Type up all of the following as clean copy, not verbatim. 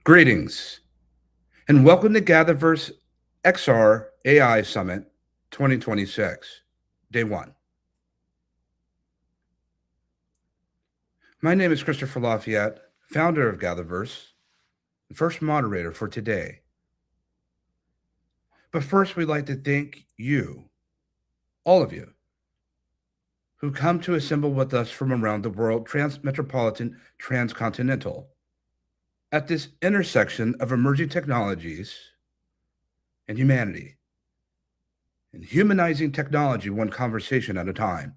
Greetings and welcome to GatherVerse XR AI Summit 2026, Day 1. My name is Christopher Lafayette, founder of GatherVerse, and first moderator for today. But first, we'd like to thank you, all of you, who come to assemble with us from around the world, transmetropolitan, transcontinental, at this intersection of emerging technologies and humanity, and humanizing technology one conversation at a time.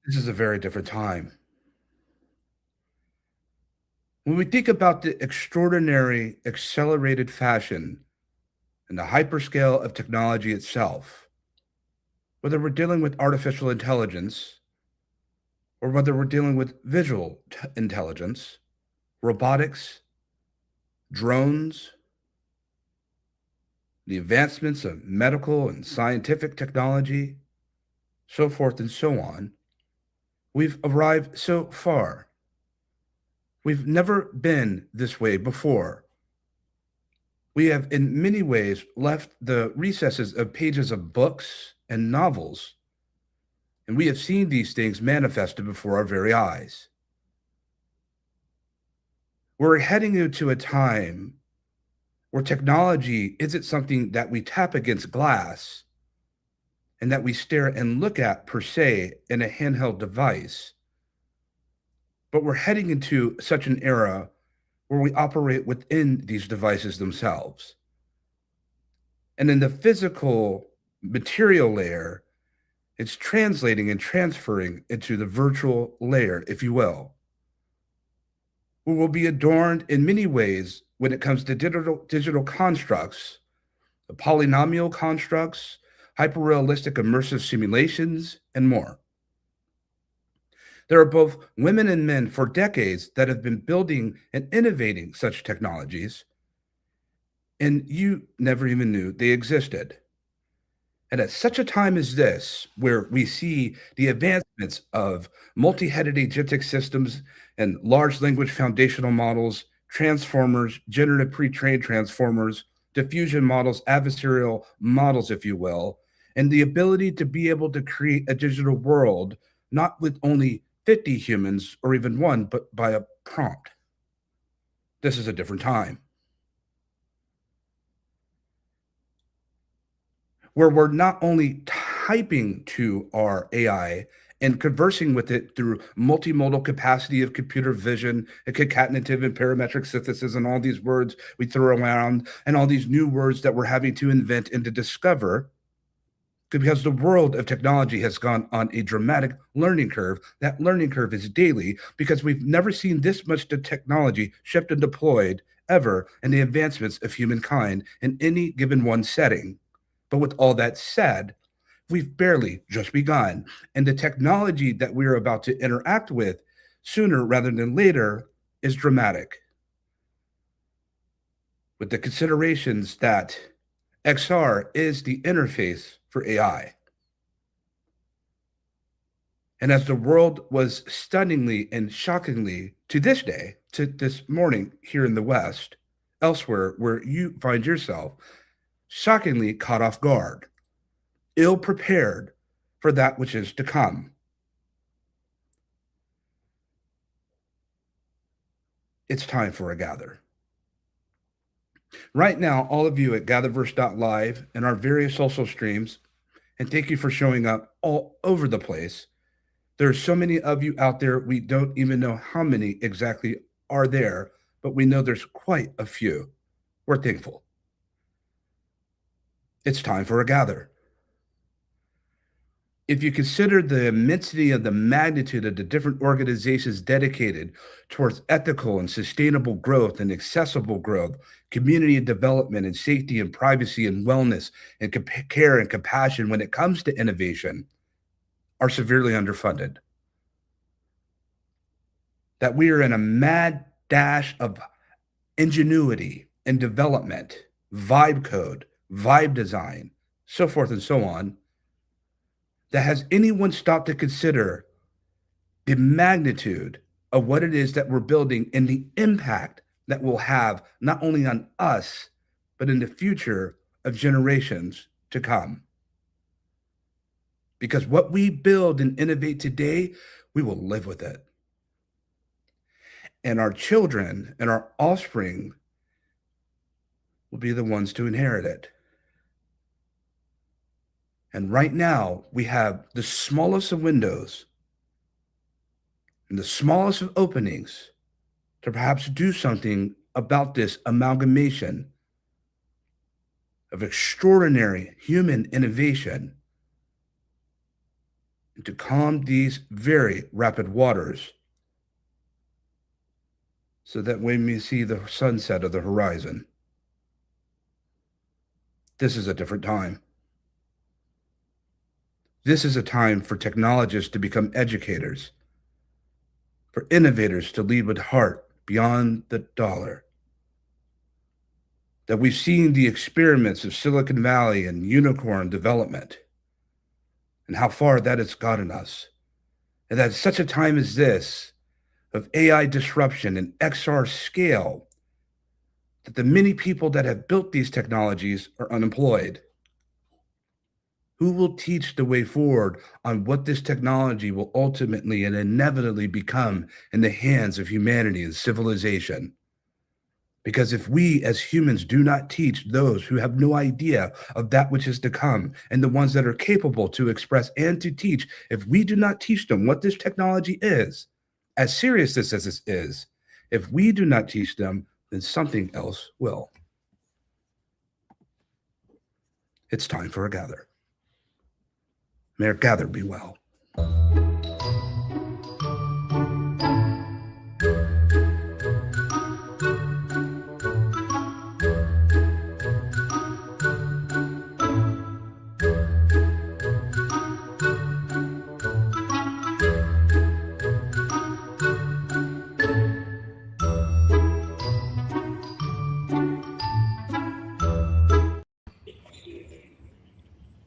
This is a very different time. When we think about the extraordinary accelerated fashion and the hyperscale of technology itself, whether we're dealing with artificial intelligence or whether we're dealing with visual intelligence, robotics, drones, the advancements of medical and scientific technology, so forth and so on, we've arrived so far. We've never been this way before. We have, in many ways, left the recesses of pages of books and novels, and we have seen these things manifested before our very eyes. We're heading into a time where technology isn't something that we tap against glass and that we stare and look at per se in a handheld device, but we're heading into such an era where we operate within these devices themselves. And in the physical material layer, it's translating and transferring into the virtual layer, if you will. We will be adorned in many ways when it comes to digital constructs, the polynomial constructs, hyperrealistic immersive simulations, and more. There are both women and men for decades that have been building and innovating such technologies, and you never even knew they existed. And at such a time as this, where we see the advancements of multi-headed agentic systems and large language foundational models, transformers, generative pre-trained transformers, diffusion models, adversarial models, if you will, and the ability to be able to create a digital world, not with only 50 humans or even one, but by a prompt. This is a different time where we're not only typing to our AI and conversing with it through multimodal capacity of computer vision and concatenative and parametric synthesis and all these words we throw around and all these new words that we're having to invent and to discover, because the world of technology has gone on a dramatic learning curve. That learning curve is daily because we've never seen this much technology shipped and deployed ever in the advancements of humankind in any given one setting. But with all that said, we've barely just begun. And the technology that we're about to interact with sooner rather than later is dramatic. With the considerations that XR is the interface for AI. And as the world was stunningly and shockingly, to this day, to this morning here in the West, elsewhere where you find yourself, shockingly caught off guard, ill prepared for that which is to come. It's time for a gather. Right now, all of you at GatherVerse.live and our various social streams, and thank you for showing up all over the place. There are so many of you out there, we don't even know how many exactly are there, but we know there's quite a few. We're thankful. It's time for a gather. If you consider the immensity of the magnitude of the different organizations dedicated towards ethical and sustainable growth and accessible growth, community and development and safety and privacy and wellness and care and compassion when it comes to innovation, are severely underfunded. That we are in a mad dash of ingenuity and development, vibe code, vibe design, so forth and so on, that has anyone stopped to consider the magnitude of what it is that we're building and the impact that will have not only on us, but in the future of generations to come? Because what we build and innovate today, we will live with it. And our children and our offspring will be the ones to inherit it. And right now, we have the smallest of windows and the smallest of openings to perhaps do something about this amalgamation of extraordinary human innovation and to calm these very rapid waters so that when we see the sunset of the horizon, this is a different time. This is a time for technologists to become educators, for innovators to lead with heart beyond the dollar. That we've seen the experiments of Silicon Valley and unicorn development and how far that has gotten us. And that at such a time as this, of AI disruption and XR scale, that the many people that have built these technologies are unemployed. Who will teach the way forward on what this technology will ultimately and inevitably become in the hands of humanity and civilization? Because if we as humans do not teach those who have no idea of that which is to come and the ones that are capable to express and to teach, if we do not teach them what this technology is, as serious as this is, if we do not teach them, then something else will. It's time for a gather. May our gather be well.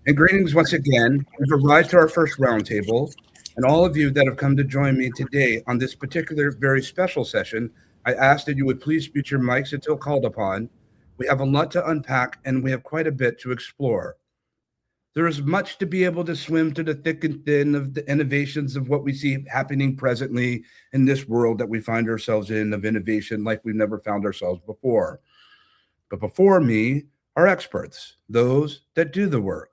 And greetings once again. We've arrived to our first roundtable, and all of you that have come to join me today on this particular very special session, I ask that you would please mute your mics until called upon. We have a lot to unpack, and we have quite a bit to explore. There is much to be able to swim to the thick and thin of the innovations of what we see happening presently in this world that we find ourselves in, of innovation like we've never found ourselves before. But before me are experts, those that do the work,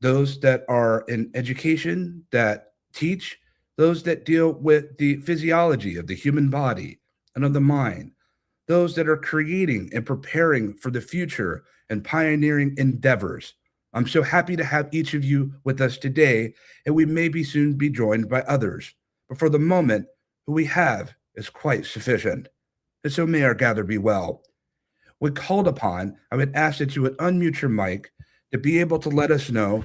those that are in education, that teach, those that deal with the physiology of the human body and of the mind, those that are creating and preparing for the future and pioneering endeavors. I'm so happy to have each of you with us today, and we may be soon be joined by others. But for the moment, who we have is quite sufficient. And so may our gather be well. When called upon, I would ask that you would unmute your mic to be able to let us know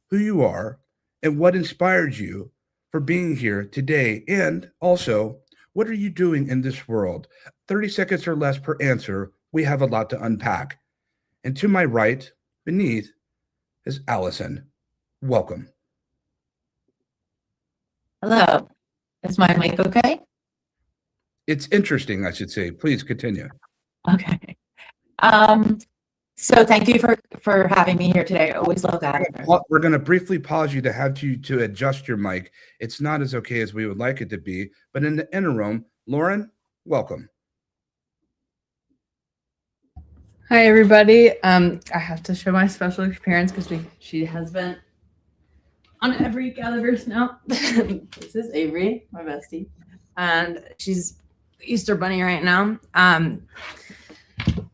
who you are and what inspired you for being here today. And also, what are you doing in this world? 30 seconds or less per answer. We have a lot to unpack. And to my right, beneath, is Allison. Welcome. Hello. Is my mic okay? It's interesting, I should say. Please continue. Okay. So thank you for having me here today. I always love that. We're going to briefly pause you to have you to adjust your mic. It's not as okay as we would like it to be, but in the interim, Lauren, welcome. Hi, everybody. I have to show my special experience because she has been on every GatherVerse now. This is Avery, my bestie, and she's Easter Bunny right now.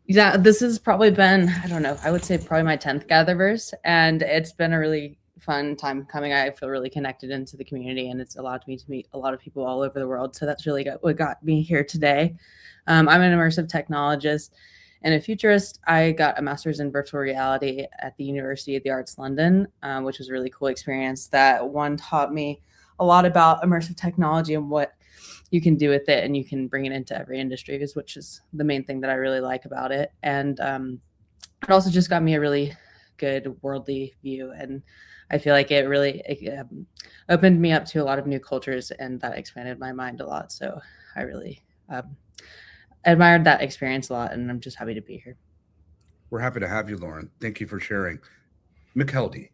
Yeah, this has probably been, I don't know, I would say probably my 10th GatherVerse, and it's been a really fun time coming. I feel really connected into the community, and it's allowed me to meet a lot of people all over the world. So that's really what got me here today. I'm an immersive technologist and a futurist. I got a master's in virtual reality at the University of the Arts London, which was a really cool experience. That one taught me a lot about immersive technology and what you can do with it, and you can bring it into every industry, which is the main thing that I really like about it. And it also just got me a really good worldly view, and I feel like it really opened me up to a lot of new cultures, and that expanded my mind a lot. So I really admired that experience a lot, and I'm just happy to be here. We're happy to have you, Lauren. Thank you for sharing. McKeldy.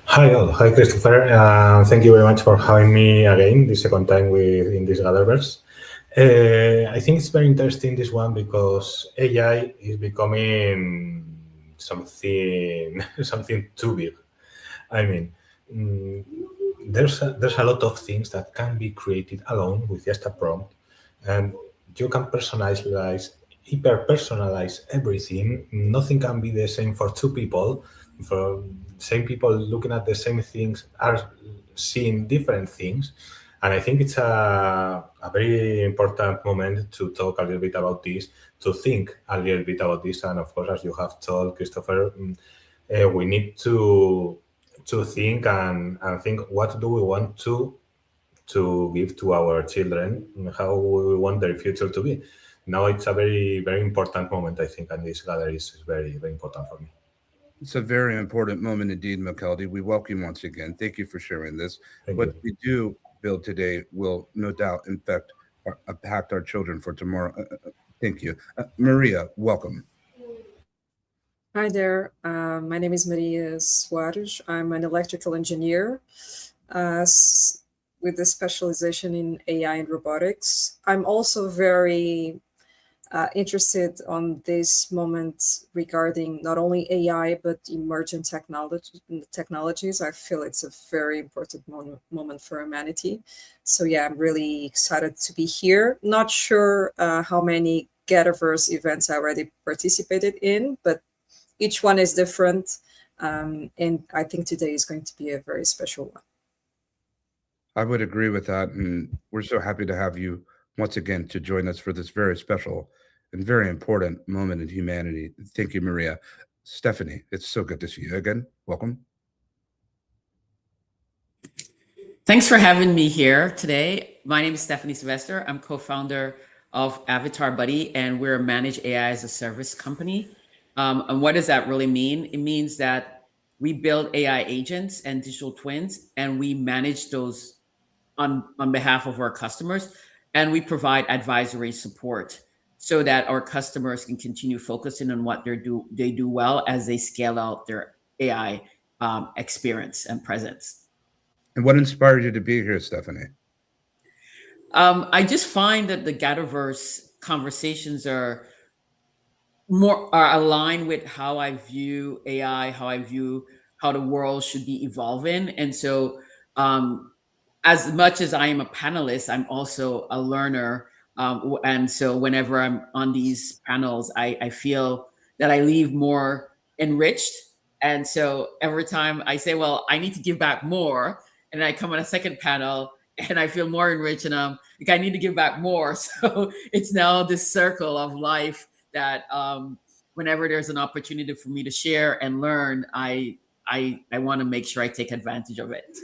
Hi all. Hi Christopher. Thank you very much for having me again, the second time in this GatherVerse. I think it's very interesting, this one, because AI is becoming something too big. I mean, there's a lot of things that can be created alone with just a prompt, and you can hyper-personalize everything. Nothing can be the same for two people. For same people looking at the same things are seeing different things. And I think it's a very important moment to talk a little bit about this, to think a little bit about this. And of course, as you have told, Christopher, we need to think and think, what do we want to give to our children, how we want their future to be. Now it's a very, very important moment, I think, and this gathering is very, very important for me. It's a very important moment indeed, McKeldy. We welcome you once again. Thank you for sharing this. Thank what you. we do build today will no doubt impact our children for tomorrow. Thank you. Maria, welcome. Hi there. My name is Maria Soares. I'm an electrical engineer with a specialization in AI and robotics. I'm also very interested on this moment regarding not only AI, but emergent technologies. I feel it's a very important moment for humanity. So yeah, I'm really excited to be here. Not sure how many GatherVerse events I already participated in, but each one is different. And I think today is going to be a very special one. I would agree with that. And we're so happy to have you once again to join us for this very special and very important moment in humanity. Thank you, Maria. Stephanie, it's so good to see you again. Welcome. Thanks for having me here today. My name is Stephanie Sylvester. I'm co-founder of Avatar Buddy, and we're a managed AI as a service company. And what does that really mean? It means that we build AI agents and digital twins, and we manage those on behalf of our customers, and we provide advisory support. so that our customers can continue focusing on what they do well as they scale out their AI experience and presence. And what inspired you to be here, Stephanie? I just find that the GatherVerse conversations are aligned with how I view AI, how the world should be evolving. And so as much as I am a panelist, I'm also a learner. And so whenever I'm on these panels, I feel that I leave more enriched. And so every time I say, well, I need to give back more, and then I come on a second panel and I feel more enriched, and I'm like, I need to give back more. So it's now this circle of life that whenever there's an opportunity for me to share and learn, I want to make sure I take advantage of it.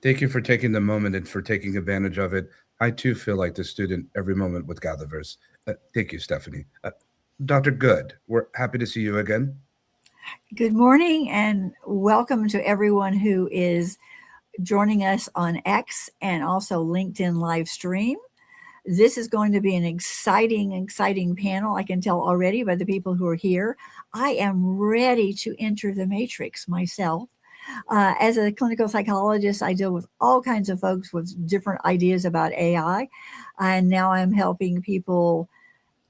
Thank you for taking the moment and for taking advantage of it. I too feel like the student every moment with GatherVerse. Thank you, Stephanie. Dr. Good, we're happy to see you again. Good morning and welcome to everyone who is joining us on X and also LinkedIn live stream. This is going to be an exciting panel. I can tell already by the people who are here. I am ready to enter the matrix myself. As a clinical psychologist, I deal with all kinds of folks with different ideas about AI. And now I'm helping people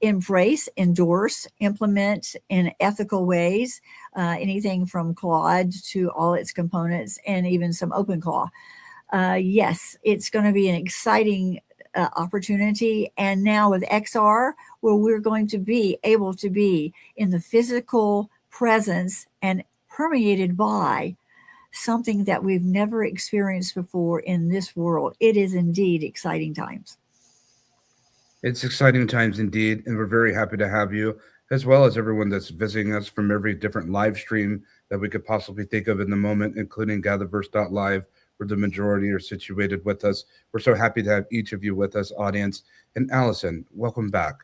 embrace, endorse, implement in ethical ways, anything from Claude to all its components and even some OpenClaw. Yes, it's going to be an exciting opportunity. And now with XR, where we're going to be able to be in the physical presence and permeated by something that we've never experienced before in this world. It is indeed exciting times. It's exciting times indeed, and we're very happy to have you, as well as everyone that's visiting us from every different live stream that we could possibly think of in the moment, including GatherVerse.live, where the majority are situated with us. We're so happy to have each of you with us, audience. And Allison, welcome back.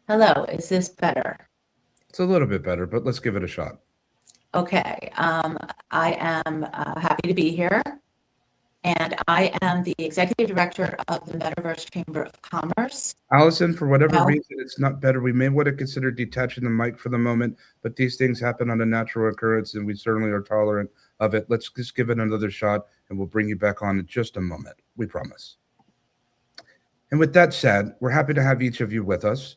Hello, is this better? It's a little bit better, but let's give it a shot. Okay, I am happy to be here, and I am the executive director of the Metaverse Chamber of Commerce. Allison, for whatever No. reason, it's not better. We may want to consider detaching the mic for the moment, but these things happen on a natural occurrence, and we certainly are tolerant of it. Let's just give it another shot, and we'll bring you back on in just a moment. We promise. And with that said, we're happy to have each of you with us.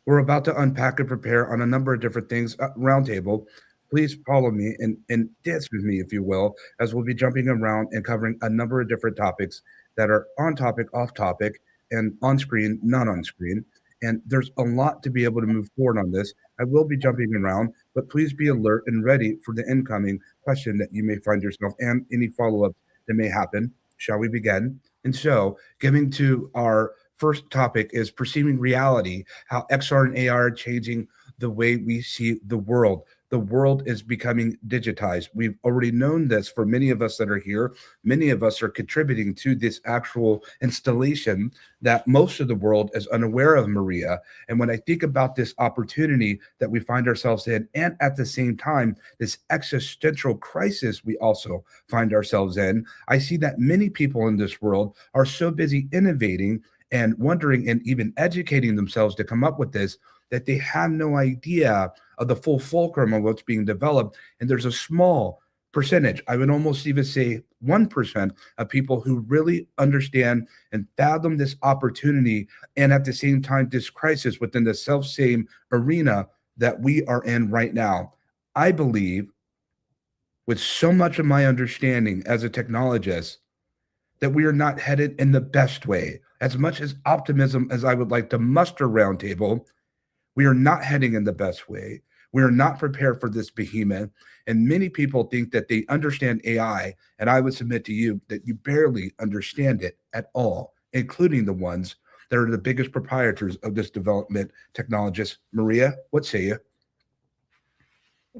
We're about to unpack and prepare on a number of different things. Roundtable. Please follow me and dance with me, if you will, as we'll be jumping around and covering a number of different topics that are on topic, off topic, and on screen, not on screen. And there's a lot to be able to move forward on this. I will be jumping around, but please be alert and ready for the incoming question that you may find yourself and any follow-up that may happen. Shall we begin? And so, getting to our first topic is perceiving reality, how XR and AR are changing the way we see the world. The world is becoming digitized. We've already known this for many of us that are here. Many of us are contributing to this actual installation that most of the world is unaware of, Maria. And when I think about this opportunity that we find ourselves in, and at the same time, this existential crisis we also find ourselves in, I see that many people in this world are so busy innovating and wondering and even educating themselves to come up with this, that they have no idea of the full fulcrum of what's being developed. And there's a small percentage, I would almost even say 1% of people who really understand and fathom this opportunity, and at the same time, this crisis within the self-same arena that we are in right now. I believe, with so much of my understanding as a technologist, that we are not headed in the best way. As much as optimism as I would like to muster, Roundtable, we are not heading in the best way. We are not prepared for this behemoth. And many people think that they understand AI. And I would submit to you that you barely understand it at all, including the ones that are the biggest proprietors of this development technologists. Maria, what say you?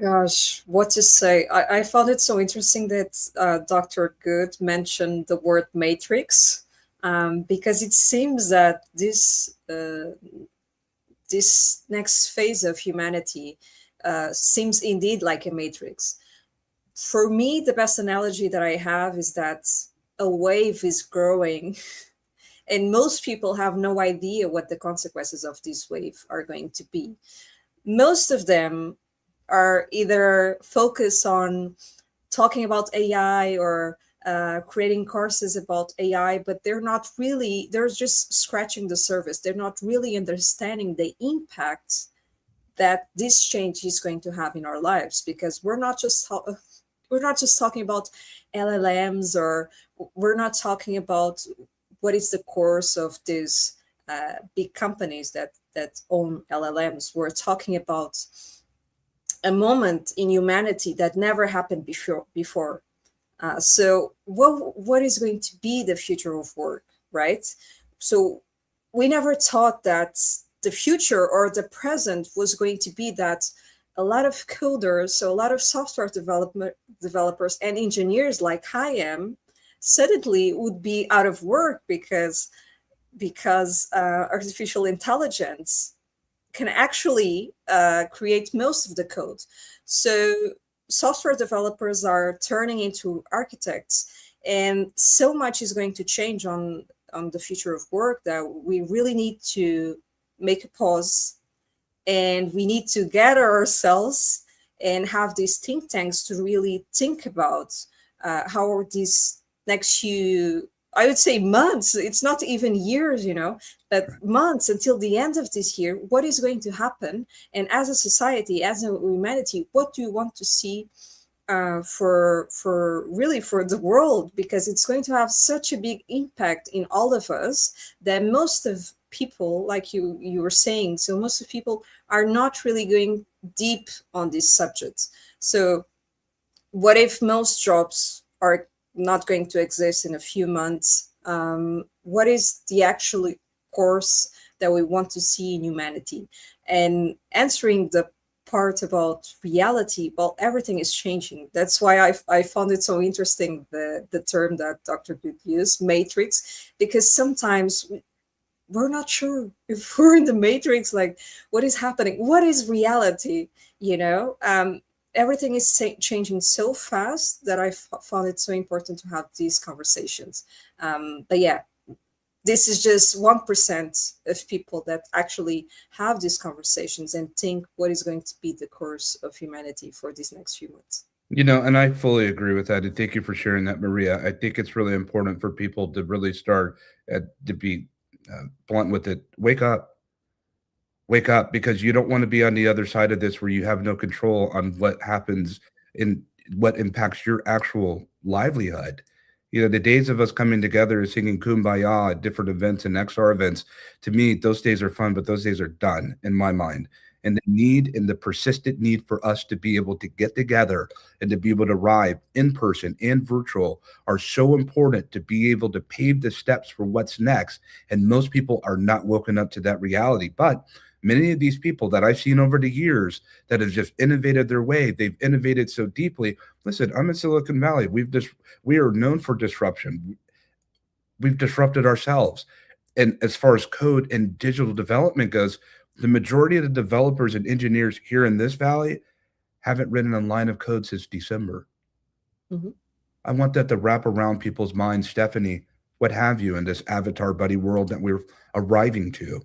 Gosh, what to say? I found it so interesting that Dr. Good mentioned the word matrix, because it seems that this next phase of humanity seems indeed like a matrix. For me, the best analogy that I have is that a wave is growing And most people have no idea what the consequences of this wave are going to be. Most of them are either focused on talking about AI or creating courses about AI, but they're just scratching the surface. They're not really understanding the impact that this change is going to have in our lives, because we're not just talking about LLMs, or we're not talking about what is the course of these big companies that own LLMs. We're talking about a moment in humanity that never happened before. So what is going to be the future of work, right? So we never thought that the future or the present was going to be that a lot of coders, so a lot of software developers and engineers like I am, suddenly would be out of work because artificial intelligence can actually create most of the code. So software developers are turning into architects, and so much is going to change on the future of work that we really need to make a pause, and we need to gather ourselves and have these think tanks to really think about how these next few, I would say months, it's not even years, but months until the end of this year, what is going to happen? And as a society, as a humanity, what do you want to see for the world? Because it's going to have such a big impact in all of us that most of people, like you were saying, so most of people are not really going deep on this subject. So what if most jobs are not going to exist in a few months? What is the actual course that we want to see in humanity? And answering the part about reality, well, everything is changing. That's why I found it so interesting, the term that Dr. Good used, matrix, because sometimes we're not sure if we're in the matrix, like what is happening, what is reality, everything is changing so fast that I found it so important to have these conversations. But yeah, this is just 1% of people that actually have these conversations and think what is going to be the course of humanity for these next few months. And I fully agree with that. And thank you for sharing that, Maria. I think it's really important for people to really start to be blunt with it. Wake up, because you don't want to be on the other side of this where you have no control on what happens and what impacts your actual livelihood. The days of us coming together and singing Kumbaya at different events and XR events, to me, those days are fun, but those days are done in my mind. And the need and the persistent need for us to be able to get together and to be able to arrive in person and virtual are so important to be able to pave the steps for what's next. And most people are not woken up to that reality. But many of these people that I've seen over the years that have just innovated their way, they've innovated so deeply. Listen, I'm in Silicon Valley. We are known for disruption. We've disrupted ourselves. And as far as code and digital development goes, the majority of the developers and engineers here in this valley haven't written a line of code since December. Mm-hmm. I want that to wrap around people's minds, Stephanie, what have you, in this avatar buddy world that we're arriving to.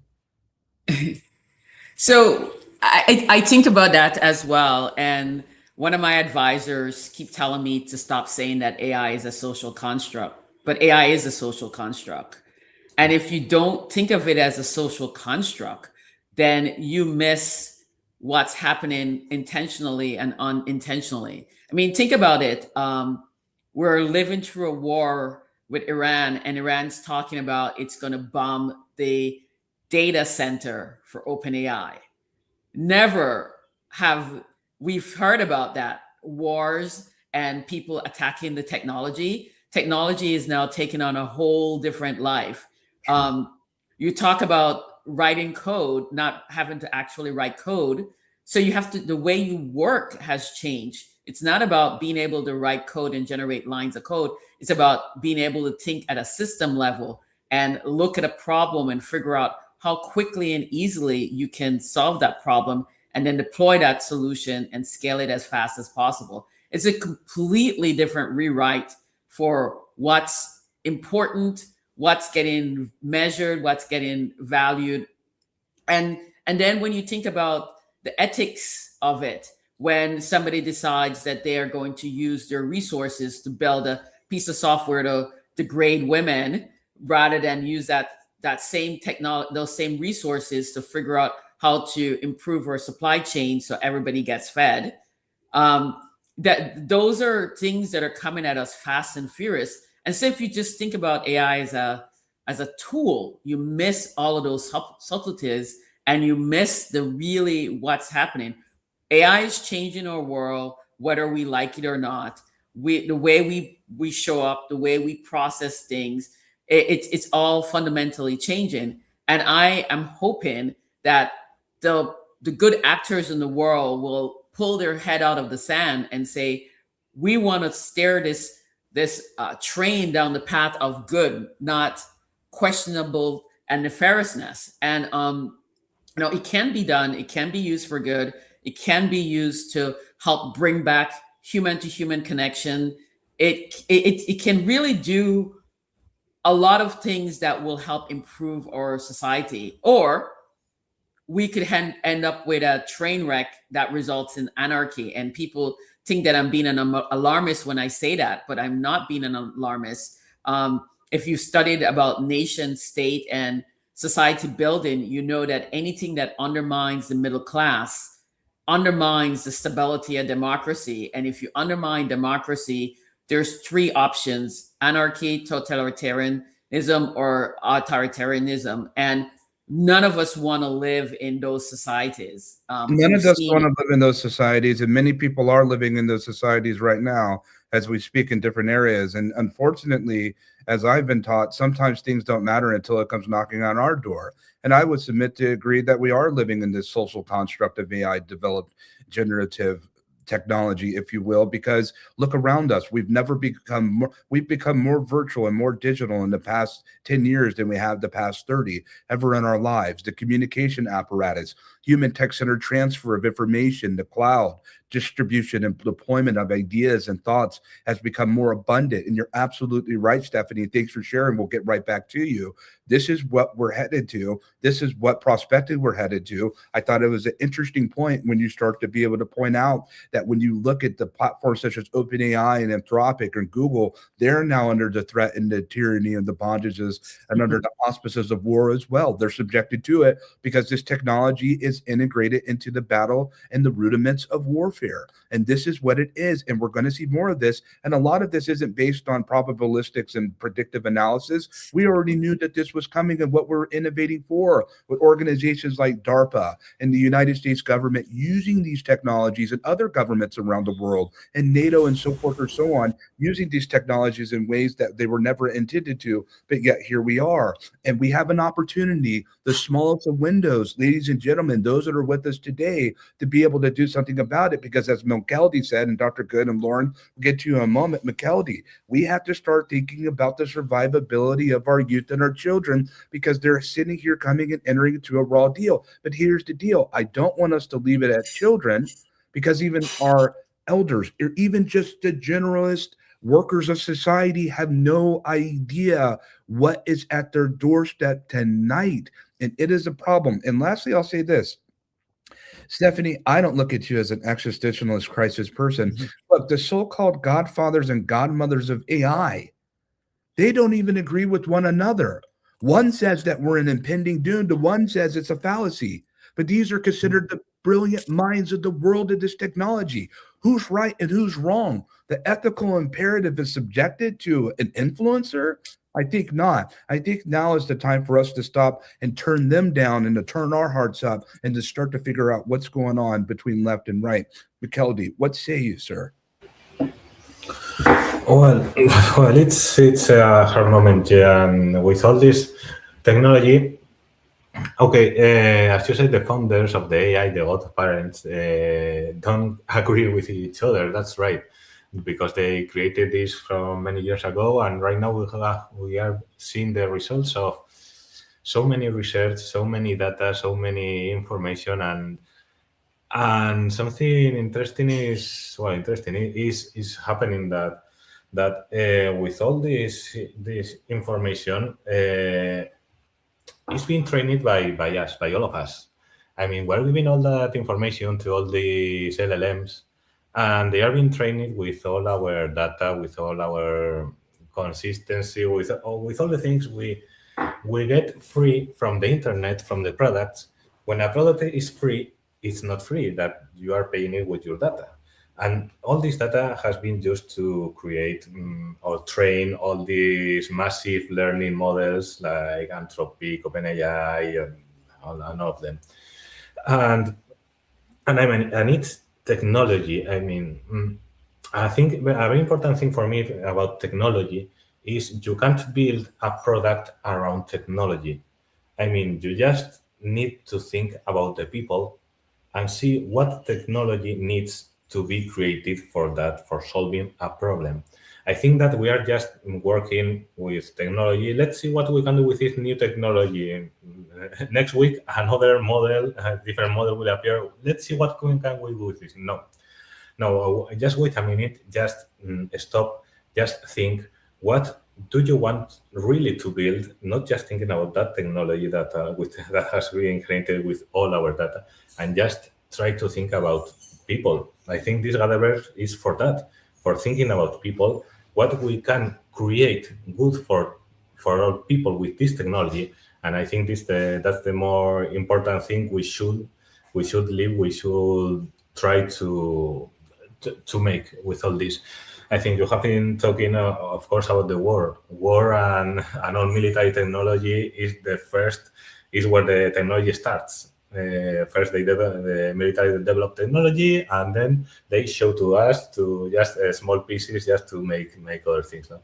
So I think about that as well. And one of my advisors keep telling me to stop saying that AI is a social construct, but AI is a social construct. And if you don't think of it as a social construct, then you miss what's happening intentionally and unintentionally. I mean, think about it. We're living through a war with Iran, and Iran's talking about it's going to bomb the data center for OpenAI. Never have we've heard about that, wars and people attacking the technology. Technology is now taking on a whole different life. You talk about writing code, not having to actually write code. So you have to, the way you work has changed. It's not about being able to write code and generate lines of code. It's about being able to think at a system level and look at a problem and figure out how quickly and easily you can solve that problem and then deploy that solution and scale it as fast as possible. It's a completely different rewrite for what's important, what's getting measured, what's getting valued. And then when you think about the ethics of it, when somebody decides that they are going to use their resources to build a piece of software to degrade women, rather than use that same technology, those same resources to figure out how to improve our supply chain so everybody gets fed. That those are things that are coming at us fast and furious. And so if you just think about AI as a tool, you miss all of those subtleties, and you miss the really what's happening. AI is changing our world, whether we like it or not. The way we show up, the way we process things, it's all fundamentally changing. And I am hoping that the good actors in the world will pull their head out of the sand and say, we want to steer this train down the path of good, not questionable and nefariousness. And it can be done. It can be used for good. It can be used to help bring back human to human connection. It can really do a lot of things that will help improve our society. Or we could end up with a train wreck that results in anarchy. And people think that I'm being an alarmist when I say that, but I'm not being an alarmist. If you studied about nation, state, and society building, you know that anything that undermines the middle class undermines the stability of democracy. And if you undermine democracy, there's three options: anarchy, totalitarianism, or authoritarianism. And none of us want to live in those societies. None of us want to live in those societies, and many people are living in those societies right now as we speak in different areas. And unfortunately, as I've been taught, sometimes things don't matter until it comes knocking on our door. And I would submit to agree that we are living in this social construct of AI developed generative technology, if you will, because look around us. We've become more virtual and more digital in the past 10 years than we have the past 30 ever in our lives. The communication apparatus, human tech-centered transfer of information, the cloud, distribution and deployment of ideas and thoughts has become more abundant. And you're absolutely right, Stephanie. Thanks for sharing. We'll get right back to you. This is what we're headed to. This is what prospective we're headed to. I thought it was an interesting point when you start to be able to point out that when you look at the platforms such as OpenAI and Anthropic and Google, they're now under the threat and the tyranny and the bondages and under the auspices of war as well. They're subjected to it because this technology is integrated into the battle and the rudiments of warfare. And this is what it is. And we're going to see more of this. And a lot of this isn't based on probabilistics and predictive analysis. We already knew that this was coming and what we're innovating for, with organizations like DARPA and the United States government using these technologies, and other governments around the world and NATO and so forth or so on, using these technologies in ways that they were never intended to. But yet here we are. And we have an opportunity, the smallest of windows, ladies and gentlemen, those that are with us today, to be able to do something about it. Because as McKeldy said, and Dr. Good and Lauren will get to you in a moment, McKeldy, we have to start thinking about the survivability of our youth and our children, because they're sitting here coming and entering into a raw deal. But here's the deal. I don't want us to leave it at children, because even our elders, or even just the generalist workers of society, have no idea what is at their doorstep tonight. And it is a problem. And lastly, I'll say this. Stephanie, I don't look at you as an existentialist crisis person. Look, the so-called godfathers and godmothers of AI, they don't even agree with one another. One says that we're in impending doom. The one says it's a fallacy. But these are considered the brilliant minds of the world of this technology. Who's right and who's wrong? The ethical imperative is subjected to an influencer? I think not. I think now is the time for us to stop and turn them down, and to turn our hearts up, and to start to figure out what's going on between left and right. McKeldy, what say you, sir? Well, it's a hard moment, yeah, and with all this technology. Okay, as you said, the founders of the AI, the godparents, don't agree with each other. That's right, because they created this from many years ago, and right now we are seeing the results of so many research, so many data, so many information, and something interesting is happening, that that with all this information, it's been trained by us, by all of us. I mean, we're giving all that information to all these LLMs, and they are being trained with all our data, with all our consistency, with all the things we get free from the internet, from the products. When a product is free, it's not free, that you are paying it with your data. And all this data has been used to create or train all these massive learning models like Anthropic, OpenAI, and all of them. And I mean, and it's technology. I mean, I think a very important thing for me about technology is you can't build a product around technology. I mean, you just need to think about the people and see what technology needs to be created for that, for solving a problem. I think that we are just working with technology. Let's see what we can do with this new technology. Next week, another model, a different model will appear. Let's see what can we do with this. No, just wait a minute, just stop, just think, what do you want really to build? Not just thinking about that technology that that has been created with all our data, and just try to think about people. I think this GatherVerse is for that, for thinking about people, what we can create good for all people with this technology. And I think that's the more important thing we should live, we should try to make with all this. I think you have been talking, of course, about the war. War and all military technology is where the technology starts. First, the military develop technology, and then they show to us to just small pieces just to make other things. No?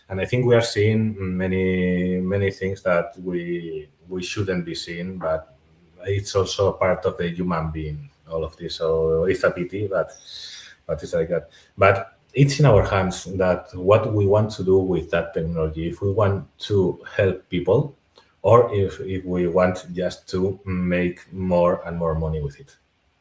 And I think we are seeing many things that we shouldn't be seeing, but it's also a part of the human being, all of this. So it's a pity, but it's like that. But it's in our hands that what we want to do with that technology, if we want to help people, or if we want just to make more and more money with it.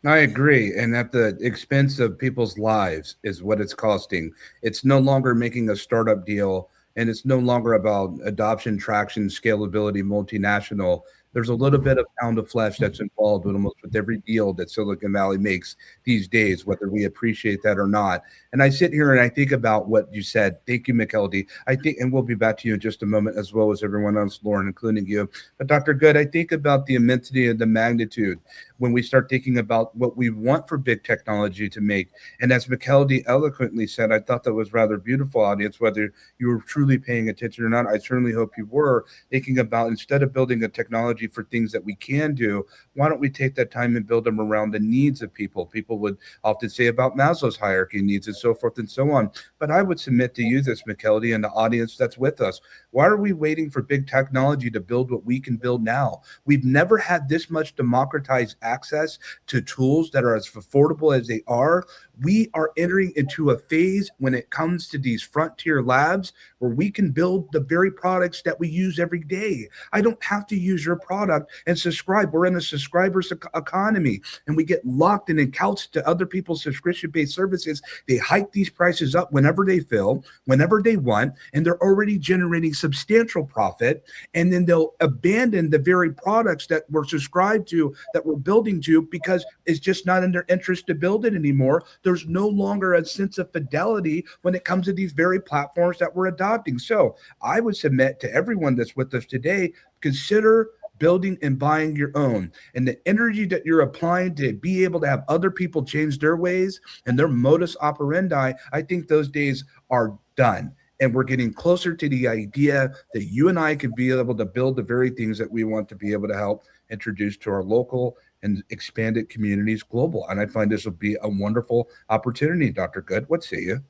I agree. And at the expense of people's lives is what it's costing. It's no longer making a startup deal, and it's no longer about adoption, traction, scalability, multinational. There's a little bit of pound of flesh that's involved with almost with every deal that Silicon Valley makes these days, whether we appreciate that or not. And I sit here and I think about what you said. Thank you, McKeldy. I think, and we'll be back to you in just a moment, as well as everyone else, Lauren, including you. But Dr. Good, I think about the immensity and the magnitude when we start thinking about what we want for big technology to make. And as McKeldy eloquently said, I thought that was rather beautiful, audience, whether you were truly paying attention or not. I certainly hope you were thinking about, instead of building a technology for things that we can do, why don't we take that time and build them around the needs of people? People would often say about Maslow's hierarchy needs and so forth and so on. But I would submit to you this, McKeldy, and the audience that's with us. Why are we waiting for big technology to build what we can build now? We've never had this much democratized access to tools that are as affordable as they are. We are entering into a phase when it comes to these frontier labs where we can build the very products that we use every day. I don't have to use your product and subscribe. We're in a subscribers economy, and we get locked and couched to other people's subscription-based services. They hike these prices up whenever they feel, whenever they want, and they're already generating substantial profit. And then they'll abandon the very products that we're subscribed to, that we're building to, because it's just not in their interest to build it anymore. There's no longer a sense of fidelity when it comes to these very platforms that we're adopting. So I would submit to everyone that's with us today, consider building and buying your own. And the energy that you're applying to be able to have other people change their ways and their modus operandi, I think those days are done. And we're getting closer to the idea that you and I can be able to build the very things that we want to be able to help introduce to our local and expanded communities global. And I find this will be a wonderful opportunity, Dr. Good. What say you?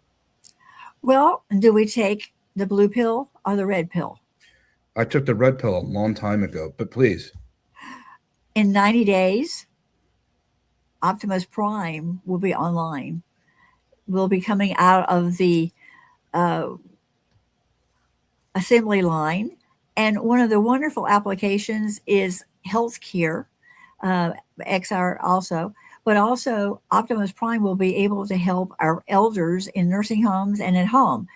Well, do we take the blue pill or the red pill? I took the red pill a long time ago, but please. In 90 days, Optimus Prime will be online. We'll be coming out of the assembly line. And one of the wonderful applications is healthcare, XR also, but also Optimus Prime will be able to help our elders in nursing homes and at home.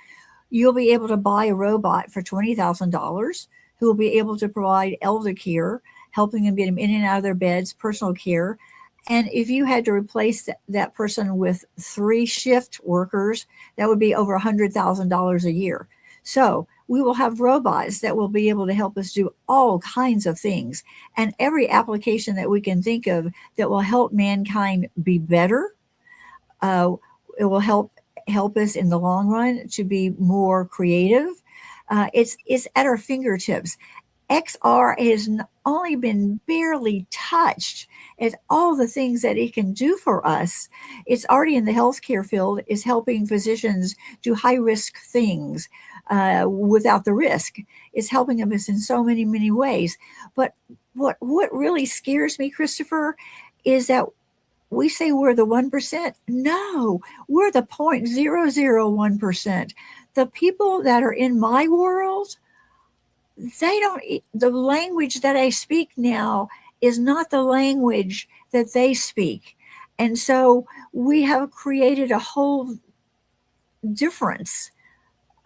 you'll be able to buy a robot for $20,000 who will be able to provide elder care, helping them get them in and out of their beds, personal care. And if you had to replace that person with 3 shift workers, that would be over $100,000 a year. So we will have robots that will be able to help us do all kinds of things. And every application that we can think of that will help mankind be better, it will help us in the long run to be more creative. It's at our fingertips. XR has only been barely touched at all the things that it can do for us. It's already in the healthcare field, is helping physicians do high risk things without the risk. It's helping us in so many, many ways. But what really scares me, Christopher, is that we say we're the 1%. No, we're the 0.001%. The people that are in my world, the language that I speak now is not the language that they speak. And so we have created a whole difference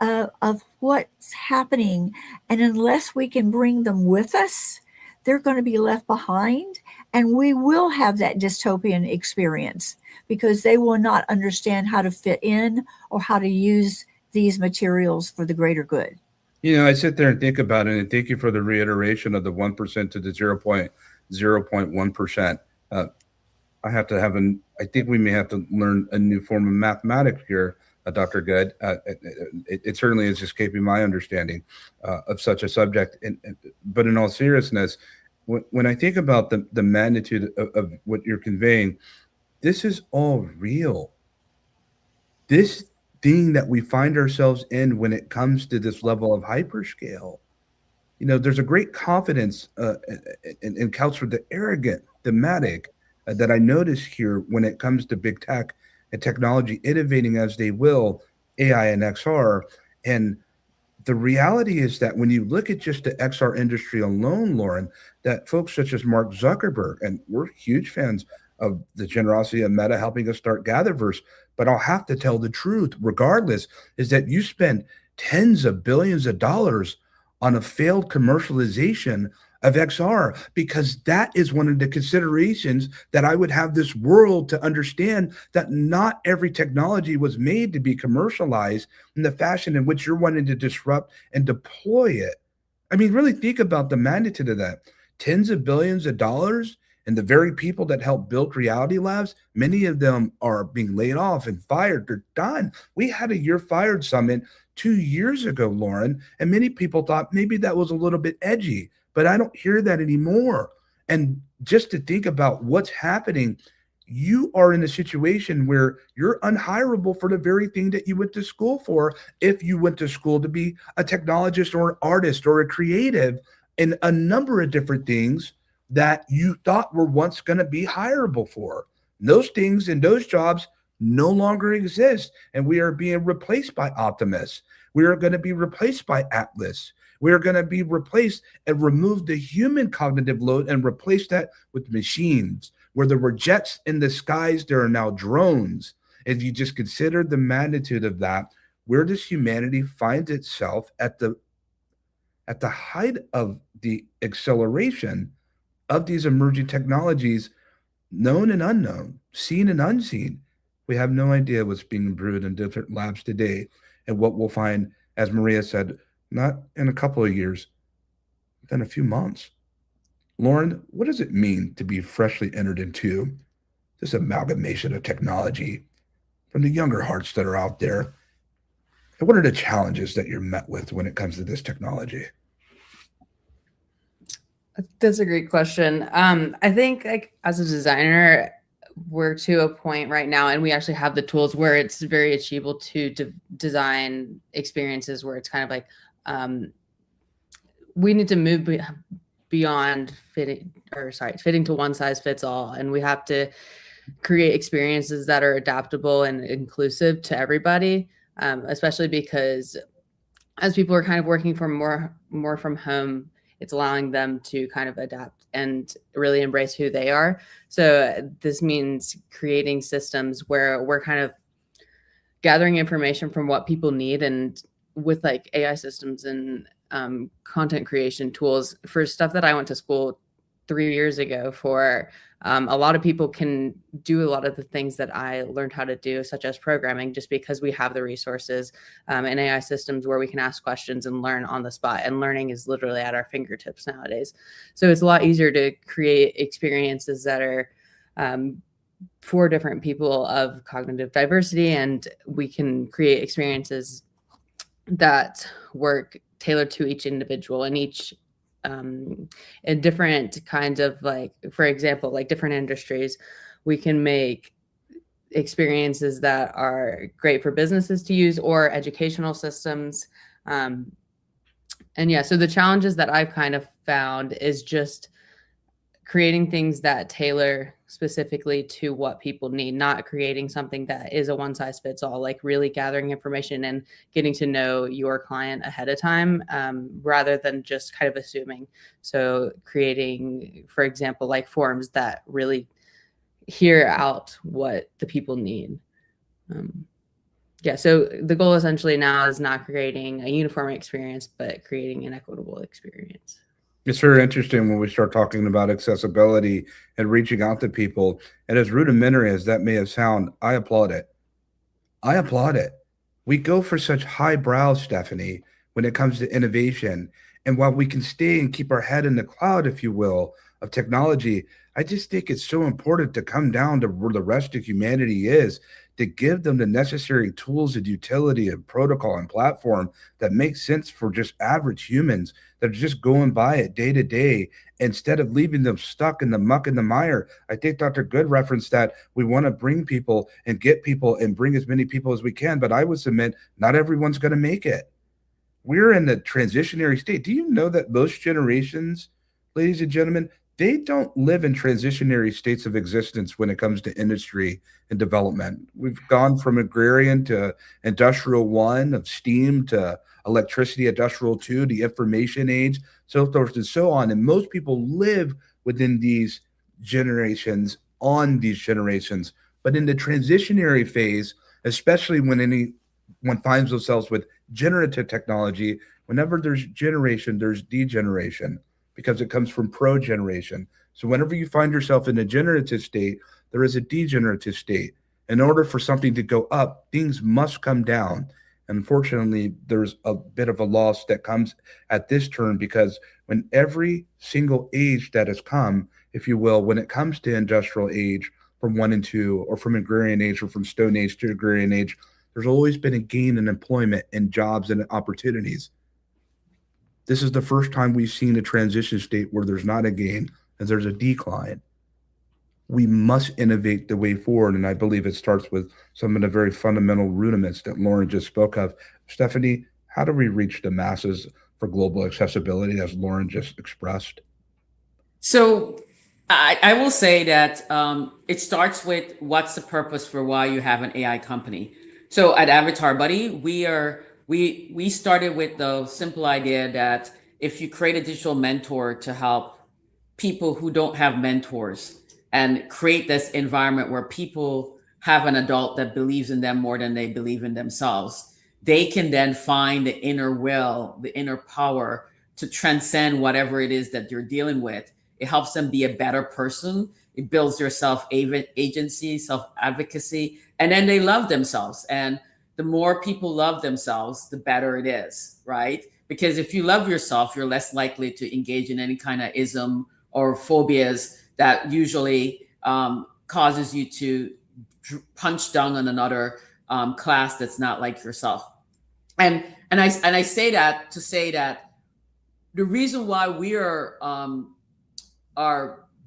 of what's happening. And unless we can bring them with us, they're going to be left behind. And we will have that dystopian experience because they will not understand how to fit in or how to use these materials for the greater good. I sit there and think about it, and thank you for the reiteration of the 1% to the 0.1%. I think we may have to learn a new form of mathematics here, Dr. Good. It certainly is escaping my understanding of such a subject. But in all seriousness, when I think about the magnitude of what you're conveying, this is all real. This thing that we find ourselves in when it comes to this level of hyperscale, there's a great confidence and couched with the arrogant thematic that I notice here when it comes to big tech and technology innovating as they will, AI and XR. And the reality is that when you look at just the XR industry alone, Lauren, that folks such as Mark Zuckerberg, and we're huge fans of the generosity of Meta helping us start GatherVerse, but I'll have to tell the truth regardless, is that you spend tens of billions of dollars on a failed commercialization of XR, because that is one of the considerations that I would have this world to understand, that not every technology was made to be commercialized in the fashion in which you're wanting to disrupt and deploy it. I mean, really think about the magnitude of that. Tens of billions of dollars, and the very people that help build Reality Labs, many of them are being laid off and fired. They're done. We had a You're Fired summit 2 years ago, Lauren, and many people thought maybe that was a little bit edgy, but I don't hear that anymore. And just to think about what's happening, you are in a situation where you're unhireable for the very thing that you went to school for. If you went to school to be a technologist or an artist or a creative in a number of different things that you thought were once going to be hireable for. Those things and those jobs no longer exist, and we are being replaced by Optimus. We are going to be replaced by Atlas. We are going to be replaced and remove the human cognitive load and replace that with machines. Where there were jets in the skies, there are now drones. If you just consider the magnitude of that, where does humanity find itself at the height of the acceleration of these emerging technologies, known and unknown, seen and unseen? We have no idea what's being brewed in different labs today, and what we'll find, as Maria said, not in a couple of years, but in a few months. Lauren, what does it mean to be freshly entered into this amalgamation of technology from the younger hearts that are out there? And what are the challenges that you're met with when it comes to this technology? That's a great question. I think, like, as a designer, we're to a point right now, and we actually have the tools where it's very achievable to design experiences where it's kind of like we need to move beyond fitting to one size fits all, and we have to create experiences that are adaptable and inclusive to everybody, especially because as people are kind of working from more from home, it's allowing them to kind of adapt and really embrace who they are. So this means creating systems where we're kind of gathering information from what people need, and with like AI systems and content creation tools for stuff that I went to school 3 years ago for. A lot of people can do a lot of the things that I learned how to do, such as programming, just because we have the resources and AI systems where we can ask questions and learn on the spot. And learning is literally at our fingertips nowadays. So it's a lot easier to create experiences that are for different people of cognitive diversity, and we can create experiences that work tailored to each individual and each in different kinds of, like, for example, like different industries. We can make experiences that are great for businesses to use or educational systems. And yeah, so the challenges that I've kind of found is just creating things that tailor specifically to what people need, not creating something that is a one size fits all, like really gathering information and getting to know your client ahead of time, rather than just kind of assuming. So creating, for example, like forms that really hear out what the people need. Yeah, so the goal essentially now is not creating a uniform experience, but creating an equitable experience. It's very interesting when we start talking about accessibility and reaching out to people. And as rudimentary as that may have sound, I applaud it. I applaud it. We go for such high brow, Stephanie, when it comes to innovation. And while we can stay and keep our head in the cloud, if you will, of technology, I just think it's so important to come down to where the rest of humanity is, to give them the necessary tools and utility and protocol and platform that makes sense for just average humans that are just going by it day to day, instead of leaving them stuck in the muck and the mire. I think Dr. Good referenced that we want to bring people and get people and bring as many people as we can, but I would submit not everyone's going to make it. We're in the transitionary state. Do you know that most generations, ladies and gentlemen, they don't live in transitionary states of existence when it comes to industry and development? We've gone from agrarian to industrial one, of steam to electricity, industrial two, the information age, so forth and so on. And most people live within these generations, on these generations. But in the transitionary phase, especially when anyone finds themselves with generative technology, whenever there's generation, there's degeneration, because it comes from progeneration. So whenever you find yourself in a generative state, there is a degenerative state. In order for something to go up, things must come down. Unfortunately, there's a bit of a loss that comes at this turn, because when every single age that has come, if you will, when it comes to industrial age from 1 and 2, or from agrarian age, or from stone age to agrarian age, there's always been a gain in employment and jobs and opportunities. This is the first time we've seen a transition state where there's not a gain and there's a decline. We must innovate the way forward, and I believe it starts with some of the very fundamental rudiments that Lauren just spoke of. Stephanie, how do we reach the masses for global accessibility, as Lauren just expressed? So I will say that it starts with what's the purpose for why you have an AI company. So at Avatar Buddy, we started with the simple idea that if you create a digital mentor to help people who don't have mentors, and create this environment where people have an adult that believes in them more than they believe in themselves, they can then find the inner will, the inner power to transcend whatever it is that you're dealing with. It helps them be a better person. It builds their self-agency, self-advocacy, and then they love themselves. And the more people love themselves, the better it is, right? Because if you love yourself, you're less likely to engage in any kind of ism or phobias that usually causes you to punch down on another class that's not like yourself. And I say that to say that the reason why we are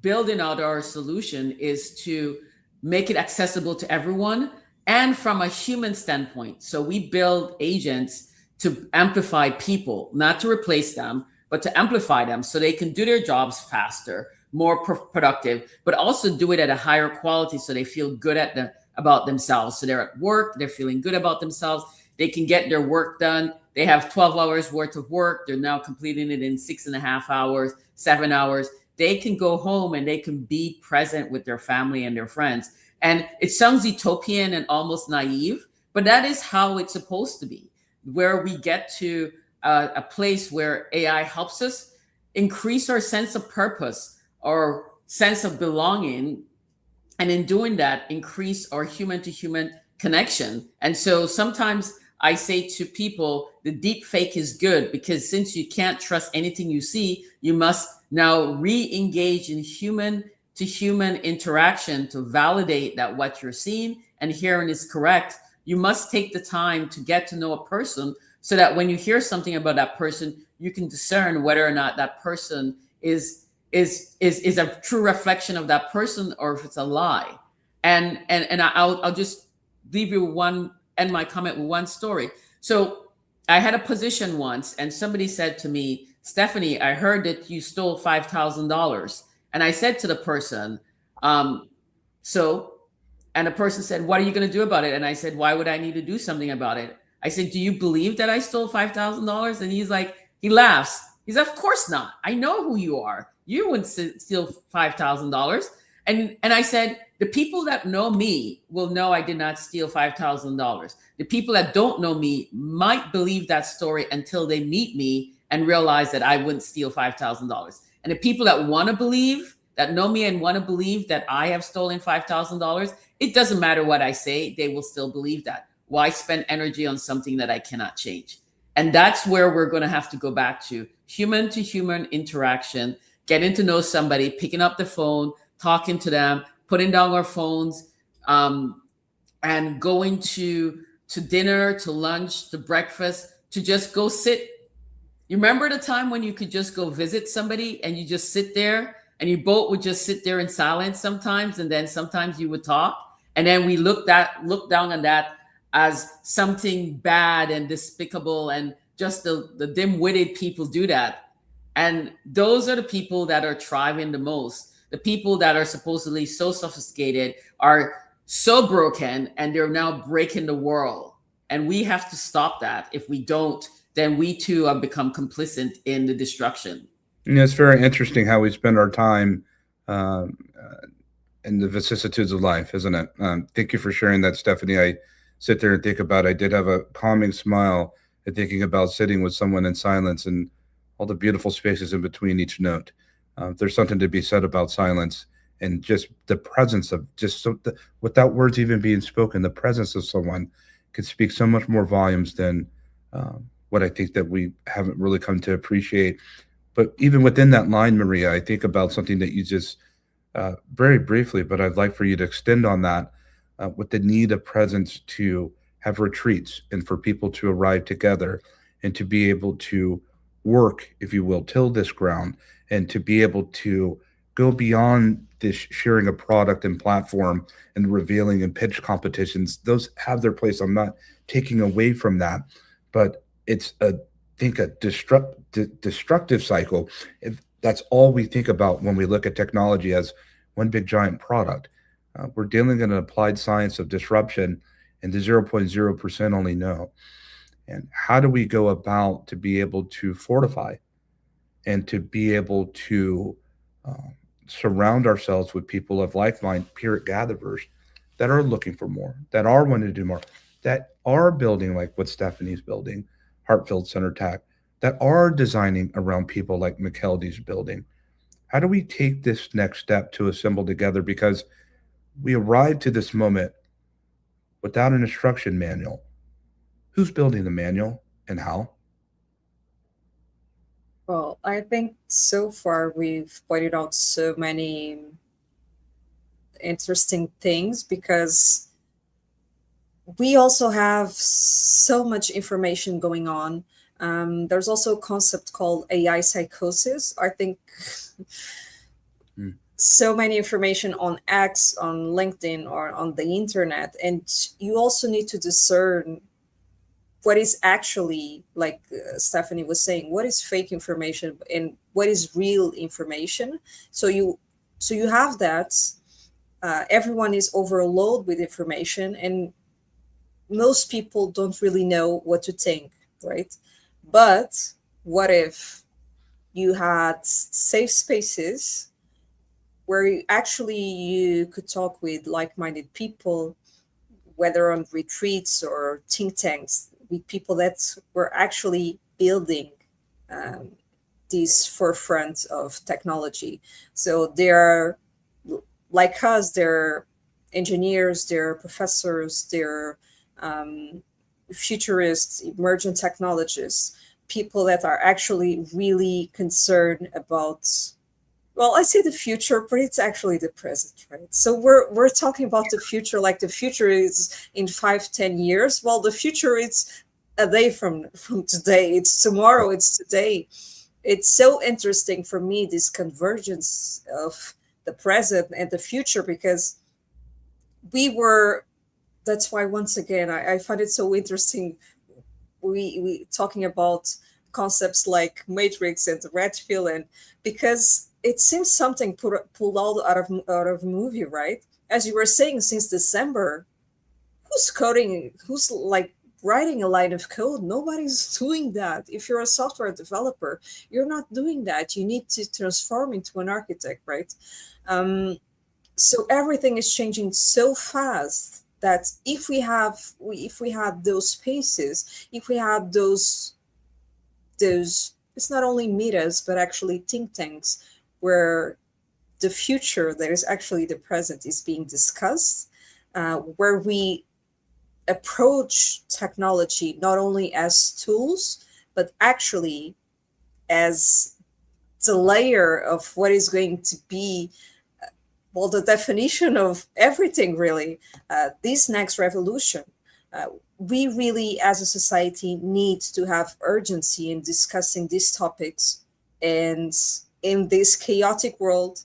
building out our solution is to make it accessible to everyone, and from a human standpoint. So we build agents to amplify people, not to replace them, but to amplify them so they can do their jobs faster, more productive, but also do it at a higher quality so they feel good about themselves. So they're at work, they're feeling good about themselves, they can get their work done. They have 12 hours worth of work. They're now completing it in 6.5 hours, 7 hours. They can go home and they can be present with their family and their friends. And it sounds utopian and almost naive, but that is how it's supposed to be. where we get to a place where AI helps us increase our sense of purpose or sense of belonging, and in doing that, increase our human to human connection. And so sometimes I say to people, the deep fake is good, because since you can't trust anything you see, you must now re-engage in human to human interaction to validate that what you're seeing and hearing is correct. You must take the time to get to know a person, so that when you hear something about that person, you can discern whether or not that person is a true reflection of that person, or if it's a lie. And I'll just leave you end my comment with one story. So I had a position once, and somebody said to me, Stephanie, I heard that you stole $5,000. And I said to the person, and the person said, what are you going to do about it? And I said, why would I need to do something about it? I said, do you believe that I stole $5,000? And he's like, he laughs. He's, of course not. I know who you are. You wouldn't steal $5,000. And I said, the people that know me will know I did not steal $5,000. The people that don't know me might believe that story until they meet me and realize that I wouldn't steal $5,000. And the people that want to believe, that know me and want to believe that I have stolen $5,000, it doesn't matter what I say, they will still believe that. Why spend energy on something that I cannot change? And that's where we're going to have to go back to human interaction, getting to know somebody, picking up the phone, talking to them, putting down our phones, and going to dinner, to lunch, to breakfast, to just go sit. You remember the time when you could just go visit somebody and you just sit there, and you both would just sit there in silence sometimes, and then sometimes you would talk, and then we look down on that as something bad and despicable, and just the dim-witted people do that. And those are the people that are thriving the most. The people that are supposedly so sophisticated are so broken, and they're now breaking the world. And we have to stop that. If we don't, then we too have become complicit in the destruction. It's very interesting how we spend our time in the vicissitudes of life, isn't it? Thank you for sharing that, Stephanie. I sit there and think about, I did have a calming smile at thinking about sitting with someone in silence and all the beautiful spaces in between each note. There's something to be said about silence, and just the presence of without words even being spoken, the presence of someone can speak so much more volumes than what I think that we haven't really come to appreciate. But even within that line, Maria, I think about something that you just very briefly, but I'd like for you to extend on that with the need of presence to have retreats and for people to arrive together and to be able to work, if you will, till this ground, and to be able to go beyond this sharing a product and platform and revealing and pitch competitions. Those have their place. I'm not taking away from that, but it's a destructive cycle if that's all we think about when we look at technology as one big giant product. We're dealing in an applied science of disruption, and the 0.0% only know. And how do we go about to be able to fortify and to be able to surround ourselves with people of like mind here at GatherVerse that are looking for more, that are wanting to do more, that are building like what Stephanie's building, Hartfield Center Tech, that are designing around people like McKeldy's building. How do we take this next step to assemble together? Because we arrived to this moment without an instruction manual. Who's building the manual and how? Well, I think so far we've pointed out so many interesting things, because we also have so much information going on. There's also a concept called AI psychosis. I think so many information on X, on LinkedIn, or on the internet, and you also need to discern what is actually, like Stephanie was saying, what is fake information and what is real information. So you have that. Everyone is overloaded with information, and most people don't really know what to think, right? But what if you had safe spaces where you could talk with like-minded people, whether on retreats or think tanks, with people that were actually building this forefront of technology. So they're like us, they're engineers, they're professors, they're futurists, emergent technologists, people that are actually really concerned about, well, I say the future, but it's actually the present, right? So we're talking about the future, like the future is in 5-10 years. Well, the future is a day from today. It's tomorrow, it's today. It's so interesting for me, this convergence of the present and the future, because that's why, once again, I find it so interesting. We talking about concepts like Matrix and the red pill, and because it seems something pulled out of a movie, right? As you were saying, since December, who's coding? Who's like writing a line of code? Nobody's doing that. If you're a software developer, you're not doing that. You need to transform into an architect, right? So everything is changing so fast that if we had those spaces, if we had those, it's not only meetups, but actually think tanks where the future that is actually the present is being discussed, where we approach technology not only as tools, but actually as the layer of what is going to be, well, the definition of everything, really, this next revolution. We really, as a society, need to have urgency in discussing these topics. And in this chaotic world,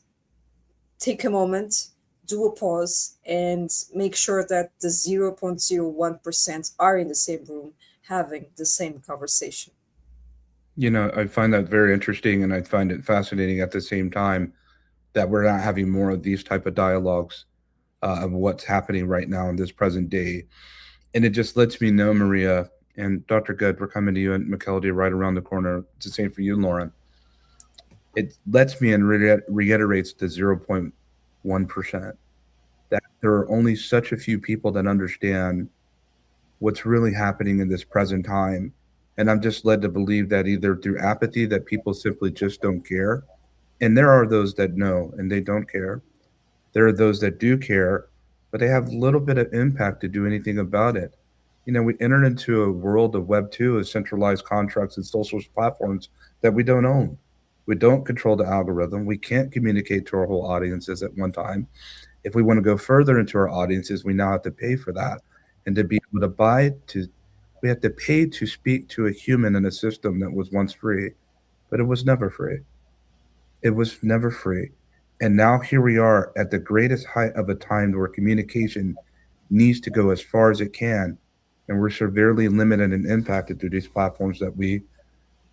take a moment, do a pause, and make sure that the 0.01% are in the same room having the same conversation. I find that very interesting, and I find it fascinating at the same time that we're not having more of these type of dialogues of what's happening right now in this present day. And it just lets me know, Maria and Dr. Good, we're coming to you and McKeldy right around the corner. It's the same for you, Lauren. It lets me and reiterates the 0.1% that there are only such a few people that understand what's really happening in this present time. And I'm just led to believe that either through apathy, that people simply just don't care. And there are those that know and they don't care. There are those that do care, but they have little bit of impact to do anything about it. We entered into a world of Web 2 of centralized contracts and social platforms that we don't own. We don't control the algorithm. We can't communicate to our whole audiences at one time. If we want to go further into our audiences, we now have to pay for that. And to be able to we have to pay to speak to a human in a system that was once free, but it was never free. It was never free. And now here we are at the greatest height of a time where communication needs to go as far as it can. And we're severely limited and impacted through these platforms that we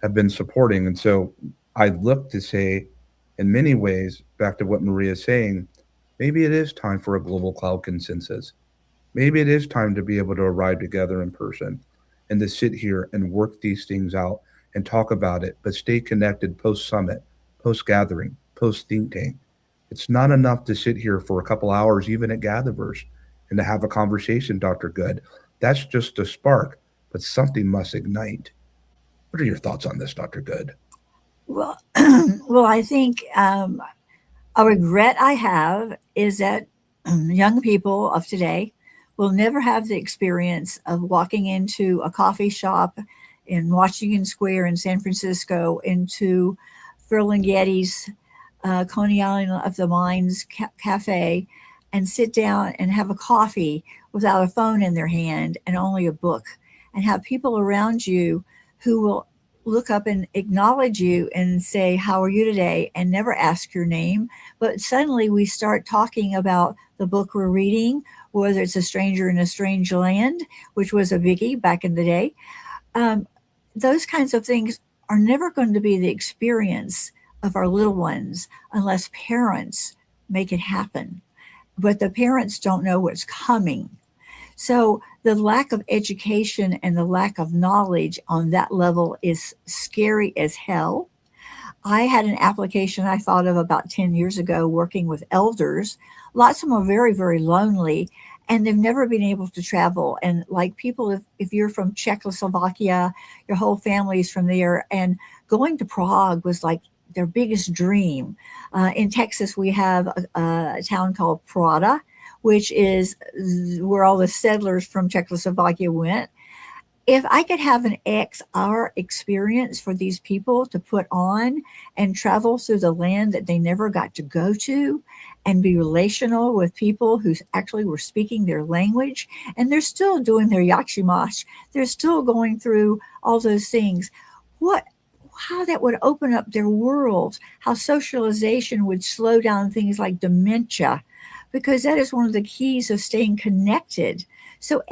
have been supporting. And so I look to say, in many ways, back to what Maria is saying, maybe it is time for a global cloud consensus. Maybe it is time to be able to arrive together in person and to sit here and work these things out and talk about it, but stay connected post-summit, post-gathering, post-think tank. It's not enough to sit here for a couple hours, even at GatherVerse, and to have a conversation, Dr. Good. That's just a spark, but something must ignite. What are your thoughts on this, Dr. Good? Well, well, I think a regret I have is that young people of today will never have the experience of walking into a coffee shop in Washington Square in San Francisco, into Ferlinghetti's Coney Island of the Mines Cafe, and sit down and have a coffee without a phone in their hand and only a book, and have people around you who will look up and acknowledge you and say, "How are you today?" and never ask your name. But suddenly we start talking about the book we're reading, whether it's A Stranger in a Strange Land, which was a biggie back in the day. Those kinds of things are never going to be the experience of our little ones unless parents make it happen. But the parents don't know what's coming. So the lack of education and the lack of knowledge on that level is scary as hell. I had an application I thought of about 10 years ago working with elders. Lots of them are very, very lonely, and they've never been able to travel. And like people, if you're from Czechoslovakia, your whole family's from there, and going to Prague was like their biggest dream. In Texas, we have a town called Prada, which is where all the settlers from Czechoslovakia went. If I could have an XR experience for these people to put on and travel through the land that they never got to go to and be relational with people who actually were speaking their language, and they're still doing their yakshimash, they're still going through all those things. How that would open up their world, how socialization would slow down things like dementia, because that is one of the keys of staying connected. So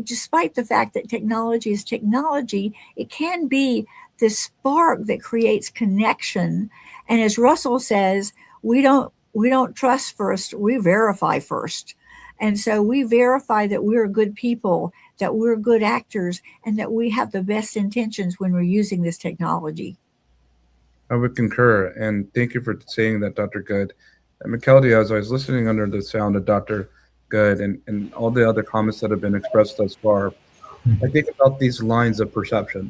despite the fact that technology is technology, it can be the spark that creates connection. And as Russell says, we don't trust first, we verify first. And so we verify that we're good people, that we're good actors, and that we have the best intentions when we're using this technology. I would concur, and thank you for saying that, Dr. Good. And McKeldy, as I was listening under the sound of Dr. Good and all the other comments that have been expressed thus far, I think about these lines of perception.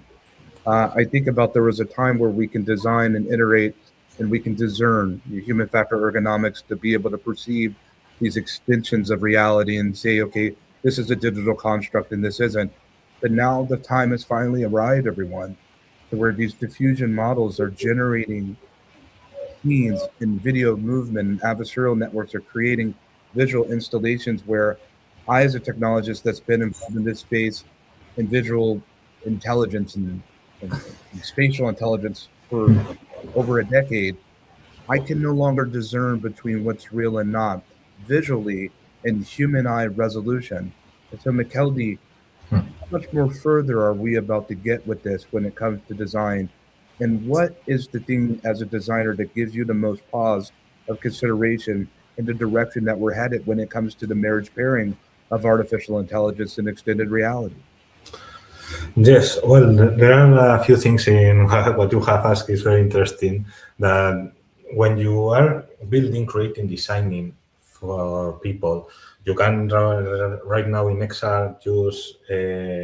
I think about there was a time where we can design and iterate and we can discern human factor ergonomics to be able to perceive these extensions of reality and say, okay, this is a digital construct and this isn't. But now the time has finally arrived, everyone, to where these diffusion models are generating scenes in video movement, and adversarial networks are creating visual installations where I, as a technologist that's been involved in this space in visual intelligence and spatial intelligence for over a decade, I can no longer discern between what's real and not visually in human eye resolution. And so, McKeldy, how much more further are we about to get with this when it comes to design? And what is the thing as a designer that gives you the most pause of consideration in the direction that we're headed when it comes to the marriage pairing of artificial intelligence and extended reality? Yes, well, there are a few things in what you have asked is very interesting. That when you are building, creating, designing for people, you can right now in XR use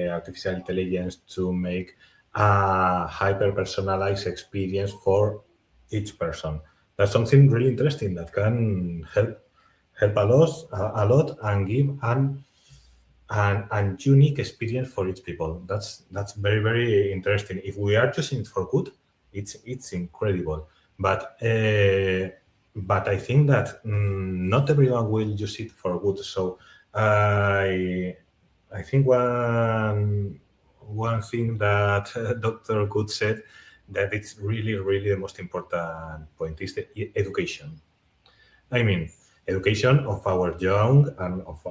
artificial intelligence to make a hyper-personalized experience for each person. That's something really interesting that can help a lot and give an unique experience for each people. That's very, very interesting. If we are using it for good, it's incredible. But I think that not everyone will use it for good. So I think one thing that Dr. Good said, that it's really, really the most important point is the education. I mean, education of our young and of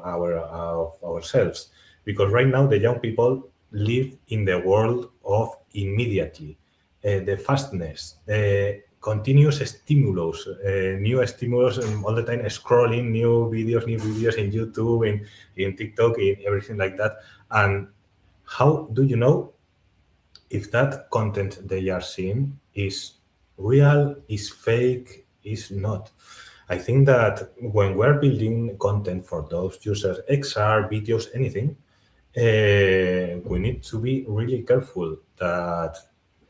ourselves, because right now the young people live in the world of immediately, the fastness, continuous stimulus, new stimulus all the time, scrolling new videos in YouTube, in TikTok, in everything like that. And how do you know if that content they are seeing is real, is fake, is not? I think that when we're building content for those users, XR, videos, anything, we need to be really careful that,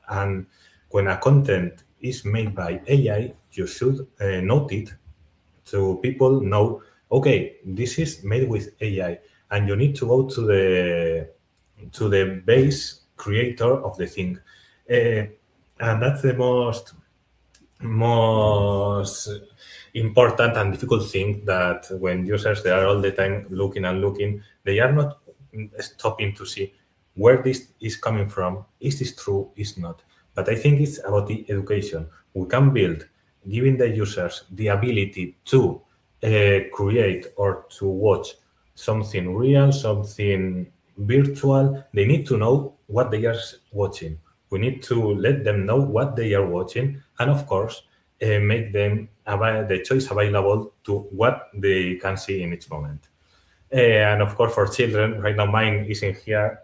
and when a content is made by AI, you should note it so people know, okay, this is made with AI, and you need to go to the base creator of the thing. And that's the most important and difficult thing, that when users, they are all the time looking, they are not stopping to see where this is coming from. Is this true? Is not? But I think it's about the education. We can build, giving the users the ability to create or to watch something real, something virtual. They need to know what they are watching. We need to let them know what they are watching, and of course, make them the choice available to what they can see in each moment. And of course, for children, right now mine is in here.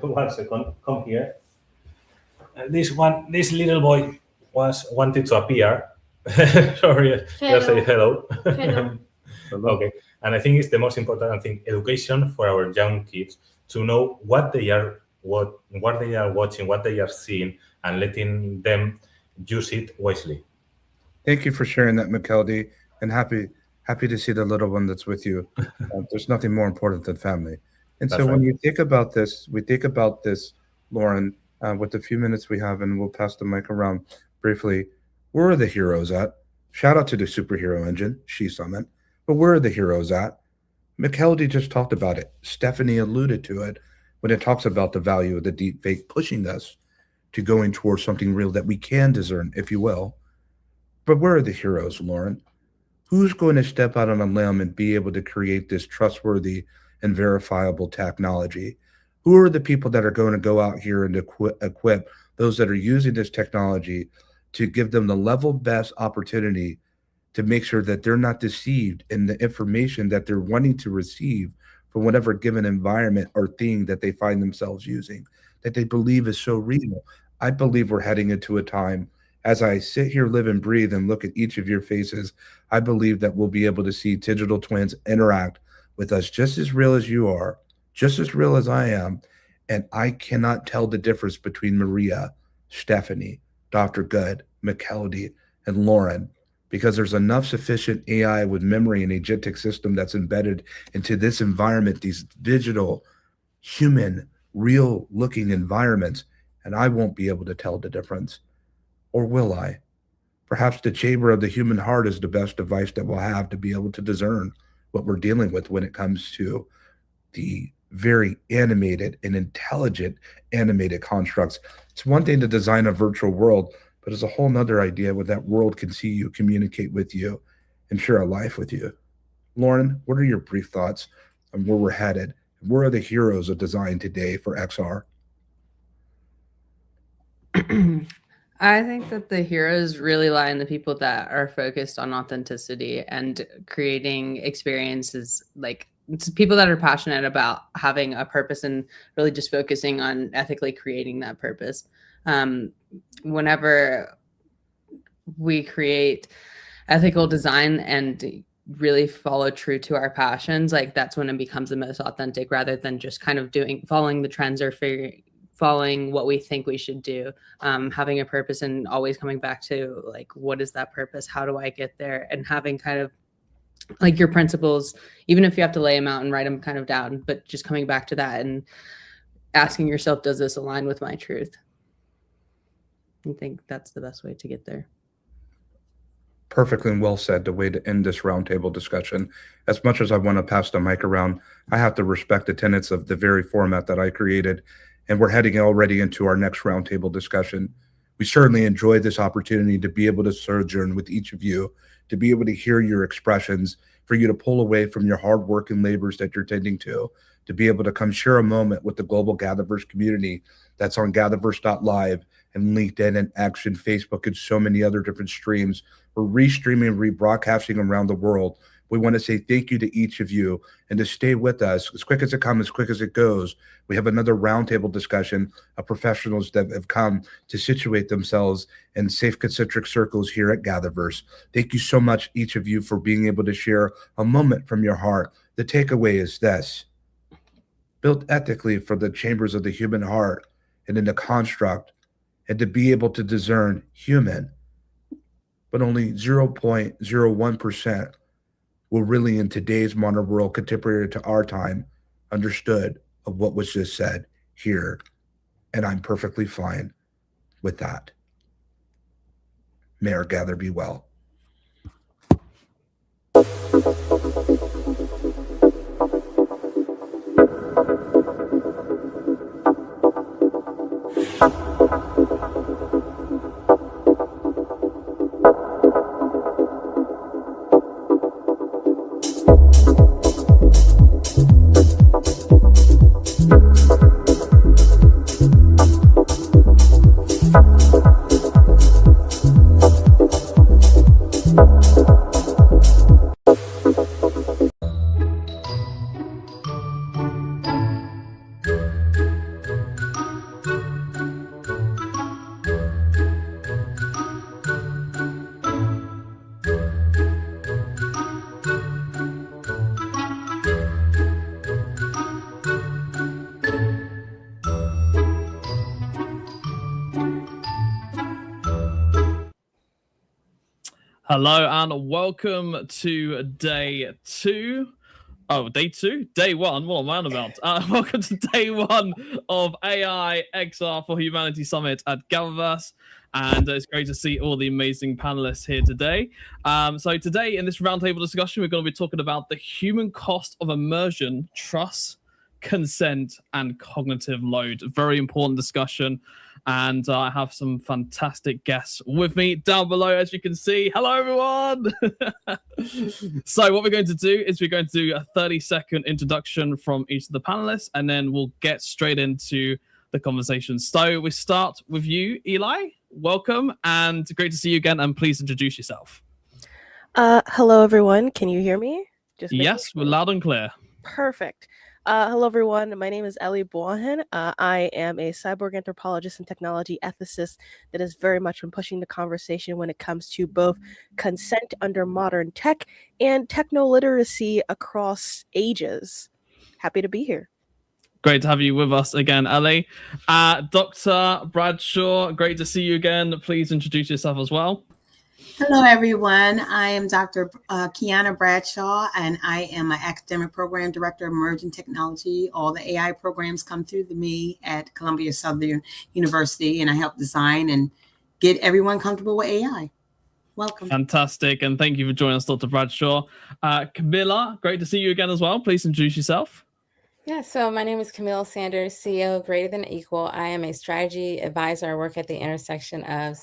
1 second, come here. This little boy wanted to appear. Sorry, just say hello. Hello. Okay. And I think it's the most important thing, education for our young kids, to know what they are watching, what they are seeing, and letting them use it wisely. Thank you for sharing that, McKeldy, and happy to see the little one that's with you. There's nothing more important than family. And That's so when right. we think about this, Lauren, with the few minutes we have, and we'll pass the mic around briefly. Where are the heroes at? Shout out to the superhero engine, She Summit. But where are the heroes at? McKeldy just talked about it. Stephanie alluded to it when it talks about the value of the deep fake pushing us to going towards something real that we can discern, if you will. But where are the heroes, Lauren? Who's going to step out on a limb and be able to create this trustworthy and verifiable technology? Who are the people that are going to go out here and equip those that are using this technology to give them the level best opportunity to make sure that they're not deceived in the information that they're wanting to receive from whatever given environment or thing that they find themselves using, that they believe is so real? I believe we're heading into a time, as I sit here, live and breathe, and look at each of your faces, I believe that we'll be able to see digital twins interact with us just as real as you are, just as real as I am. And I cannot tell the difference between Maria, Stephanie, Dr. Good, McKeldy, and Lauren, because there's enough sufficient AI with memory and agentic system that's embedded into this environment, these digital, human, real looking environments, and I won't be able to tell the difference. Or will I? Perhaps the chamber of the human heart is the best device that we'll have to be able to discern what we're dealing with when it comes to the very animated and intelligent animated constructs. It's one thing to design a virtual world, but it's a whole nother idea when that world can see you, communicate with you, and share a life with you. Lauren, what are your brief thoughts on where we're headed? Where are the heroes of design today for XR? I think that the heroes really lie in the people that are focused on authenticity and creating experiences, like it's people that are passionate about having a purpose and really just focusing on ethically creating that purpose. Whenever we create ethical design and really follow true to our passions, like that's when it becomes the most authentic, rather than just kind of following the trends or following what we think we should do. Having a purpose and always coming back to like, what is that purpose? How do I get there? And having kind of like your principles, even if you have to lay them out and write them kind of down, but just coming back to that and asking yourself, does this align with my truth? I think that's the best way to get there. Perfectly and well said, the way to end this roundtable discussion. As much as I want to pass the mic around, I have to respect the tenets of the very format that I created. And we're heading already into our next roundtable discussion. We certainly enjoyed this opportunity to be able to sojourn with each of you, to be able to hear your expressions, for you to pull away from your hard work and labors that you're tending to be able to come share a moment with the global GatherVerse community that's on GatherVerse.live and LinkedIn and X and Facebook and so many other different streams. We're restreaming, rebroadcasting around the world. We want to say thank you to each of you and to stay with us as quick as it comes, as quick as it goes. We have another roundtable discussion of professionals that have come to situate themselves in safe concentric circles here at GatherVerse. Thank you so much, each of you, for being able to share a moment from your heart. The takeaway is this: built ethically for the chambers of the human heart and in the construct, and to be able to discern human, but only 0.01% will really, in today's modern world, contemporary to our time, understood of what was just said here. And I'm perfectly fine with that. May our gather be well. Hello and welcome to day two. Oh, day two? Day one? What am I on about? Welcome to day one of AI XR for Humanity Summit at GatherVerse. And it's great to see all the amazing panelists here today. So today in this roundtable discussion, we're going to be talking about the human cost of immersion, trust, consent, and cognitive load. Very important discussion. And I have some fantastic guests with me down below, as you can see. Hello, everyone. So what we're going to do is we're going to do a 30-second introduction from each of the panelists, and then we'll get straight into the conversation. So we start with you, Eli. Welcome, and great to see you again. And please introduce yourself. Hello, everyone. Can you hear me? Yes, we're loud and clear. Perfect. Hello, everyone. My name is Ellie Boahen. I am a cyborg anthropologist and technology ethicist that has very much been pushing the conversation when it comes to both consent under modern tech and techno-literacy across ages. Happy to be here. Great to have you with us again, Ellie. Dr. Bradshaw, great to see you again. Please introduce yourself as well. Hello, everyone. I am Dr. Kiana Bradshaw, and I am an academic program director of emerging technology. All the AI programs come through to me at Columbia Southern University, and I help design and get everyone comfortable with AI. Welcome. Fantastic, and thank you for joining us, Dr. Bradshaw. Camilla, great to see you again as well. Please introduce yourself. Yeah, so my name is Camille Sanders, CEO of Greater Than Equal. I am a strategy advisor. I work at the intersection of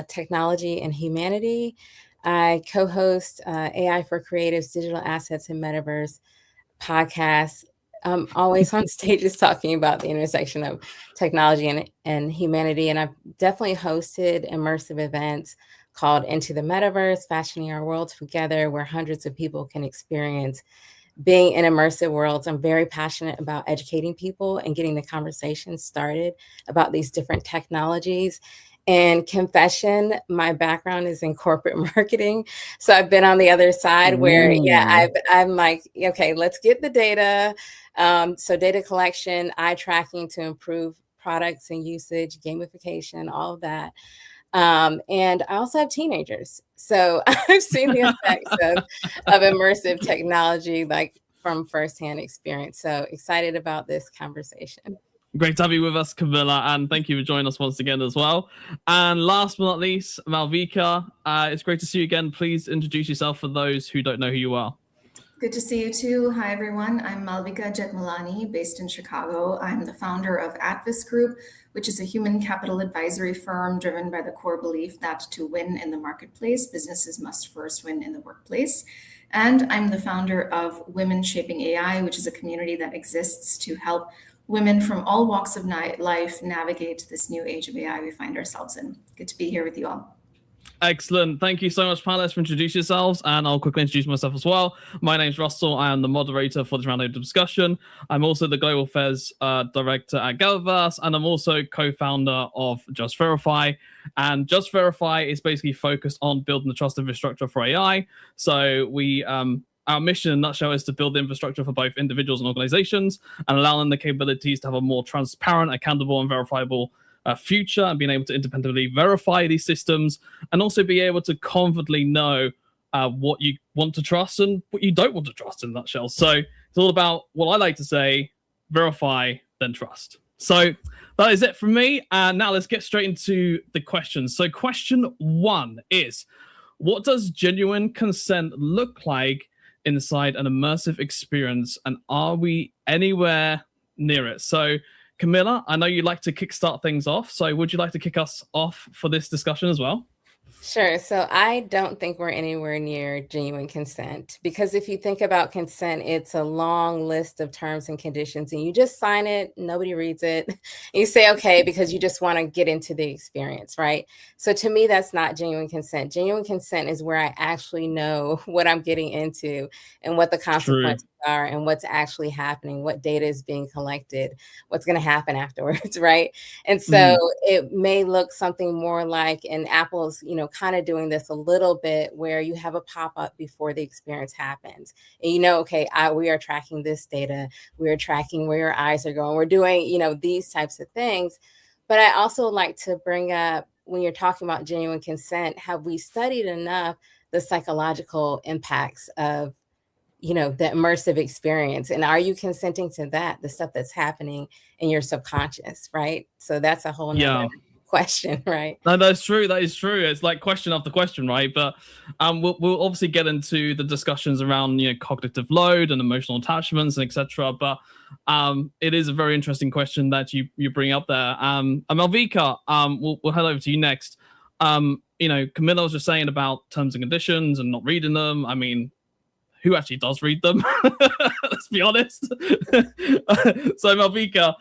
technology and humanity. I co-host AI for Creatives, Digital Assets, and Metaverse podcast. I'm always on stages talking about the intersection of technology and humanity. And I've definitely hosted immersive events called Into the Metaverse, Fashioning Our World Together, where hundreds of people can experience being in immersive worlds. I'm very passionate about educating people and getting the conversation started about these different technologies. And confession, my background is in corporate marketing. So I've been on the other side where, I'm like, okay, let's get the data. So data collection, eye tracking to improve products and usage, gamification, all of that. And I also have teenagers. So I've seen the effects of immersive technology, like from firsthand experience. So excited about this conversation. Great to have you with us, Camilla, and thank you for joining us once again as well. And last but not least, Malvika, it's great to see you again. Please introduce yourself for those who don't know who you are. Good to see you too. Hi, everyone. I'm Malvika Jetmalani, based in Chicago. I'm the founder of Atvis Group, which is a human capital advisory firm driven by the core belief that to win in the marketplace, businesses must first win in the workplace. And I'm the founder of Women Shaping AI, which is a community that exists to help women from all walks of life navigate this new age of AI we find ourselves in. Good to be here with you all. Excellent. Thank you so much, panelists, for introducing yourselves. And I'll quickly introduce myself as well. My name's Russell. I am the moderator for this roundtable discussion. I'm also the Global Affairs Director at GatherVerse, and I'm also co-founder of Just Verify. And Just Verify is basically focused on building the trust infrastructure for AI. So our mission in a nutshell is to build the infrastructure for both individuals and organizations and allow them the capabilities to have a more transparent, accountable, and verifiable future, and being able to independently verify these systems and also be able to confidently know what you want to trust and what you don't want to trust in a nutshell. So it's all about what I like to say, verify, then trust. So that is it from me. And now let's get straight into the questions. So question one is, what does genuine consent look like inside an immersive experience, and are we anywhere near it? So Camilla, I know you like to kickstart things off, so would you like to kick us off for this discussion as well? Sure. So I don't think we're anywhere near genuine consent, because if you think about consent, it's a long list of terms and conditions, and you just sign it, nobody reads it. You say, okay, because you just want to get into the experience, right? So to me, that's not genuine consent. Genuine consent is where I actually know what I'm getting into and what the consequences are and what's actually happening, what data is being collected, what's going to happen afterwards, right? And so it may look something more like, and Apple's, kind of doing this a little bit, where you have a pop-up before the experience happens. And okay, we are tracking this data. We are tracking where your eyes are going. We're doing, these types of things. But I also like to bring up when you're talking about genuine consent, have we studied enough the psychological impacts of, the immersive experience? And are you consenting to that, the stuff that's happening in your subconscious, right? So that's a whole nother question, right? No, that's true. That is true. It's like question after question, right? But we'll obviously get into the discussions around cognitive load and emotional attachments and etc. But it is a very interesting question that you bring up there. Malvika, we'll head over to you next. Camilla was just saying about terms and conditions and not reading them. I mean, who actually does read them? Let's be honest. So Malvika,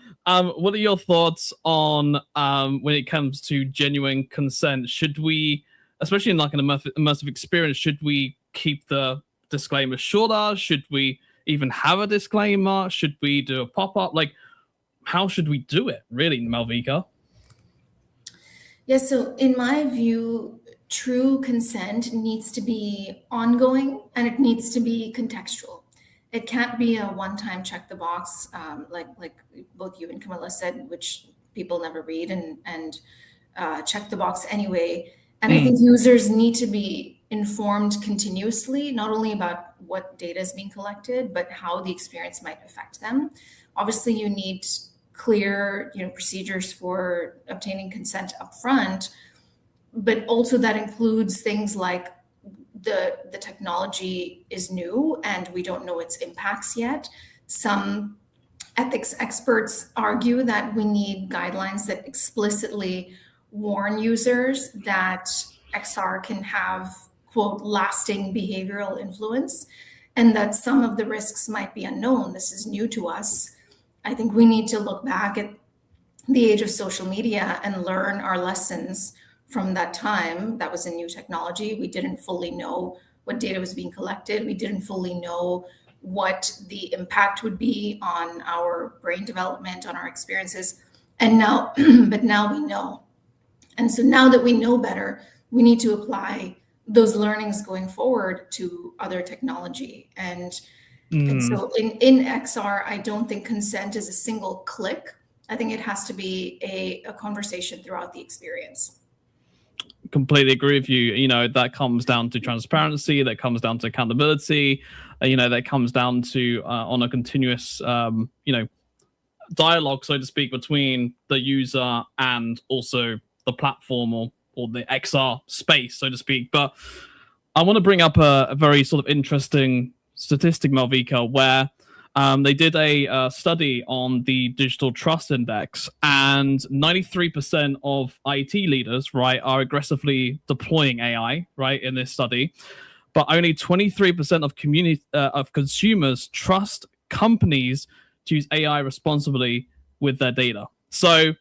what are your thoughts on when it comes to genuine consent? Should we, especially in like an immersive experience, should we keep the disclaimer shorter? Should we even have a disclaimer? Should we do a pop-up? Like, how should we do it, really, Malvika? Yeah, so in my view, true consent needs to be ongoing and it needs to be contextual. It can't be a one-time check the box, like both you and Camilla said, which people never read and check the box anyway. And I think users need to be informed continuously, not only about what data is being collected, but how the experience might affect them. Obviously, you need clear, procedures for obtaining consent upfront, but also that includes things like the technology is new and we don't know its impacts yet. Some ethics experts argue that we need guidelines that explicitly warn users that XR can have, quote, lasting behavioral influence, and that some of the risks might be unknown. This is new to us. I think we need to look back at the age of social media and learn our lessons from that time. That was a new technology. We didn't fully know what data was being collected. We didn't fully know what the impact would be on our brain development, on our experiences. And now, but now we know. And so now that we know better, we need to apply those learnings going forward to other technology. And so in XR, I don't think consent is a single click. I think it has to be a conversation throughout the experience. Completely agree with you. That comes down to transparency, that comes down to accountability, that comes down to on a continuous dialogue, so to speak, between the user and also the platform or the XR space, so to speak. But I want to bring up a very sort of interesting statistic, Malvika, where they did a study on the Digital Trust Index, and 93% of IT leaders, right, are aggressively deploying AI, right, in this study. But only 23% of consumers trust companies to use AI responsibly with their data. So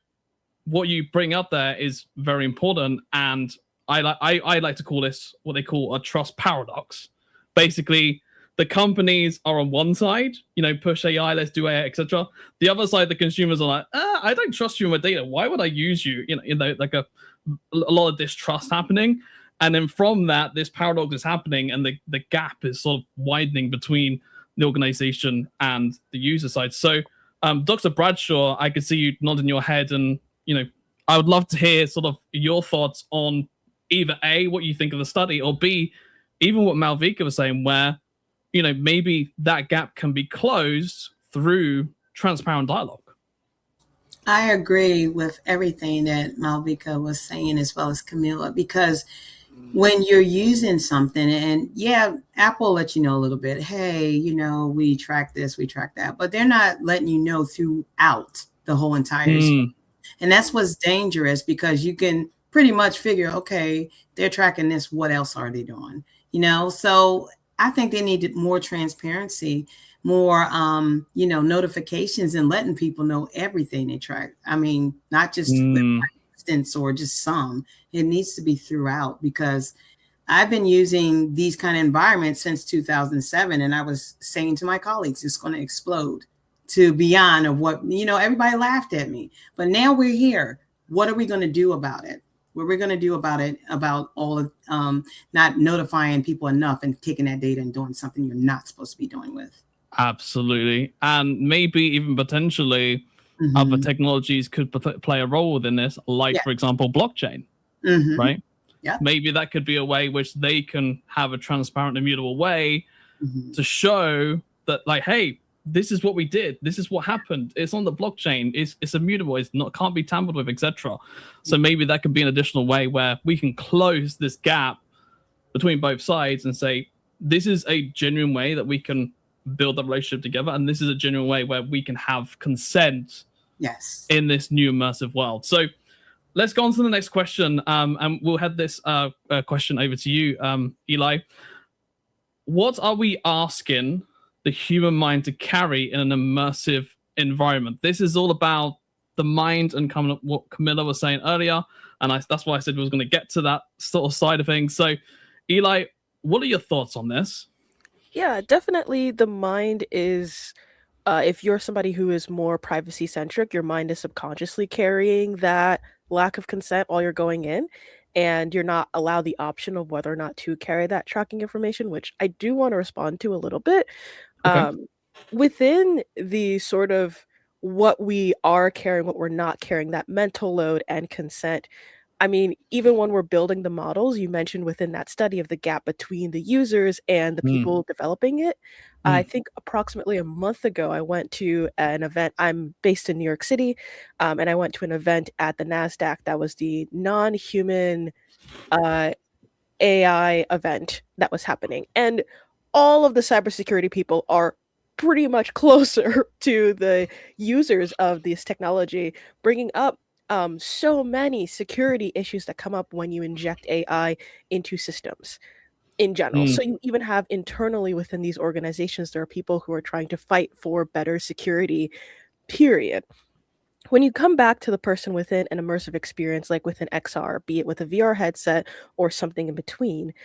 what you bring up there is very important, and I like to call this what they call a trust paradox. Basically, the companies are on one side, push AI, let's do AI, etc. The other side, the consumers are like, I don't trust you with my data. Why would I use you? Like a lot of distrust happening. And then from that, this paradox is happening, and the gap is sort of widening between the organization and the user side. So, Dr. Bradshaw, I could see you nodding your head, and I would love to hear sort of your thoughts on either A, what you think of the study, or B, even what Malvika was saying, where maybe that gap can be closed through transparent dialogue. I agree with everything that Malvika was saying, as well as Camilla, because when you're using something, and Apple lets you know a little bit, hey, we track this, we track that, but they're not letting you know throughout the whole entire experience. And that's what's dangerous, because you can pretty much figure, okay, they're tracking this, what else are they doing? So I think they needed more transparency, more, notifications, and letting people know everything they track. I mean, not just instance or just some. It needs to be throughout, because I've been using these kind of environments since 2007, and I was saying to my colleagues, it's going to explode to beyond of what, everybody laughed at me. But now we're here. What are we going to do about it? What we're going to do about it, about all of not notifying people enough and taking that data and doing something you're not supposed to be doing with. Absolutely. And maybe even potentially other technologies could play a role within this, like, for example, blockchain. right? Yeah. Maybe that could be a way which they can have a transparent, immutable way to show that, like, hey, this is what we did. This is what happened. It's on the blockchain. It's immutable. It's not, can't be tampered with, etc. So maybe that could be an additional way where we can close this gap between both sides and say, this is a genuine way that we can build the relationship together, and this is a genuine way where we can have consent in this new immersive world. So let's go on to the next question, and we'll head this question over to you, Eli. What are we asking the human mind to carry in an immersive environment? This is all about the mind and coming up what Camilla was saying earlier, and that's why I said we was going to get to that sort of side of things. So, Eli, what are your thoughts on this? Yeah, definitely the mind is, if you're somebody who is more privacy centric, your mind is subconsciously carrying that lack of consent while you're going in, and you're not allowed the option of whether or not to carry that tracking information, which I do want to respond to a little bit. Okay. Within the sort of what we are carrying, what we're not carrying, that mental load and consent, I mean, even when we're building the models, you mentioned within that study of the gap between the users and the people developing it. I think approximately a month ago, I went to an event. I'm based in New York City, and I went to an event at the NASDAQ that was the non-human AI event that was happening. And all of the cybersecurity people are pretty much closer to the users of this technology, bringing up so many security issues that come up when you inject AI into systems in general. So you even have internally within these organizations, there are people who are trying to fight for better security, period. When you come back to the person within an immersive experience, like with an XR, be it with a VR headset or something in between,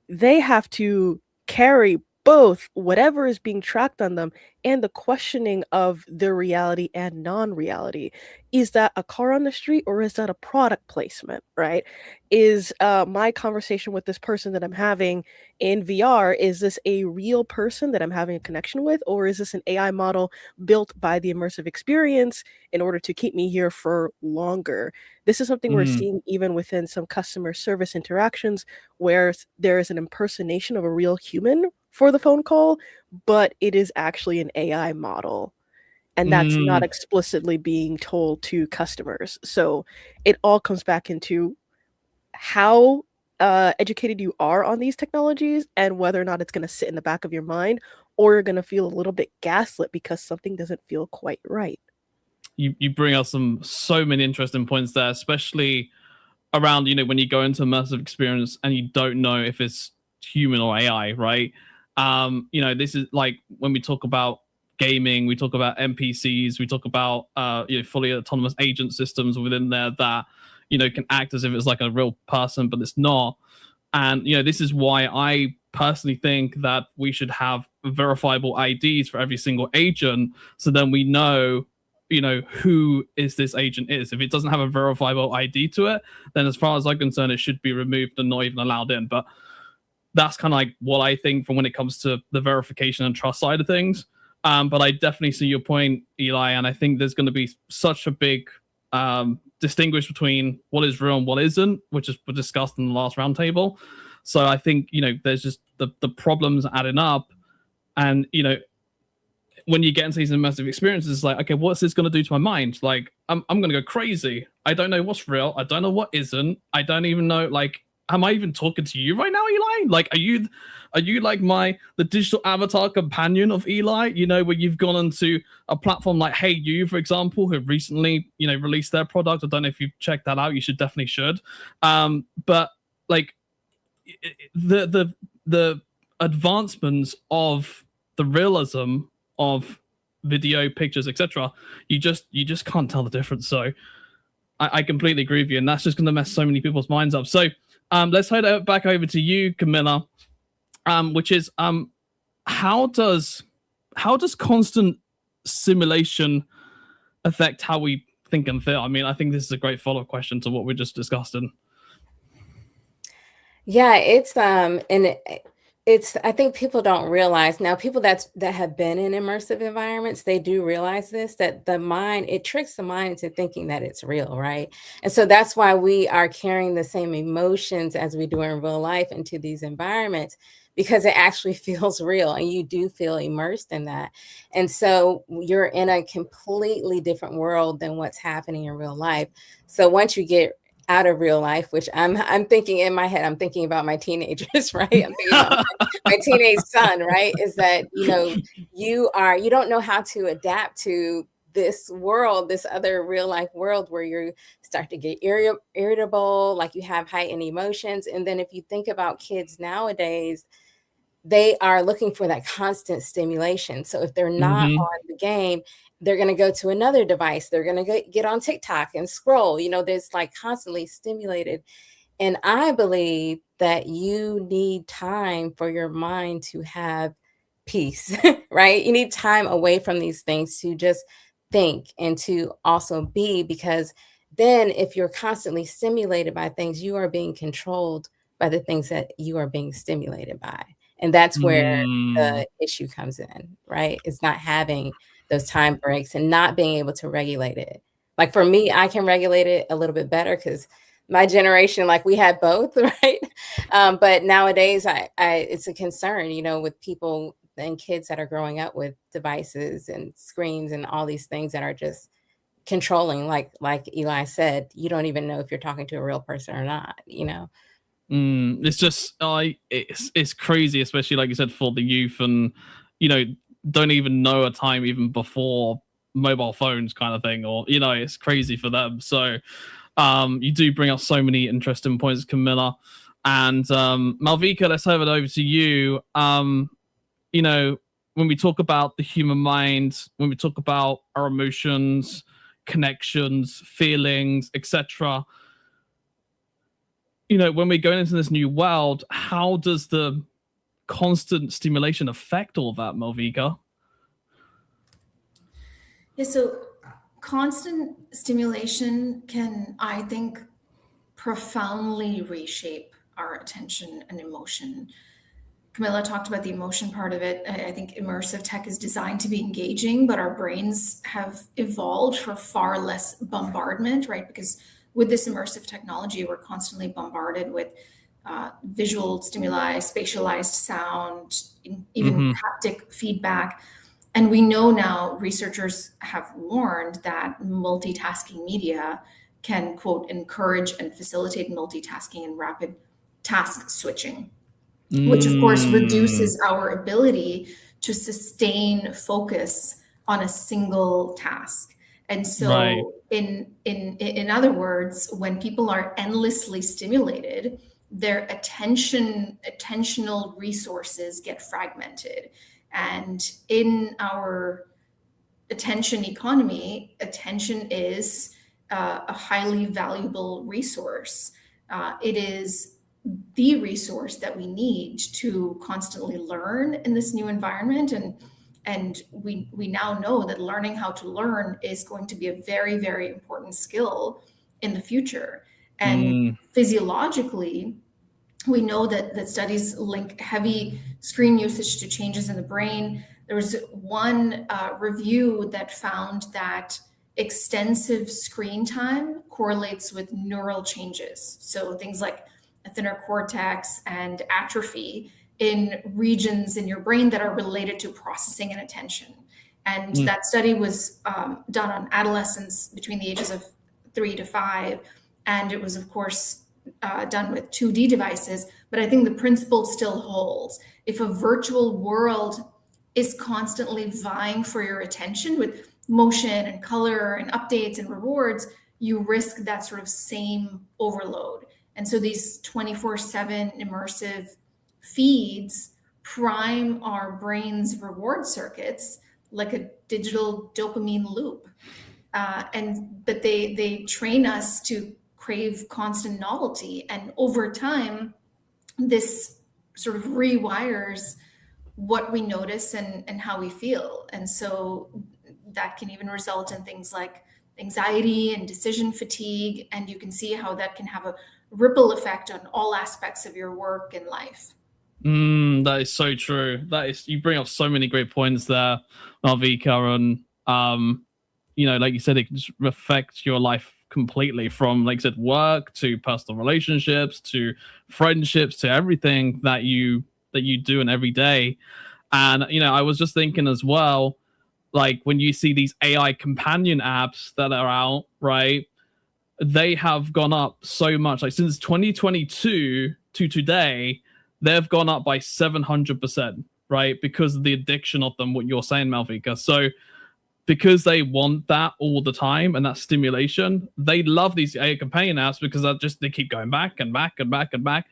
they have to carry both whatever is being tracked on them and the questioning of their reality and non-reality. Is that a car on the street or is that a product placement, right? Is my conversation with this person that I'm having in VR, is this a real person that I'm having a connection with, or is this an AI model built by the immersive experience in order to keep me here for longer? This is something we're seeing even within some customer service interactions where there is an impersonation of a real human for the phone call, but it is actually an AI model. And that's not explicitly being told to customers. So it all comes back into how educated you are on these technologies and whether or not it's going to sit in the back of your mind, or you're going to feel a little bit gaslit because something doesn't feel quite right. You bring up so many interesting points there, especially around, when you go into immersive experience and you don't know if it's human or AI, right? This is like when we talk about gaming, we talk about NPCs, we talk about fully autonomous agent systems within there that can act as if it's like a real person, but it's not. And this is why I personally think that we should have verifiable IDs for every single agent, so then we know who is this agent is. If it doesn't have a verifiable ID to it, then as far as I'm concerned, it should be removed and not even allowed in. But that's kind of like what I think from when it comes to the verification and trust side of things. But I definitely see your point, Eli, and I think there's going to be such a big distinguish between what is real and what isn't, which is discussed in the last roundtable. So I think there's just the problems adding up, and when you get into these immersive experiences, it's like, okay, what's this going to do to my mind? Like, I'm going to go crazy. I don't know what's real. I don't know what isn't. I don't even know, like, am I even talking to you right now, Eli? Like, are you like the digital avatar companion of Eli? Where you've gone onto a platform like Hey You, for example, who recently, released their product. I don't know if you've checked that out. You should. But like the advancements of the realism of video, pictures, etc., you just can't tell the difference. So I completely agree with you, and that's just going to mess so many people's minds up. So let's head back over to you, Camilla, which is how does constant simulation affect how we think and feel? I mean, I think this is a great follow-up question to what we just discussed. Yeah, it's and I think people don't realize now, people that have been in immersive environments, they do realize this, that the mind, it tricks the mind into thinking that it's real, right? And so that's why we are carrying the same emotions as we do in real life into these environments, because it actually feels real and you do feel immersed in that. And so you're in a completely different world than what's happening in real life. So once you get out of real life, which I'm thinking in my head, I'm thinking about my teenagers, right? I'm thinking about my teenage son, right? Is that, you don't know how to adapt to this world, this other real life world where you start to get irritable, like you have heightened emotions. And then if you think about kids nowadays, they are looking for that constant stimulation. So if they're not on the game, they're going to go to another device. They're going to get on TikTok and scroll. There's like constantly stimulated. And I believe that you need time for your mind to have peace, right? You need time away from these things to just think and to also be, because then if you're constantly stimulated by things, you are being controlled by the things that you are being stimulated by. And that's where the issue comes in, right? It's not having those time breaks and not being able to regulate it. Like for me, I can regulate it a little bit better because my generation, like we had both, right? But nowadays, it's a concern, with people and kids that are growing up with devices and screens and all these things that are just controlling. Like Eli said, you don't even know if you're talking to a real person or not, It's just it's crazy, especially like you said, for the youth, and don't even know a time even before mobile phones kind of thing, or it's crazy for them. So you do bring up so many interesting points, Camilla. And Malvika, let's have it over to you. When we talk about the human mind, when we talk about our emotions, connections, feelings, etc., when we're going into this new world, how does the constant stimulation affect all that, Malvika? Yeah, so constant stimulation can, I think, profoundly reshape our attention and emotion. Camilla talked about the emotion part of it. I think immersive tech is designed to be engaging, but our brains have evolved for far less bombardment, right? Because with this immersive technology, we're constantly bombarded with visual stimuli, spatialized sound, even haptic feedback. And we know now, researchers have warned that multitasking media can, quote, encourage and facilitate multitasking and rapid task switching, which of course reduces our ability to sustain focus on a single task. And so in other words, when people are endlessly stimulated, their attentional resources get fragmented. And in our attention economy, attention is a highly valuable resource. It is the resource that we need to constantly learn in this new environment. And we now know that learning how to learn is going to be a very, very important skill in the future. And physiologically, we know that studies link heavy screen usage to changes in the brain. There was one review that found that extensive screen time correlates with neural changes. So things like a thinner cortex and atrophy in regions in your brain that are related to processing and attention. And that study was done on adolescents between the ages of 3 to 5. And it was, of course, done with 2D devices, but I think the principle still holds. If a virtual world is constantly vying for your attention with motion and color and updates and rewards, you risk that sort of same overload. And so these 24/7 immersive feeds prime our brain's reward circuits like a digital dopamine loop. But they train us to crave constant novelty. And over time, this sort of rewires what we notice and how we feel. And so that can even result in things like anxiety and decision fatigue. And you can see how that can have a ripple effect on all aspects of your work and life. That is so true. You bring up so many great points there, Malvika, and like you said, it can just affect your life completely, from, like I said, work to personal relationships to friendships to everything that you do in every day. And I was just thinking as well, like when you see these AI companion apps that are out, right? They have gone up so much. Like since 2022 to today, they've gone up by 700%, right? Because of the addiction of them, what you're saying, Malvika. So because they want that all the time and that stimulation, they love these AI companion apps because they keep going back and back and back and back.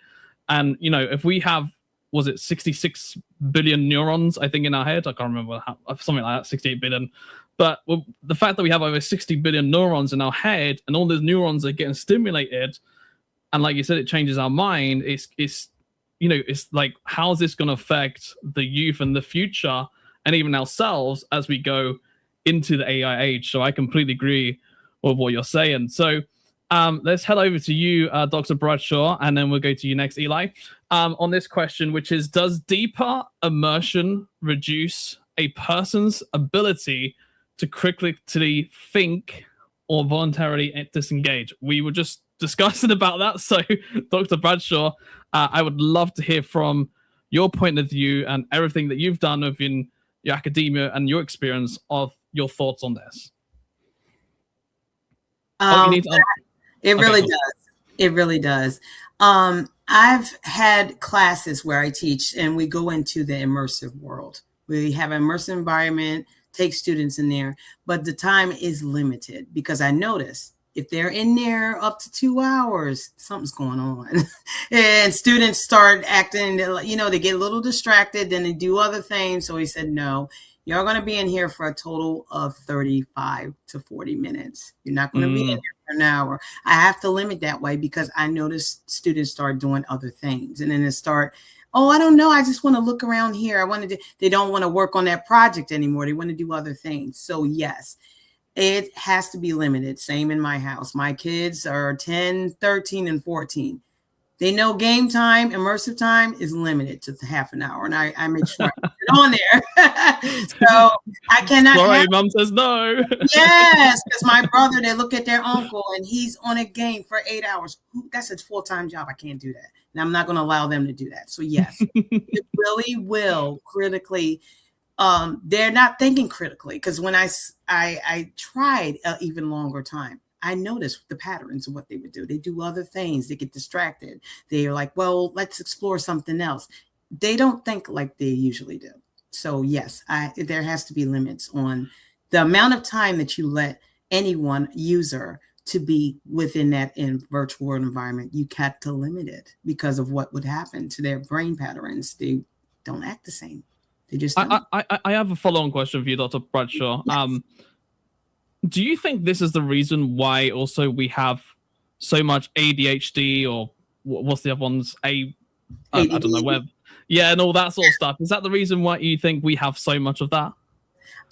And if we have, was it 66 billion neurons, I think, in our head? I can't remember something like that, 68 billion. But the fact that we have over 60 billion neurons in our head, and all those neurons are getting stimulated, and like you said, it changes our mind. It's like, how's this going to affect the youth and the future, and even ourselves as we go into the AI age? So I completely agree with what you're saying. So let's head over to you, Dr. Bradshaw, and then we'll go to you next, Eli, on this question, which is, does deeper immersion reduce a person's ability to critically think or voluntarily disengage? We were just discussing about that. So, Dr. Bradshaw, I would love to hear from your point of view and everything that you've done within your academia and your experience of your thoughts on this. It really does. It really does. I've had classes where I teach and we go into the immersive world. We have an immersive environment, take students in there, but the time is limited because I notice if they're in there up to 2 hours, something's going on. And students start acting, they get a little distracted, then they do other things. So he said, no, you're going to be in here for a total of 35 to 40 minutes. You're not going to be in here for an hour. I have to limit that way because I notice students start doing other things. And then they start, oh, I don't know, I just want to look around here. They don't want to work on that project anymore. They want to do other things. So yes, it has to be limited. Same in my house. My kids are 10, 13, and 14. They know game time, immersive time is limited to half an hour. And I make sure I put it on there. So I cannot. Sorry, mom says no. Yes, because my brother, they look at their uncle and he's on a game for 8 hours. That's a full-time job. I can't do that. And I'm not going to allow them to do that. So yes, it really will critically. They're not thinking critically, because when I tried an even longer time, I noticed the patterns of what they would do. They do other things. They get distracted. They're like, well, let's explore something else. They don't think like they usually do. So yes, there has to be limits on the amount of time that you let any one user to be within that virtual world environment. You have to limit it because of what would happen to their brain patterns. They don't act the same. They just don't. I have a follow-on question for you, Dr. Bradshaw. Yes. Do you think this is the reason why also we have so much ADHD, or what's the other ones? I don't know, and all that sort of stuff. Is that the reason why you think we have so much of that?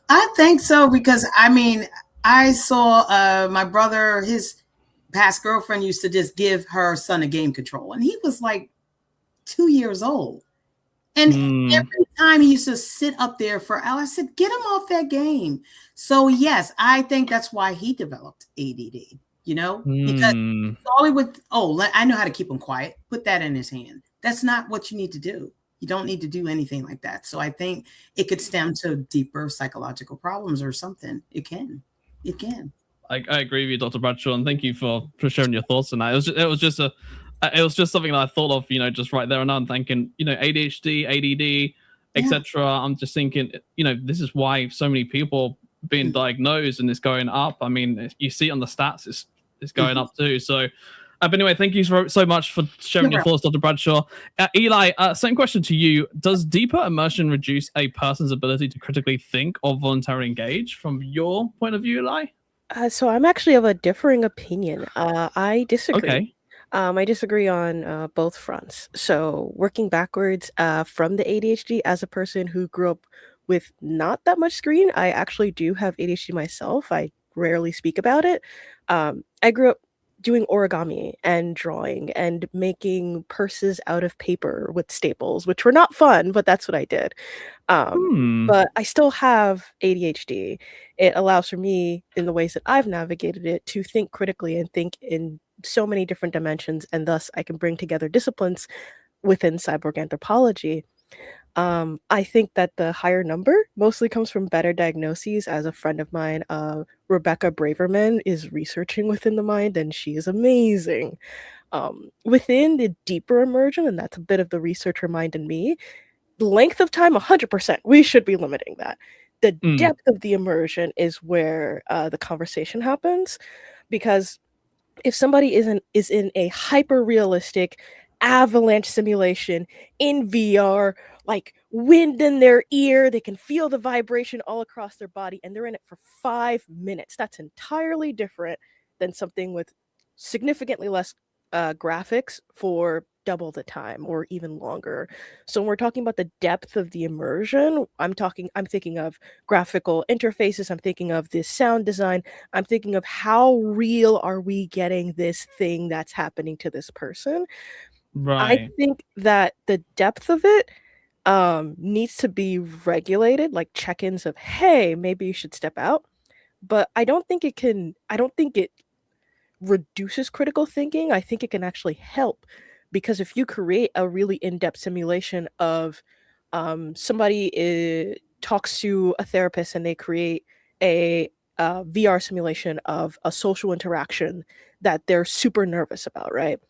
I think so, because I saw my brother, his past girlfriend used to just give her son a game control, and he was like 2 years old. And every time he used to sit up there for hours, I said, get him off that game. So yes, I think that's why he developed ADD, because all he would, I know how to keep him quiet. Put that in his hand. That's not what you need to do. You don't need to do anything like that. So I think it could stem to deeper psychological problems or something. It can. I agree with you, Dr. Bradshaw, and thank you for sharing your thoughts on that. It was just something that I thought of, just right there and now. I'm thinking, ADHD, ADD, etc. I'm just thinking, this is why so many people being diagnosed, and it's going up. I mean, you see on the stats, it's going up too. So, but anyway, thank you so much for sharing your thoughts, Dr. Bradshaw. Eli, same question to you. Does deeper immersion reduce a person's ability to critically think or voluntarily engage from your point of view, Eli? So I'm actually of a differing opinion. I disagree. Okay. I disagree on both fronts. So working backwards from the ADHD, as a person who grew up with not that much screen, I actually do have ADHD myself. I rarely speak about it. I grew up doing origami and drawing and making purses out of paper with staples, which were not fun, but that's what I did. But I still have ADHD. It allows for me, in the ways that I've navigated it, to think critically and think in so many different dimensions, and thus I can bring together disciplines within cyborg anthropology. I think that the higher number mostly comes from better diagnoses. As a friend of mine, Rebecca Braverman, is researching within the mind, and she is amazing. Within the deeper immersion, and that's a bit of the researcher mind in me, the length of time, 100%, we should be limiting that. The depth of the immersion is where the conversation happens, because if somebody is in a hyper realistic avalanche simulation in VR, like wind in their ear, they can feel the vibration all across their body, and they're in it for 5 minutes. That's entirely different than something with significantly less graphics for double the time or even longer. So when we're talking about the depth of the immersion, I'm thinking of graphical interfaces, I'm thinking of this sound design, I'm thinking of how real are we getting this thing that's happening to this person. I Right. think that the depth of it needs to be regulated, like check-ins of, hey, maybe you should step out. But I don't think it reduces critical thinking. I think it can actually help, because if you create a really in-depth simulation of somebody talks to a therapist and they create a VR simulation of a social interaction that they're super nervous about, right?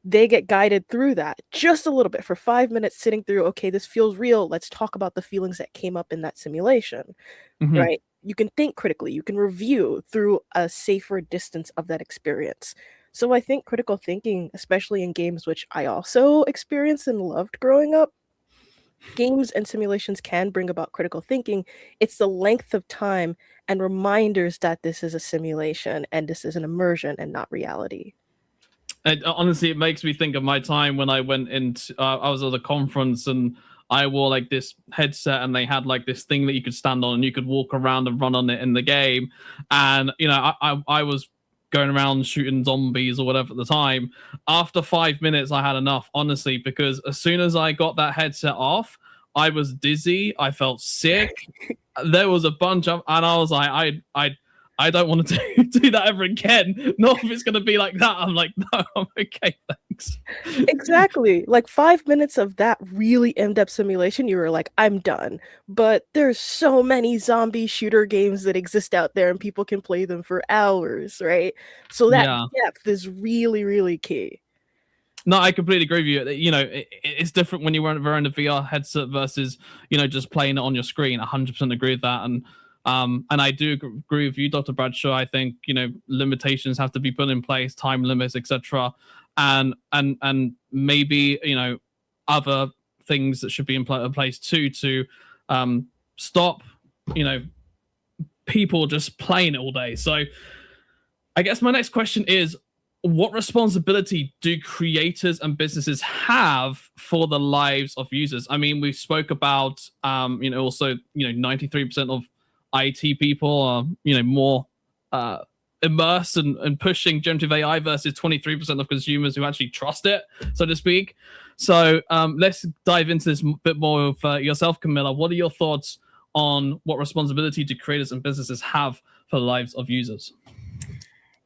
They get guided through that just a little bit for 5 minutes, sitting through, okay, this feels real. Let's talk about the feelings that came up in that simulation, right? You can think critically, you can review through a safer distance of that experience. So I think critical thinking, especially in games, which I also experienced and loved growing up, games and simulations can bring about critical thinking. It's the length of time and reminders that this is a simulation and this is an immersion and not reality. Honestly, it makes me think of my time when I went into, I was at a conference and I wore like this headset and they had like this thing that you could stand on and you could walk around and run on it in the game. And, you know, I was going around shooting zombies or whatever at the time. After 5 minutes, I had enough, honestly, because as soon as I got that headset off, I was dizzy. I felt sick. There was a bunch of, and I was like, I don't want to do that ever again. Not if it's going to be like that. I'm like, no, I'm okay, thanks. Exactly. Like 5 minutes of that really in-depth simulation, you were like, I'm done. But there's so many zombie shooter games that exist out there and people can play them for hours, right? So that depth is really, really key. No, I completely agree with you. You know, it's different when you're wearing a VR headset versus, you know, just playing it on your screen. 100% agree with that. And I do agree with you, Dr. Bradshaw. I think, you know, limitations have to be put in place, time limits, etc. And maybe, you know, other things that should be in place too to stop, you know, people just playing it all day. So I guess my next question is, what responsibility do creators and businesses have for the lives of users? I mean, we spoke about, you know, also, you know, 93% of IT people are, you know, more immersed and pushing generative AI versus 23% of consumers who actually trust it, so to speak. So let's dive into this a bit more of yourself, Camilla. What are your thoughts on what responsibility do creators and businesses have for the lives of users?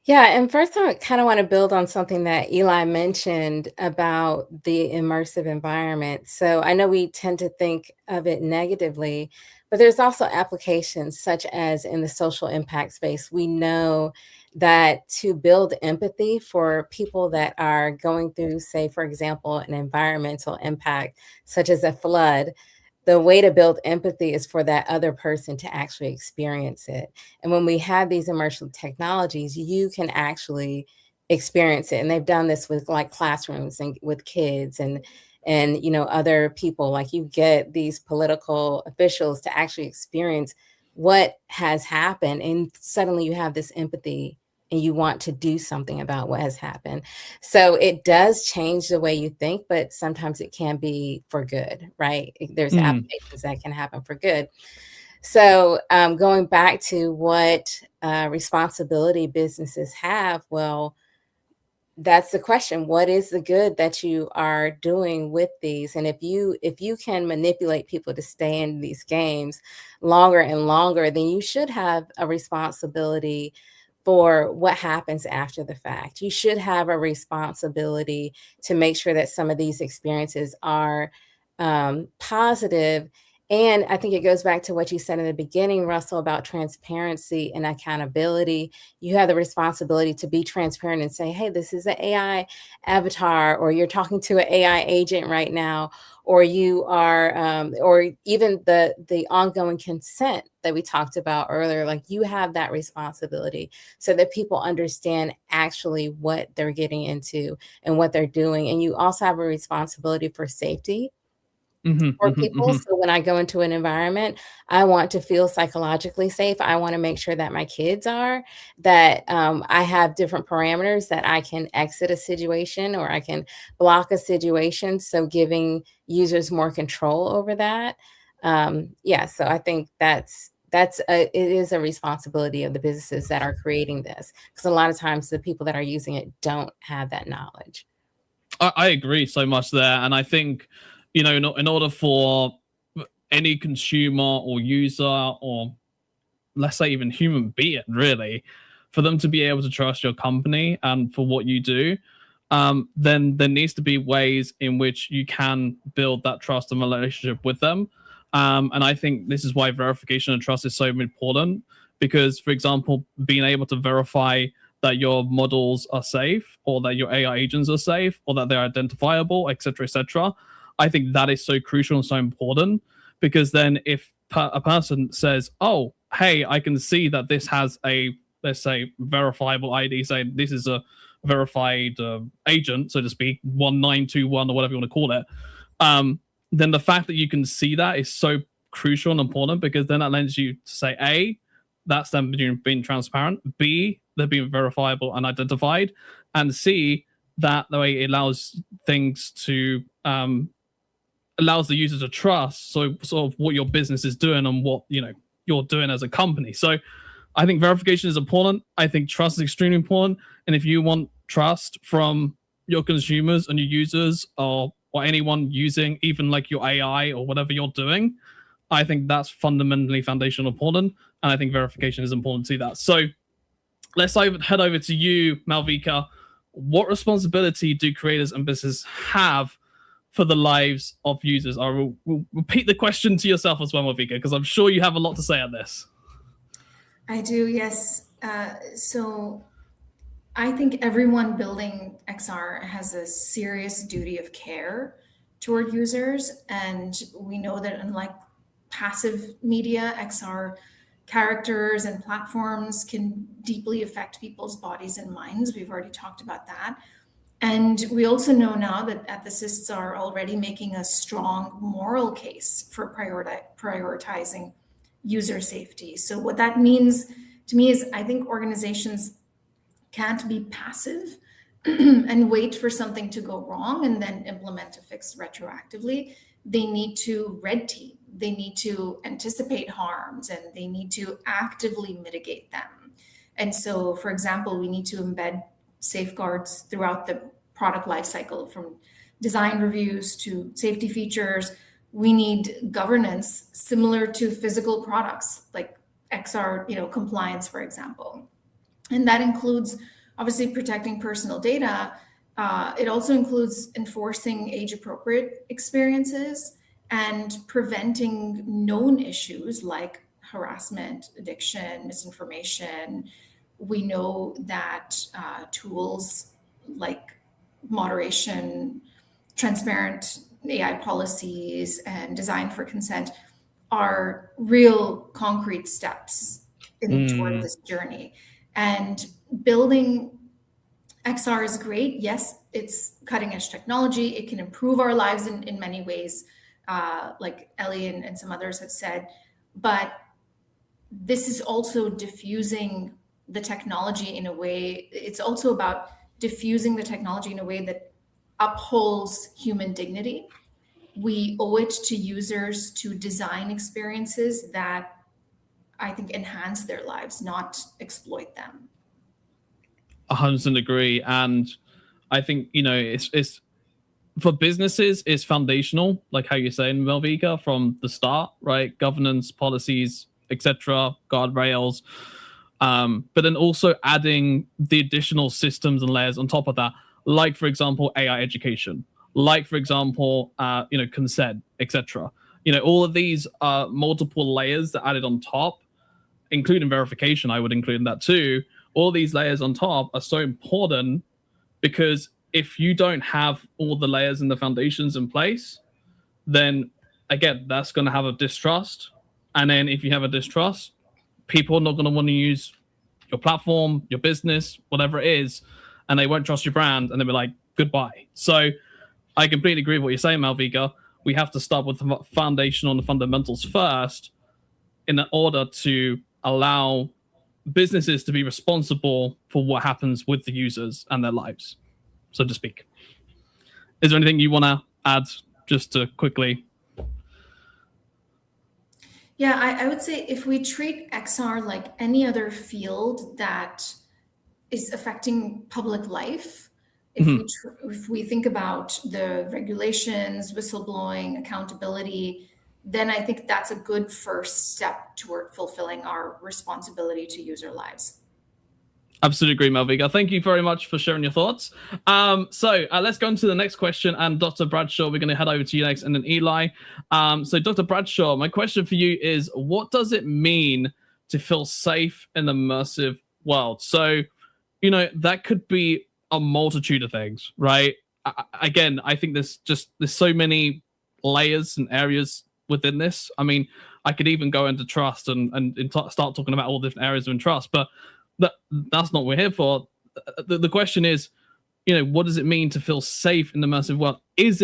Yeah, and first I kind of want to build on something that Eli mentioned about the immersive environment. So I know we tend to think of it negatively, but there's also applications such as in the social impact space. We know that to build empathy for people that are going through, say, for example, an environmental impact, such as a flood, the way to build empathy is for that other person to actually experience it. And when we have these immersive technologies, you can actually experience it. And they've done this with like classrooms and with kids and you know, other people. Like you get these political officials to actually experience what has happened, and suddenly you have this empathy and you want to do something about what has happened. So it does change the way you think, but sometimes it can be for good, right? There's applications that can happen for good. So going back to what responsibility businesses have, well, that's the question. What is the good that you are doing with these? And if you can manipulate people to stay in these games longer and longer, then you should have a responsibility for what happens after the fact. You should have a responsibility to make sure that some of these experiences are positive. And I think it goes back to what you said in the beginning, Russell, about transparency and accountability. You have the responsibility to be transparent and say, hey, this is an AI avatar, or you're talking to an AI agent right now, or you are, or even the ongoing consent that we talked about earlier. Like, you have that responsibility so that people understand actually what they're getting into and what they're doing. And you also have a responsibility for safety for people. So when I go into an environment, I want to feel psychologically safe. I want to make sure that my kids are, that I have different parameters that I can exit a situation or I can block a situation. So giving users more control over that. Yeah, so I think it is a responsibility of the businesses that are creating this, because a lot of times the people that are using it don't have that knowledge. I agree so much there. And I think, in order for any consumer or user, or let's say even human being, really, for them to be able to trust your company and for what you do, then there needs to be ways in which you can build that trust and relationship with them. And I think this is why verification and trust is so important, because, for example, being able to verify that your models are safe, or that your AI agents are safe, or that they're identifiable, etc., I think that is so crucial and so important, because then if a person says, oh, hey, I can see that this has a, let's say, verifiable ID, say this is a verified agent, so to speak, 1921 or whatever you want to call it, then the fact that you can see that is so crucial and important, because then that lends you to say, A, that's them being transparent, B, they're being verifiable and identified, and C, that the way it allows things to allows the user to trust sort of what your business is doing and what you're doing as a company. So I think verification is important. I think trust is extremely important. And if you want trust from your consumers and your users, or anyone using even like your AI or whatever you're doing, I think that's fundamentally foundational important. And I think verification is important to that. So let's head over to you, Malvika. What responsibility do creators and businesses have for the lives of users? I will repeat the question to yourself as well, Malvika, because I'm sure you have a lot to say on this. I do, yes. So I think everyone building XR has a serious duty of care toward users. And we know that unlike passive media, XR characters and platforms can deeply affect people's bodies and minds. We've already talked about that. And we also know now that ethicists are already making a strong moral case for prioritizing user safety. So what that means to me is, I think organizations can't be passive and wait for something to go wrong and then implement a fix retroactively. They need to red team. They need to anticipate harms, and they need to actively mitigate them. And so, for example, we need to embed safeguards throughout the product lifecycle, from design reviews to safety features. We need governance similar to physical products, like XR, compliance, for example. And that includes obviously protecting personal data. It also includes enforcing age-appropriate experiences and preventing known issues like harassment, addiction, misinformation. We know that tools like moderation, transparent AI policies, and design for consent are real concrete steps toward this journey. And building XR is great. Yes, it's cutting edge technology. It can improve our lives in many ways, like Ellie and some others have said. But this is also diffusing the technology in a way. It's also about diffusing the technology in a way that upholds human dignity. We owe it to users to design experiences that I think enhance their lives, not exploit them. 100% agree. And I think, it's for businesses, it's foundational, like how you're saying, Malvika, from the start, right? Governance, policies, etc., guardrails. But then also adding the additional systems and layers on top of that, like, for example, AI education, like, for example, consent, etc. All of these are multiple layers that added on top, including verification. I would include in that too. All these layers on top are so important because if you don't have all the layers and the foundations in place, then again, that's going to have a distrust. And then if you have a distrust, people are not going to want to use your platform, your business, whatever it is, and they won't trust your brand, and they'll be like, goodbye. So I completely agree with what you're saying, Malvika. We have to start with the foundation on the fundamentals first in order to allow businesses to be responsible for what happens with the users and their lives, so to speak. Is there anything you want to add just to quickly? Yeah, I would say if we treat XR like any other field that is affecting public life, if we think about the regulations, whistleblowing, accountability, then I think that's a good first step toward fulfilling our responsibility to user lives. Absolutely agree, Malvika. Thank you very much for sharing your thoughts. So let's go on to the next question. And Dr. Bradshaw, we're going to head over to you next, and then Eli. So Dr. Bradshaw, my question for you is, what does it mean to feel safe in an immersive world? So, that could be a multitude of things, right? Again, I think there's so many layers and areas within this. I mean, I could even go into trust and start talking about all different areas of trust, but that's not what we're here for. The question is, what does it mean to feel safe in the immersive world? Does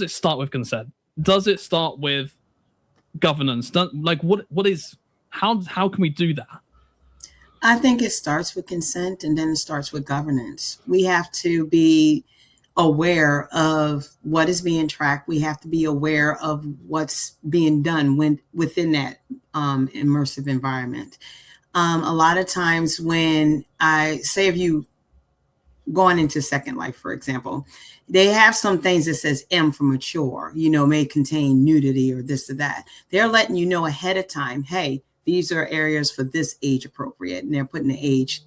it start with consent? Does it start with governance? How can we do that? I think it starts with consent, and then it starts with governance. We have to be aware of what is being tracked. We have to be aware of what's being done within that immersive environment. A lot of times when if you going into Second Life, for example, they have some things that says M for mature, may contain nudity or this or that. They're letting you know ahead of time, hey, these are areas for this age appropriate, and they're putting the age,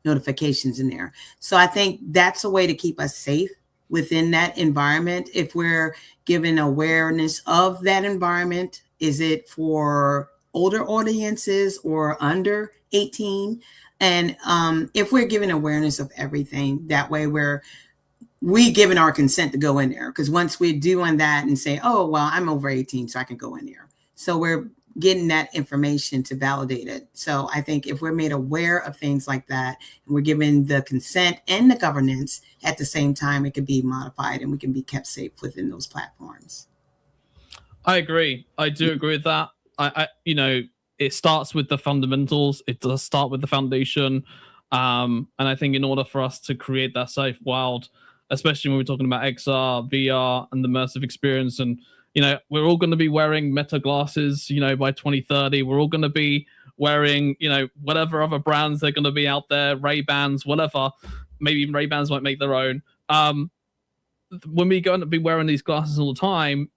notifications in there. So I think that's a way to keep us safe within that environment. If we're given awareness of that environment, is it for older audiences or under 18? And if we're given awareness of everything, that way we given our consent to go in there. Because once we're doing that and say, oh, well, I'm over 18, so I can go in there. So we're getting that information to validate it. So I think if we're made aware of things like that, and we're given the consent and the governance at the same time, it can be modified and we can be kept safe within those platforms. I agree. I do agree with that. It starts with the fundamentals. It does start with the foundation. And I think in order for us to create that safe world, especially when we're talking about XR, VR, and the immersive experience, and we're all going to be wearing meta glasses, by 2030. We're all going to be wearing, whatever other brands they're going to be out there, Ray-Bans, whatever. Maybe even Ray-Bans might make their own. When we're going to be wearing these glasses all the time,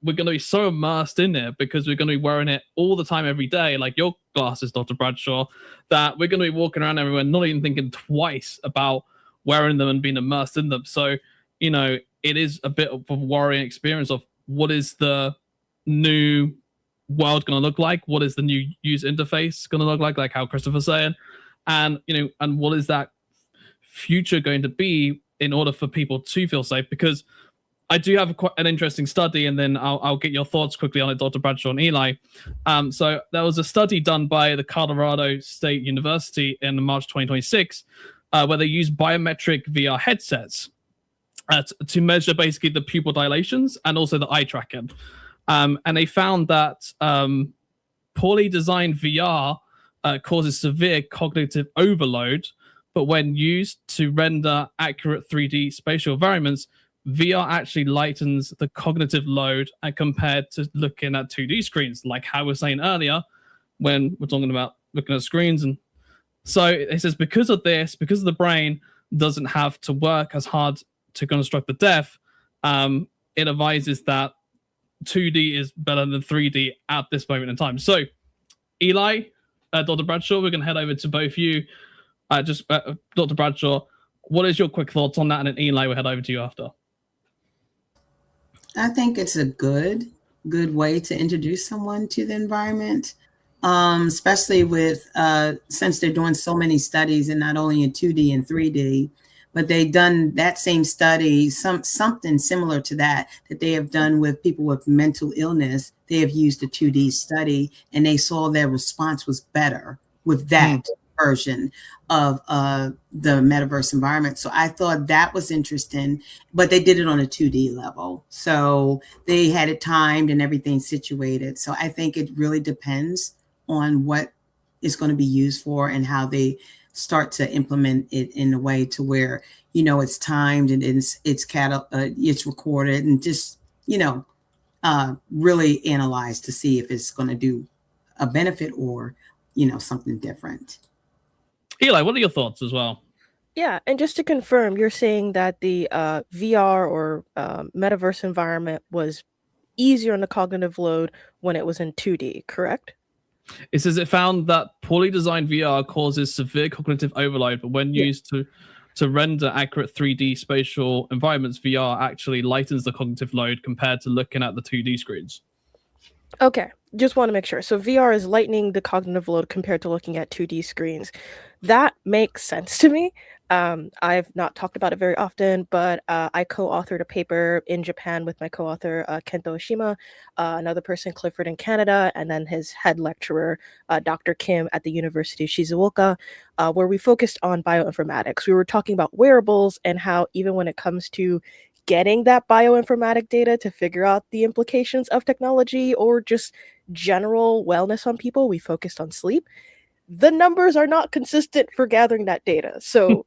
we're going to be so immersed in it because we're going to be wearing it all the time, every day, like your glasses, Dr. Bradshaw, that we're going to be walking around everywhere, not even thinking twice about wearing them and being immersed in them. So, it is a bit of a worrying experience of what is the new world going to look like? What is the new user interface going to look like how Christopher's saying? And, and what is that future going to be in order for people to feel safe? Because I do have quite an interesting study, and then I'll get your thoughts quickly on it, Dr. Bradshaw and Eli. So there was a study done by the Colorado State University in March 2026, where they used biometric VR headsets to measure basically the pupil dilations and also the eye tracking. And they found that poorly designed VR causes severe cognitive overload, but when used to render accurate 3D spatial environments, VR actually lightens the cognitive load compared to looking at 2D screens, like how we were saying earlier when we're talking about looking at screens. And so it says because of this, because of the brain, doesn't have to work as hard to construct the depth, it advises that 2D is better than 3D at this moment in time. So, Eli, Dr. Bradshaw, we're going to head over to both you. Dr. Bradshaw, what is your quick thoughts on that? And then Eli, we'll head over to you after. I think it's a good way to introduce someone to the environment, especially with since they're doing so many studies, and not only in 2D and 3D, but they've done that same study, something similar to that they have done with people with mental illness. They have used a 2D study, and they saw their response was better with that version of the metaverse environment. So I thought that was interesting, but they did it on a 2D level. So they had it timed and everything situated. So I think it really depends on what it's going to be used for and how they start to implement it in a way to where, you know, it's timed and it's recorded, and just, you know, really analyze to see if it's going to do a benefit or, you know, something different. Eli, what are your thoughts as well? Yeah, and just to confirm, you're saying that the VR or metaverse environment was easier on the cognitive load when it was in 2D, correct? It says it found that poorly designed VR causes severe cognitive overload, but when used to render accurate 3D spatial environments, VR actually lightens the cognitive load compared to looking at the 2D screens. Okay, just want to make sure. So VR is lightening the cognitive load compared to looking at 2D screens. That makes sense to me. I've not talked about it very often, but I co-authored a paper in Japan with my co-author, Kento Oshima, another person, Clifford, in Canada, and then his head lecturer, Dr. Kim at the University of Shizuoka, where we focused on bioinformatics. We were talking about wearables and how even when it comes to getting that bioinformatic data to figure out the implications of technology or just general wellness on people, we focused on sleep. The numbers are not consistent for gathering that data. So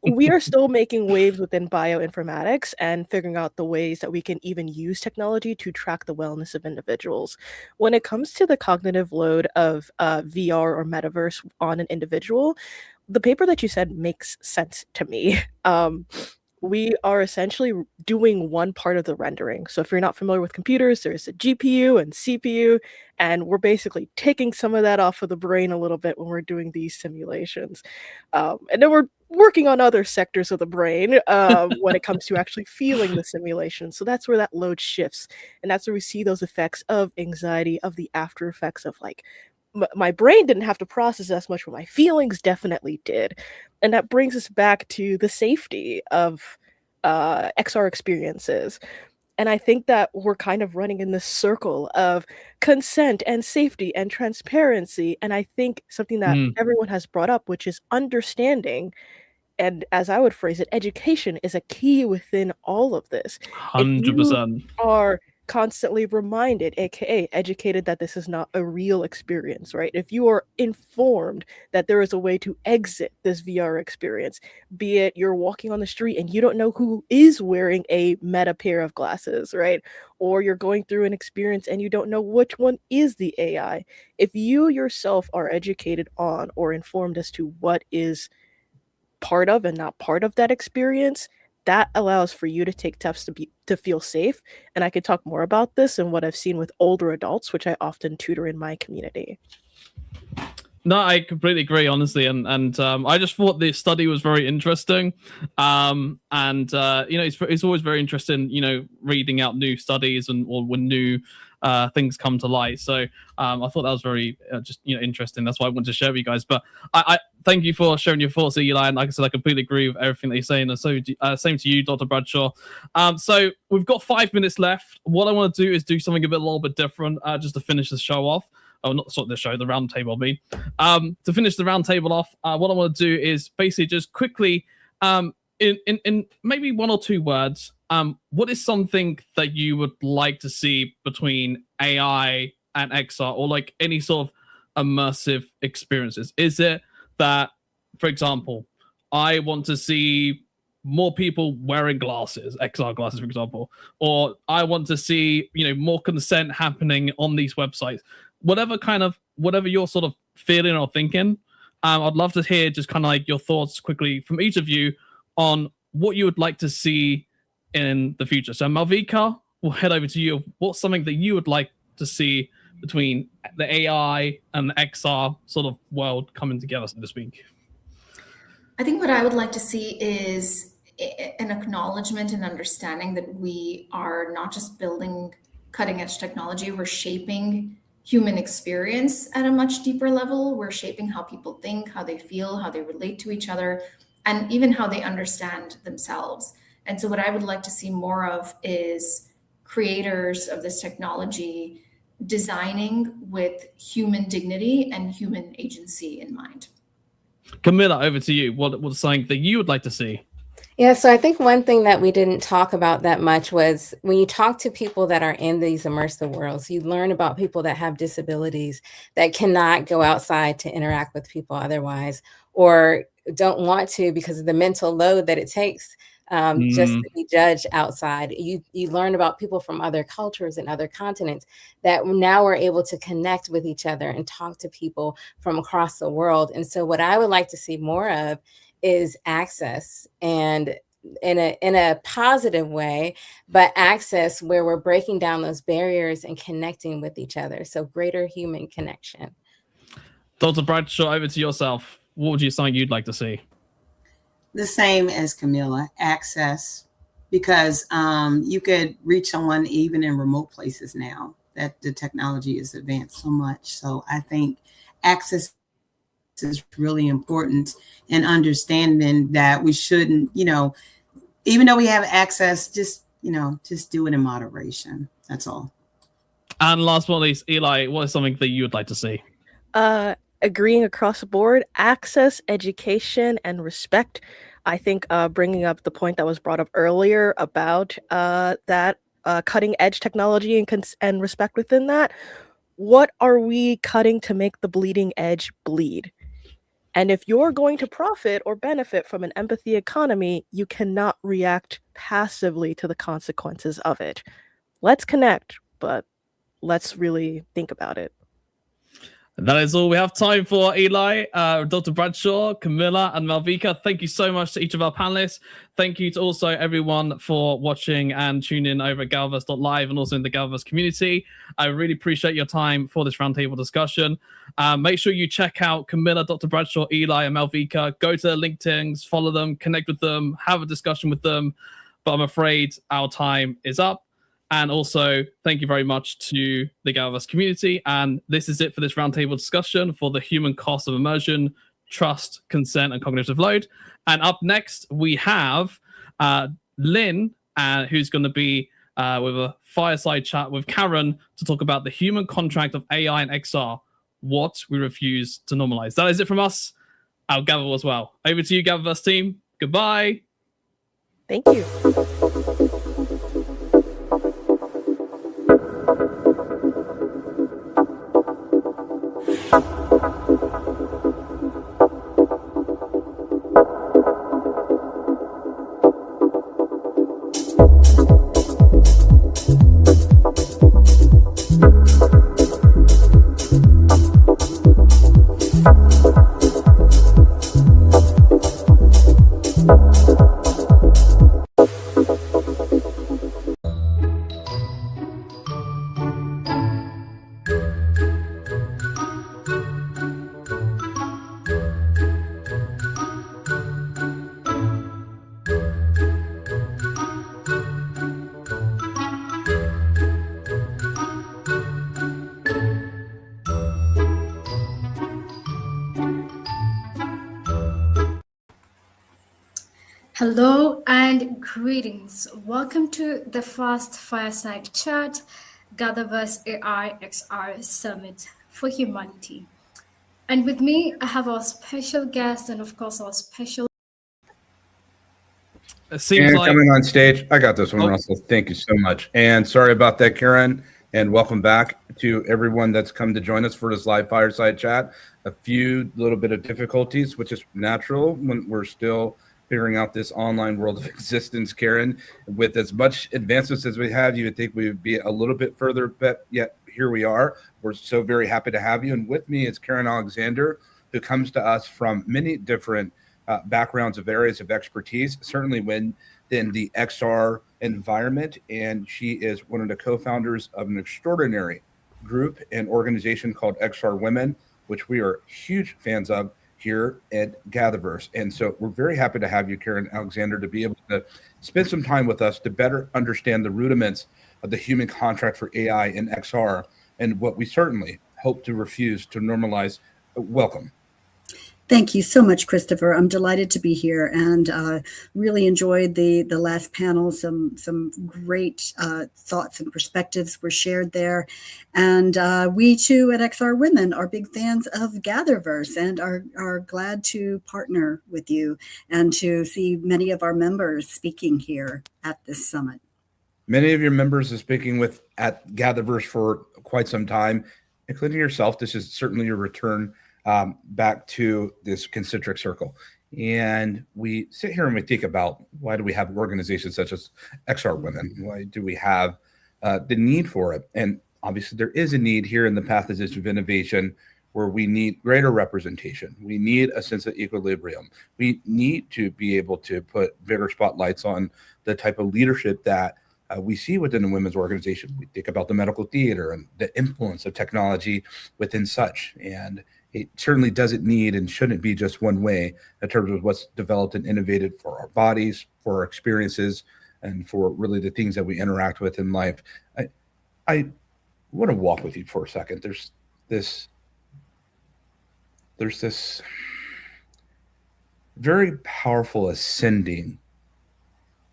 we are still making waves within bioinformatics and figuring out the ways that we can even use technology to track the wellness of individuals. When it comes to the cognitive load of VR or metaverse on an individual, the paper that you said makes sense to me. We are essentially doing one part of the rendering. So if you're not familiar with computers, there's a GPU and CPU, and we're basically taking some of that off of the brain a little bit when we're doing these simulations. And then we're working on other sectors of the brain when it comes to actually feeling the simulation. So that's where that load shifts. And that's where we see those effects of anxiety, of the after effects of like, my brain didn't have to process as much, but my feelings definitely did. And that brings us back to the safety of XR experiences. And I think that we're kind of running in this circle of consent and safety and transparency. And I think something that everyone has brought up, which is understanding, and as I would phrase it, education is a key within all of this. 100%. If you are constantly reminded, aka educated, that this is not a real experience, right? If you are informed that there is a way to exit this VR experience, be it you're walking on the street and you don't know who is wearing a meta pair of glasses, right? Or you're going through an experience and you don't know which one is the AI. If you yourself are educated on or informed as to what is part of and not part of that experience, that allows for you to take steps to feel safe. And I could talk more about this and what I've seen with older adults, which I often tutor in my community. No, I completely agree, honestly, and I just thought the study was very interesting, you know, it's always very interesting, you know, reading out new studies or when new things come to light. So I thought that was very just, you know, interesting. That's why I wanted to share with you guys. But I thank you for sharing your thoughts, Eli. And like I said, I completely agree with everything that you're saying. And so same to you, Dr. Bradshaw. So we've got 5 minutes left. What I want to do is do something a little bit different, just to finish the show off. Oh, not sort of the show, the round table, to finish the round table off, what I want to do is basically just quickly, in maybe 1 or 2 words, what is something that you would like to see between AI and XR, or like any sort of immersive experiences? Is it that, for example, I want to see more people wearing glasses, XR glasses, for example, or I want to see, you know, more consent happening on these websites? Whatever you're sort of feeling or thinking, I'd love to hear just kind of like your thoughts quickly from each of you on what you would like to see in the future. So Malvika, we'll head over to you. What's something that you would like to see between the AI and the XR sort of world coming together, so to speak? I think what I would like to see is an acknowledgement and understanding that we are not just building cutting edge technology, we're shaping human experience at a much deeper level. We're shaping how people think, how they feel, how they relate to each other, and even how they understand themselves. And so what I would like to see more of is creators of this technology designing with human dignity and human agency in mind. Camilla, over to you. What's something that you would like to see? Yeah, so I think one thing that we didn't talk about that much was when you talk to people that are in these immersive worlds, you learn about people that have disabilities that cannot go outside to interact with people otherwise, or don't want to because of the mental load that it takes just to be judged outside. You learn about people from other cultures and other continents that now we're able to connect with each other and talk to people from across the world. And so what I would like to see more of is access, and in a positive way, but access where we're breaking down those barriers and connecting with each other. So greater human connection. Dr. Bradshaw, over to yourself. What would you something you'd like to see? The same as Camilla, access, because you could reach someone even in remote places now that the technology is advanced so much. So I think access is really important, and understanding that we shouldn't, even though we have access, just do it in moderation. That's all. And last but not least, Eli, what is something that you would like to see? Agreeing across the board, access, education, and respect. I think bringing up the point that was brought up earlier about that cutting edge technology and respect within that. What are we cutting to make the bleeding edge bleed? And if you're going to profit or benefit from an empathy economy, you cannot react passively to the consequences of it. Let's connect, but let's really think about it. That is all we have time for, Eli, Dr. Bradshaw, Camilla, and Malvika. Thank you so much to each of our panelists. Thank you to also everyone for watching and tuning in over at GatherVerse.live and also in the GatherVerse community. I really appreciate your time for this roundtable discussion. Make sure you check out Camilla, Dr. Bradshaw, Eli, and Malvika. Go to their LinkedIns, follow them, connect with them, have a discussion with them. But I'm afraid our time is up. And also, thank you very much to the GatherVerse community. And this is it for this roundtable discussion for the human cost of immersion, trust, consent, and cognitive load. And up next, we have Lynn, who's going to be with a fireside chat with Karen to talk about the human contract of AI and XR, what we refuse to normalize. That is it from us. I'll Gather as well. Over to you, GatherVerse team. Goodbye. Thank you. Hello and greetings. Welcome to the first Fireside Chat, GatherVerse AI XR Summit for Humanity. And with me, I have our special guest and of course our special... And coming on stage, I got this one, Russell. Thank you so much. And sorry about that, Karen. And welcome back to everyone that's come to join us for this live Fireside Chat. A few little bit of difficulties, which is natural when we're still figuring out this online world of existence, Karen. With as much advancements as we have, you would think we would be a little bit further, but yet here we are. We're so very happy to have you. And with me is Karen Alexander, who comes to us from many different backgrounds of areas of expertise, certainly within the XR environment. And she is one of the co-founders of an extraordinary group and organization called XR Women, which we are huge fans of here at GatherVerse. And so we're very happy to have you, Karen Alexander, to be able to spend some time with us to better understand the rudiments of the human contract for AI and XR, and what we certainly hope to refuse to normalize. Welcome. Thank you so much, Christopher. I'm delighted to be here, and really enjoyed the last panel. Some great thoughts and perspectives were shared there. And we too at XR Women are big fans of GatherVerse and are glad to partner with you and to see many of our members speaking here at this summit. Many of your members are speaking with at GatherVerse for quite some time, including yourself. This is certainly your return back to this concentric circle. And we sit here and we think about, why do we have organizations such as XR Women? Why do we have the need for it? And obviously there is a need here in the path of innovation, where we need greater representation. We need a sense of equilibrium. We need to be able to put bigger spotlights on the type of leadership that we see within the women's organization. We think about the medical theater and the influence of technology within such. And it certainly doesn't need and shouldn't be just one way in terms of what's developed and innovated for our bodies, for our experiences, and for really the things that we interact with in life. I want to walk with you for a second. There's this very powerful ascending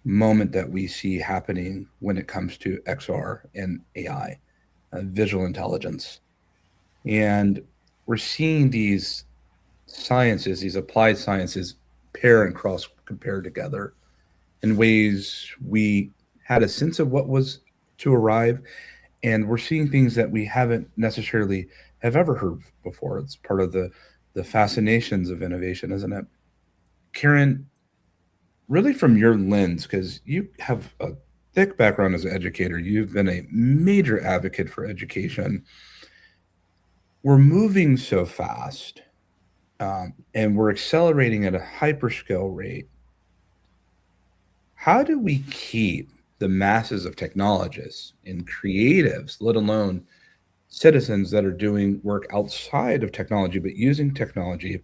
moment that we see happening when it comes to XR and AI, visual intelligence. And we're seeing these sciences, these applied sciences, pair and cross compare together in ways we had a sense of what was to arrive. And we're seeing things that we haven't necessarily have ever heard before. It's part of the fascinations of innovation, isn't it? Karen, really from your lens, because you have a thick background as an educator, you've been a major advocate for education. We're moving so fast, and we're accelerating at a hyperscale rate. How do we keep the masses of technologists and creatives, let alone citizens that are doing work outside of technology but using technology?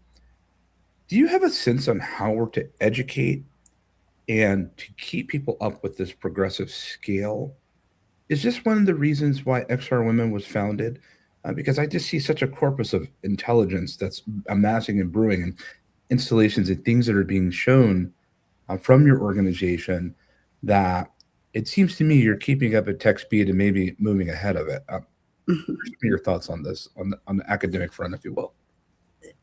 Do you have a sense on how we're to educate and to keep people up with this progressive scale? Is this one of the reasons why XR Women was founded? Because I just see such a corpus of intelligence that's amassing and brewing, and installations and things that are being shown from your organization, that it seems to me you're keeping up at tech speed and maybe moving ahead of it. Your thoughts on this, on the academic front, if you will.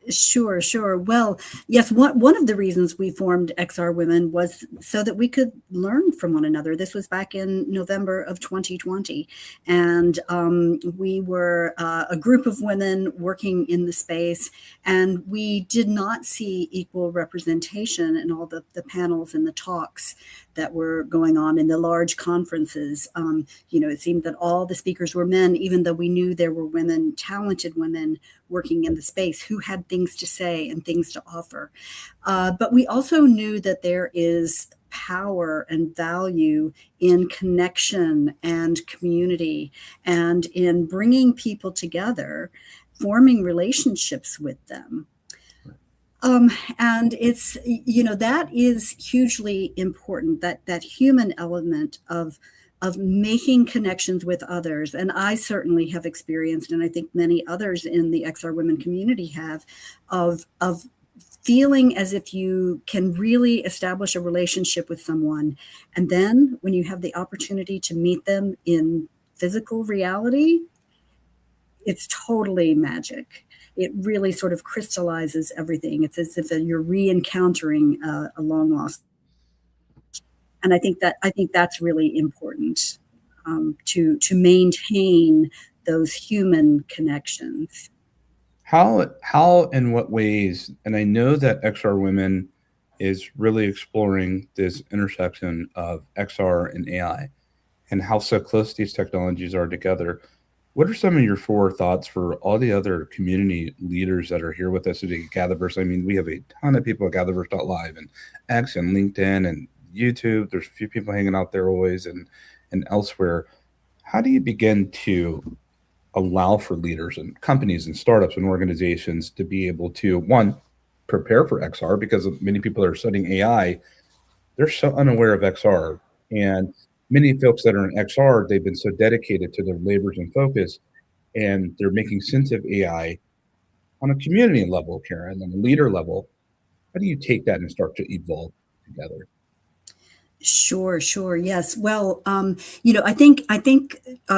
Sure. Well, yes, one of the reasons we formed XR Women was so that we could learn from one another. This was back in November of 2020. And we were a group of women working in the space, and we did not see equal representation in all the panels and the talks that were going on in the large conferences. It seemed that all the speakers were men, even though we knew there were women, talented women working in the space who had things to say and things to offer. But we also knew that there is power and value in connection and community, and in bringing people together, forming relationships with them. And it's, that is hugely important, that human element of making connections with others. And I certainly have experienced, and I think many others in the XR Women community have, of feeling as if you can really establish a relationship with someone. And then when you have the opportunity to meet them in physical reality, it's totally magic. It really sort of crystallizes everything. It's as if you're re-encountering a long lost. And I think that's really important, to maintain those human connections. How in what ways, and I know that XR Women is really exploring this intersection of XR and AI and how so close these technologies are together. What are some of your four thoughts for all the other community leaders that are here with us today at GatherVerse? I mean, we have a ton of people at GatherVerse.live and X and LinkedIn and YouTube. There's a few people hanging out there always and elsewhere. How do you begin to allow for leaders and companies and startups and organizations to be able to, one, prepare for XR, because many people are studying AI, they're so unaware of XR. And many folks that are in XR, they've been so dedicated to their labors and focus, and they're making sense of AI on a community level, Karen, and a leader level. How do you take that and start to evolve together? Sure. Yes. Well, I think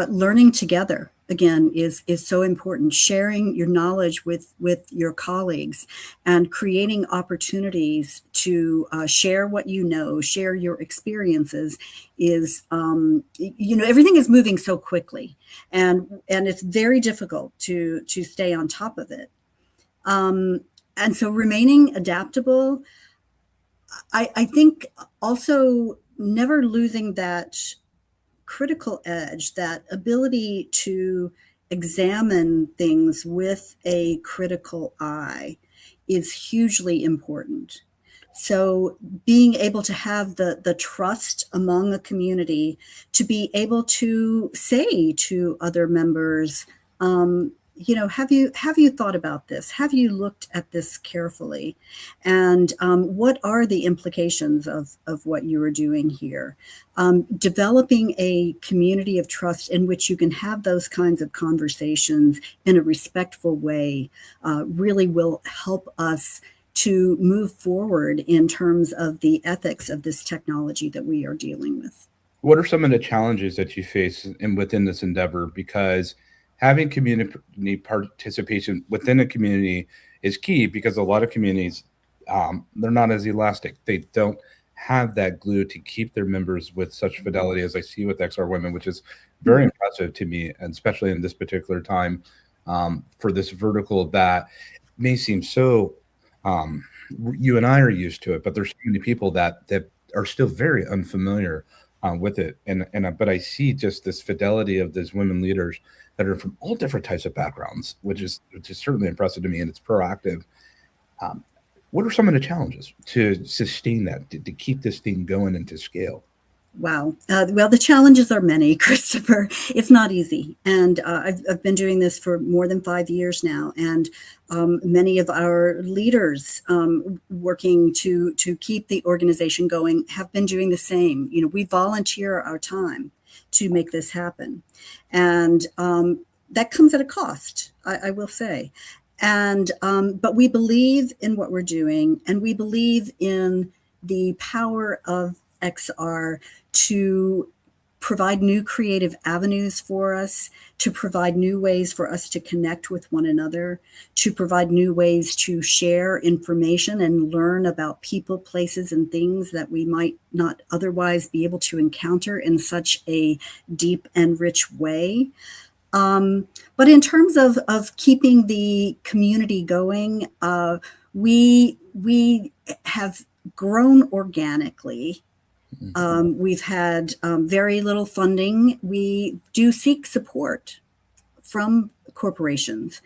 learning together again is so important. Sharing your knowledge with your colleagues, and creating opportunities to share what you know, share your experiences is, everything is moving so quickly, and it's very difficult to stay on top of it. And so remaining adaptable. I think also never losing that critical edge, that ability to examine things with a critical eye is hugely important. So being able to have the trust among a community to be able to say to other members, have you thought about this? Have you looked at this carefully? And what are the implications of what you are doing here? Developing a community of trust in which you can have those kinds of conversations in a respectful way really will help us to move forward in terms of the ethics of this technology that we are dealing with. What are some of the challenges that you face within this endeavor? Because having community participation within a community is key, because a lot of communities, they're not as elastic. They don't have that glue to keep their members with such fidelity as I see with XR Women, which is very impressive to me, and especially in this particular time, for this vertical that may seem so, you and I are used to it, but there's so many people that are still very unfamiliar with it. But I see just this fidelity of these women leaders that are from all different types of backgrounds, which is certainly impressive to me, and it's proactive. What are some of the challenges to sustain that, to keep this thing going and to scale? Wow. Well, the challenges are many, Christopher. It's not easy. And I've been doing this for more than 5 years now. And many of our leaders working to keep the organization going have been doing the same. We volunteer our time to make this happen. And that comes at a cost, I will say. And but we believe in what we're doing, and we believe in the power of XR to provide new creative avenues for us, to provide new ways for us to connect with one another, to provide new ways to share information and learn about people, places, and things that we might not otherwise be able to encounter in such a deep and rich way. But in terms of keeping the community going, we have grown organically. We've had very little funding. We do seek support from corporations.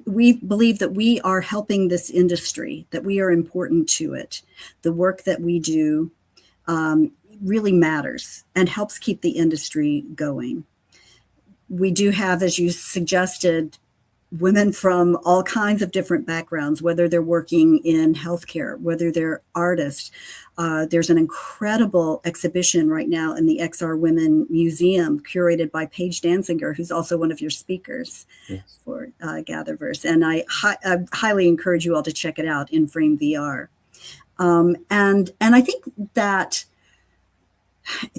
We believe that we are helping this industry, that we are important to it. The work that we do really matters and helps keep the industry going. We do have, as you suggested, women from all kinds of different backgrounds, whether they're working in healthcare, whether they're artists. There's an incredible exhibition right now in the XR Women Museum, curated by Paige Danziger, who's also one of your speakers for GatherVerse. And I highly encourage you all to check it out in Frame VR. And I think that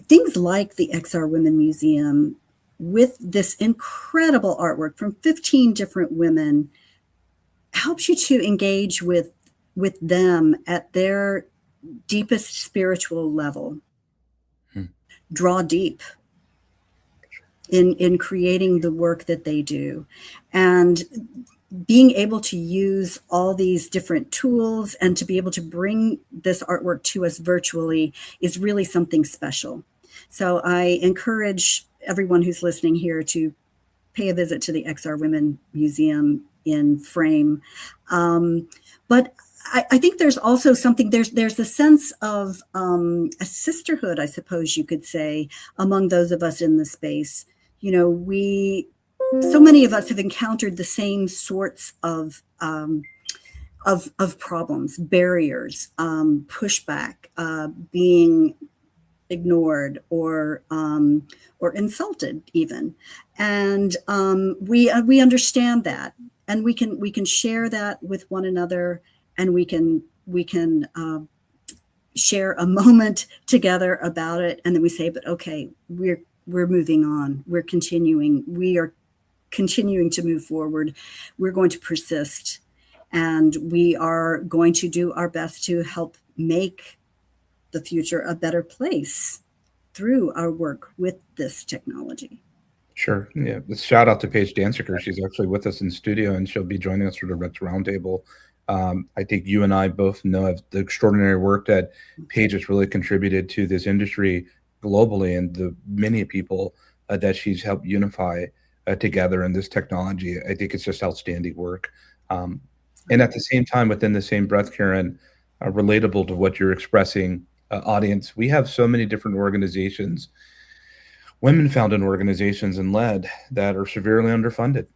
things like the XR Women Museum, with this incredible artwork from 15 different women, helps you to engage with them at their deepest spiritual level. Draw deep in creating the work that they do. And being able to use all these different tools and to be able to bring this artwork to us virtually is really something special. So I encourage everyone who's listening here to pay a visit to the XR Women Museum in Frame. But I think there's also something, there's a sense of a sisterhood, I suppose you could say, among those of us in the space. You know, so many of us have encountered the same sorts of problems, barriers, pushback, being ignored or insulted even, and we understand that, and we can share that with one another, and we can share a moment together about it, and then we say, but okay, we're moving on, we are continuing to move forward, we're going to persist, and we are going to do our best to help make the future a better place through our work with this technology. Sure. Yeah. Shout out to Paige Danziger. She's actually with us in studio, and she'll be joining us for the Rex Roundtable. I think you and I both know of the extraordinary work that Paige has really contributed to this industry globally, and the many people that she's helped unify together in this technology. I think it's just outstanding work. And at the same time, within the same breath, Karen, relatable to what you're expressing, audience, we have so many different organizations, women-founded organizations and led, that are severely underfunded.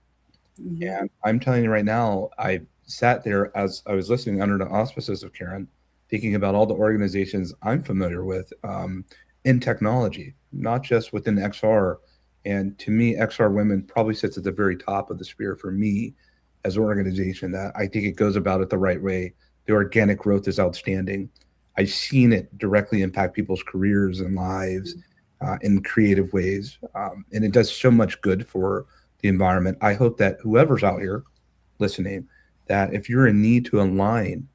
Mm-hmm. And I'm telling you right now, I sat there as I was listening under the auspices of Karen, thinking about all the organizations I'm familiar with in technology, not just within XR. And to me, XR Women probably sits at the very top of the spear for me as an organization, that I think it goes about it the right way. The organic growth is outstanding. I've seen it directly impact people's careers and lives in creative ways. And it does so much good for the environment. I hope that whoever's out here listening, that if you're in need to align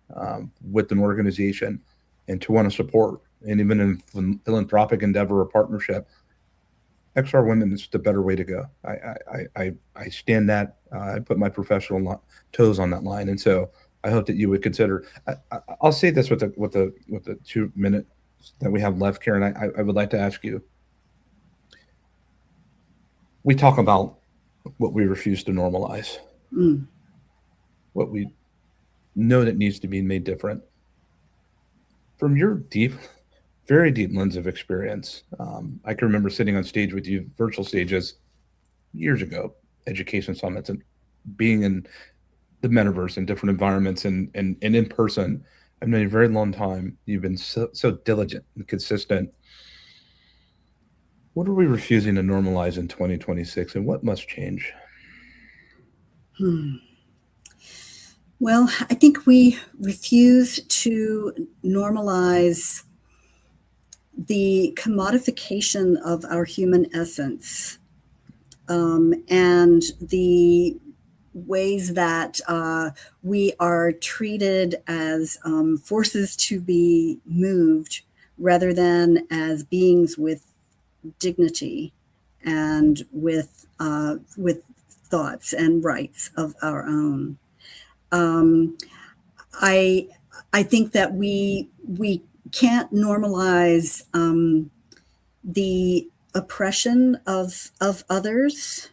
with an organization and to want to support, and even in philanthropic endeavor or partnership, XR Women is the better way to go. I stand that. I put my professional toes on that line, and so I hope that you would consider. I'll say this with the 2 minutes that we have left, Karen. I would like to ask you. We talk about what we refuse to normalize, what we know that needs to be made different. From your very deep lens of experience, I can remember sitting on stage with you, virtual stages, years ago, education summits, and being in the metaverse in different environments and in person. I've known you a very long time. You've been so diligent and consistent. What are we refusing to normalize in 2026, and what must change? Well, I think we refuse to normalize the commodification of our human essence, and the ways that we are treated as forces to be moved rather than as beings with dignity and with thoughts and rights of our own. I think that we can't normalize the oppression of others.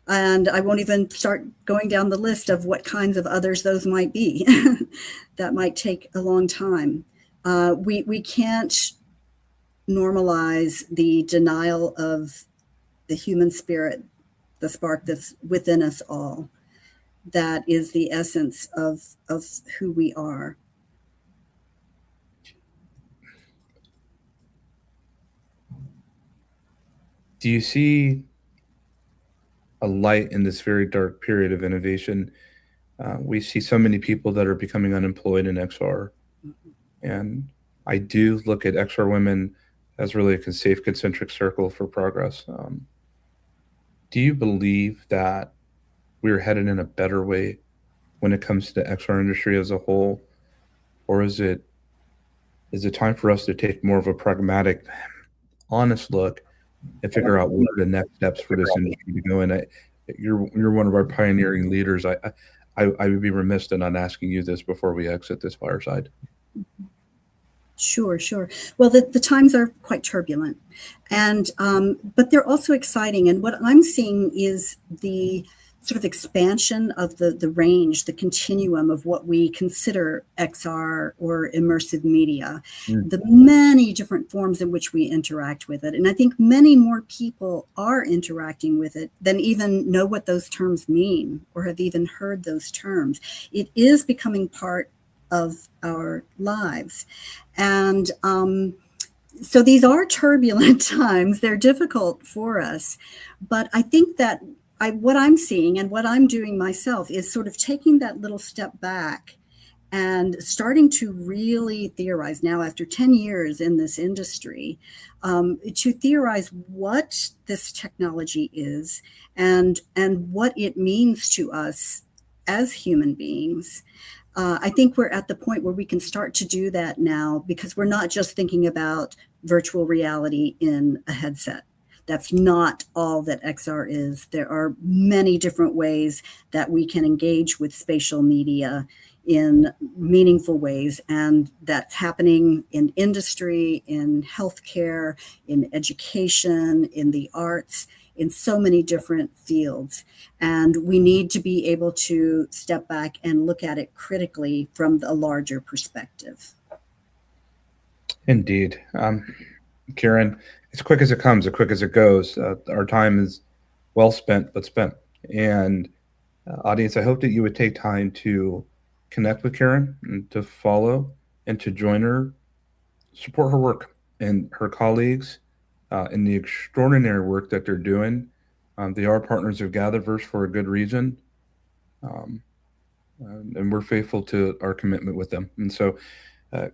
And I won't even start going down the list of what kinds of others those might be. That might take a long time. We can't normalize the denial of the human spirit, the spark that's within us all. That is the essence of who we are. Do you see a light in this very dark period of innovation? We see so many people that are becoming unemployed in XR. And I do look at XR Women as really a safe, concentric circle for progress. Do you believe that we're headed in a better way when it comes to the XR industry as a whole? Or is it time for us to take more of a pragmatic, honest look and figure out what are the next steps for this industry to go in? You're one of our pioneering leaders. I would be remiss in not asking you this before we exit this fireside. Sure, sure. Well, the times are quite turbulent, and but they're also exciting. And what I'm seeing is the sort of expansion of the range, the continuum of what we consider XR or immersive media, the many different forms in which we interact with it. And I think many more people are interacting with it than even know what those terms mean or have even heard those terms. It is becoming part of our lives. And so these are turbulent times. They're difficult for us. But I think that what I'm seeing and what I'm doing myself is sort of taking that little step back and starting to really theorize now after 10 years in this industry, to theorize what this technology is and what it means to us as human beings. I think we're at the point where we can start to do that now because we're not just thinking about virtual reality in a headset. That's not all that XR is. There are many different ways that we can engage with spatial media in meaningful ways, and that's happening in industry, in healthcare, in education, in the arts, in so many different fields. And we need to be able to step back and look at it critically from a larger perspective. Indeed. Karen, as quick as it comes, as quick as it goes, our time is well spent, but spent. And audience, I hope that you would take time to connect with Karen and to follow and to join her, support her work and her colleagues in the extraordinary work that they're doing. They are partners of GatherVerse for a good reason. Um, and we're faithful to our commitment with them. And so,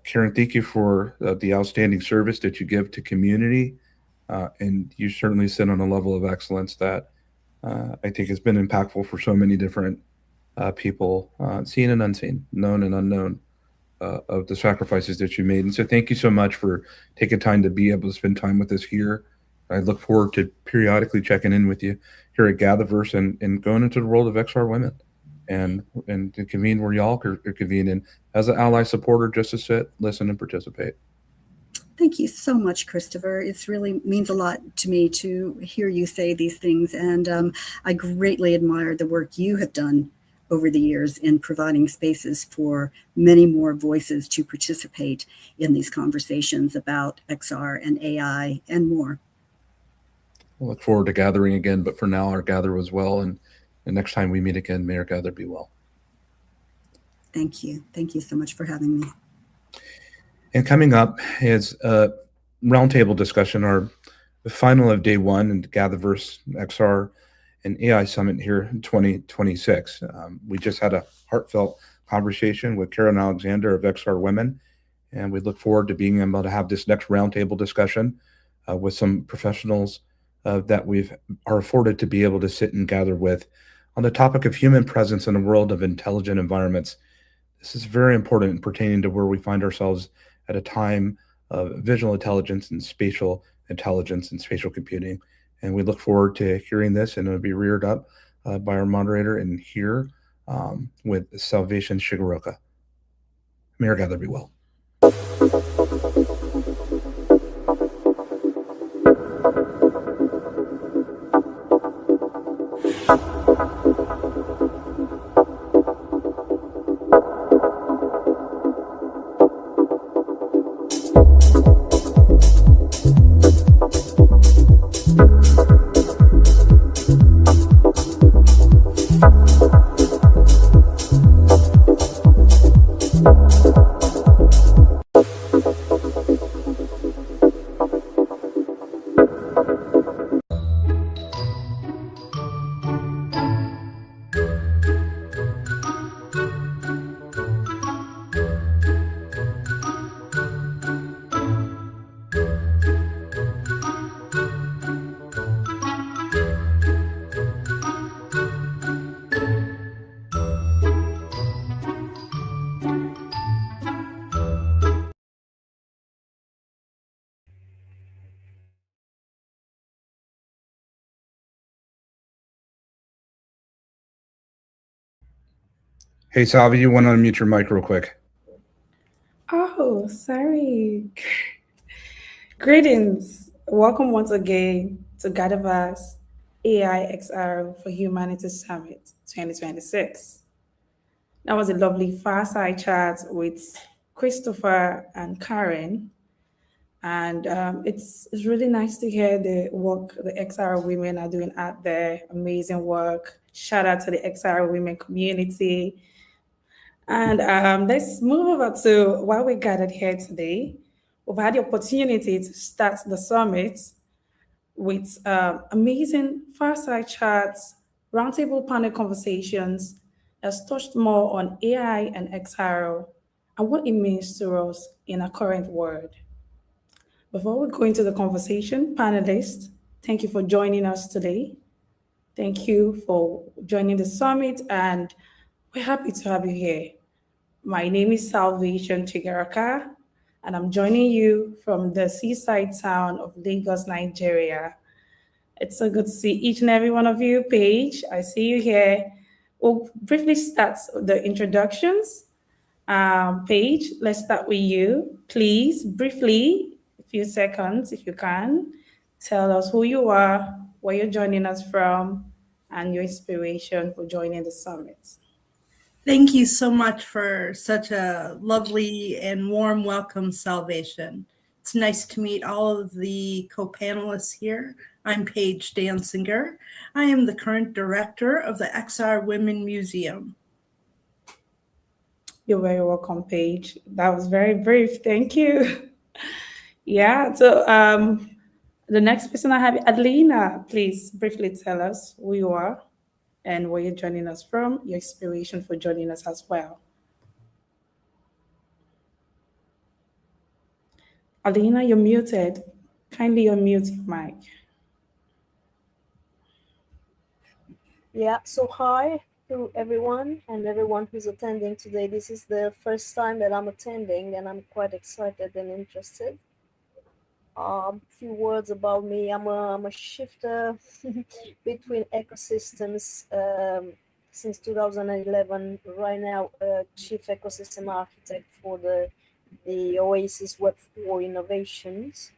Karen, thank you for the outstanding service that you give to community. And you certainly sit on a level of excellence that I think has been impactful for so many different people, seen and unseen, known and unknown, of the sacrifices that you made. And so thank you so much for taking time to be able to spend time with us here. I look forward to periodically checking in with you here at GatherVerse and going into the world of XR women and to convene where y'all are convening as an ally supporter, just to sit, listen, and participate. Thank you so much, Christopher. It's really means a lot to me to hear you say these things. And I greatly admire the work you have done over the years in providing spaces for many more voices to participate in these conversations about XR and AI and more. We'll look forward to gathering again, but for now, our gather was well. And next time we meet again, may our gather be well. Thank you. Thank you so much for having me. And coming up is a roundtable discussion, our final of day one in GatherVerse XR and AI Summit here in 2026. We just had a heartfelt conversation with Karen Alexander of XR Women, and we look forward to being able to have this next roundtable discussion with some professionals that are afforded to be able to sit and gather with on the topic of human presence in a world of intelligent environments. This is very important pertaining to where we find ourselves at a time of visual intelligence and spatial intelligence and spatial computing. And we look forward to hearing this, and it'll be reared up by our moderator in here with Salvation Shigeroka. May our gather be well. Hey, Salvi, you want to unmute your mic real quick? Oh, sorry. Greetings. Welcome once again to GatherVerse AI XR for Humanity Summit 2026. That was a lovely fireside chat with Christopher and Karen. And it's really nice to hear the work the XR women are doing out there. Amazing work. Shout out to the XR women community. And let's move over to why we gathered here today. We've had the opportunity to start the summit with amazing fireside chats, roundtable panel conversations that's touched more on AI and XR and what it means to us in our current world. Before we go into the conversation, panelists, thank you for joining us today. Thank you for joining the summit, and we're happy to have you here. My name is Salvation Chigaraka, and I'm joining you from the seaside town of Lagos, Nigeria. It's so good to see each and every one of you. Paige, I see you here. We'll briefly start the introductions. Paige, let's start with you. Please, briefly, a few seconds if you can, tell us who you are, where you're joining us from, and your inspiration for joining the summit. Thank you so much for such a lovely and warm welcome, Salvation. It's nice to meet all of the co-panelists here. I'm Paige Dansinger. I am the current director of the XR Women Museum. You're very welcome, Paige. That was very brief. Thank you. Yeah, so the next person I have, Adelina, please briefly tell us who you are and where you're joining us from, your inspiration for joining us as well. Adelina, you're muted. Kindly unmute your mic. Yeah, so hi to everyone and everyone who's attending today. This is the first time that I'm attending and I'm quite excited and interested. Few words about me. I'm a shifter between ecosystems since 2011. Right now, chief ecosystem architect for the Oasis Web4 innovations.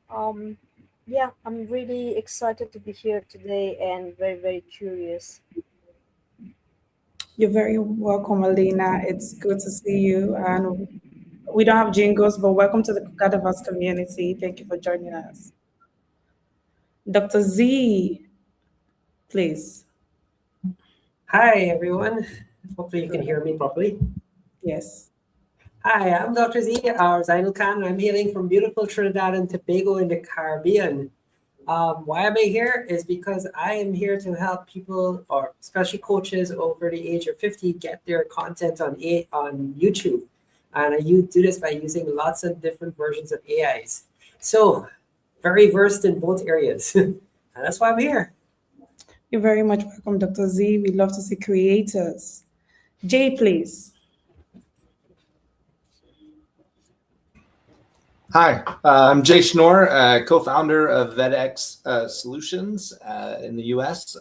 Yeah, I'm really excited to be here today and very, very curious. You're very welcome, Alina. It's good to see you. And we don't have jingles, but welcome to the GatherVerse community. Thank you for joining us. Dr. Z, please. Hi, everyone. Hopefully you can hear me properly. Yes. Hi, I'm Dr. Z, or Zainul Khan, and I'm hailing from beautiful Trinidad and Tobago in the Caribbean. Why am I here is because I am here to help people, or especially coaches over the age of 50, get their content on YouTube. And you do this by using lots of different versions of AIs. So, very versed in both areas. And that's why I'm here. You're very much welcome, Dr. Z. We love to see creators. Jay, please. Hi, I'm Jay Schnorr, co-founder of VetX Solutions in the U.S.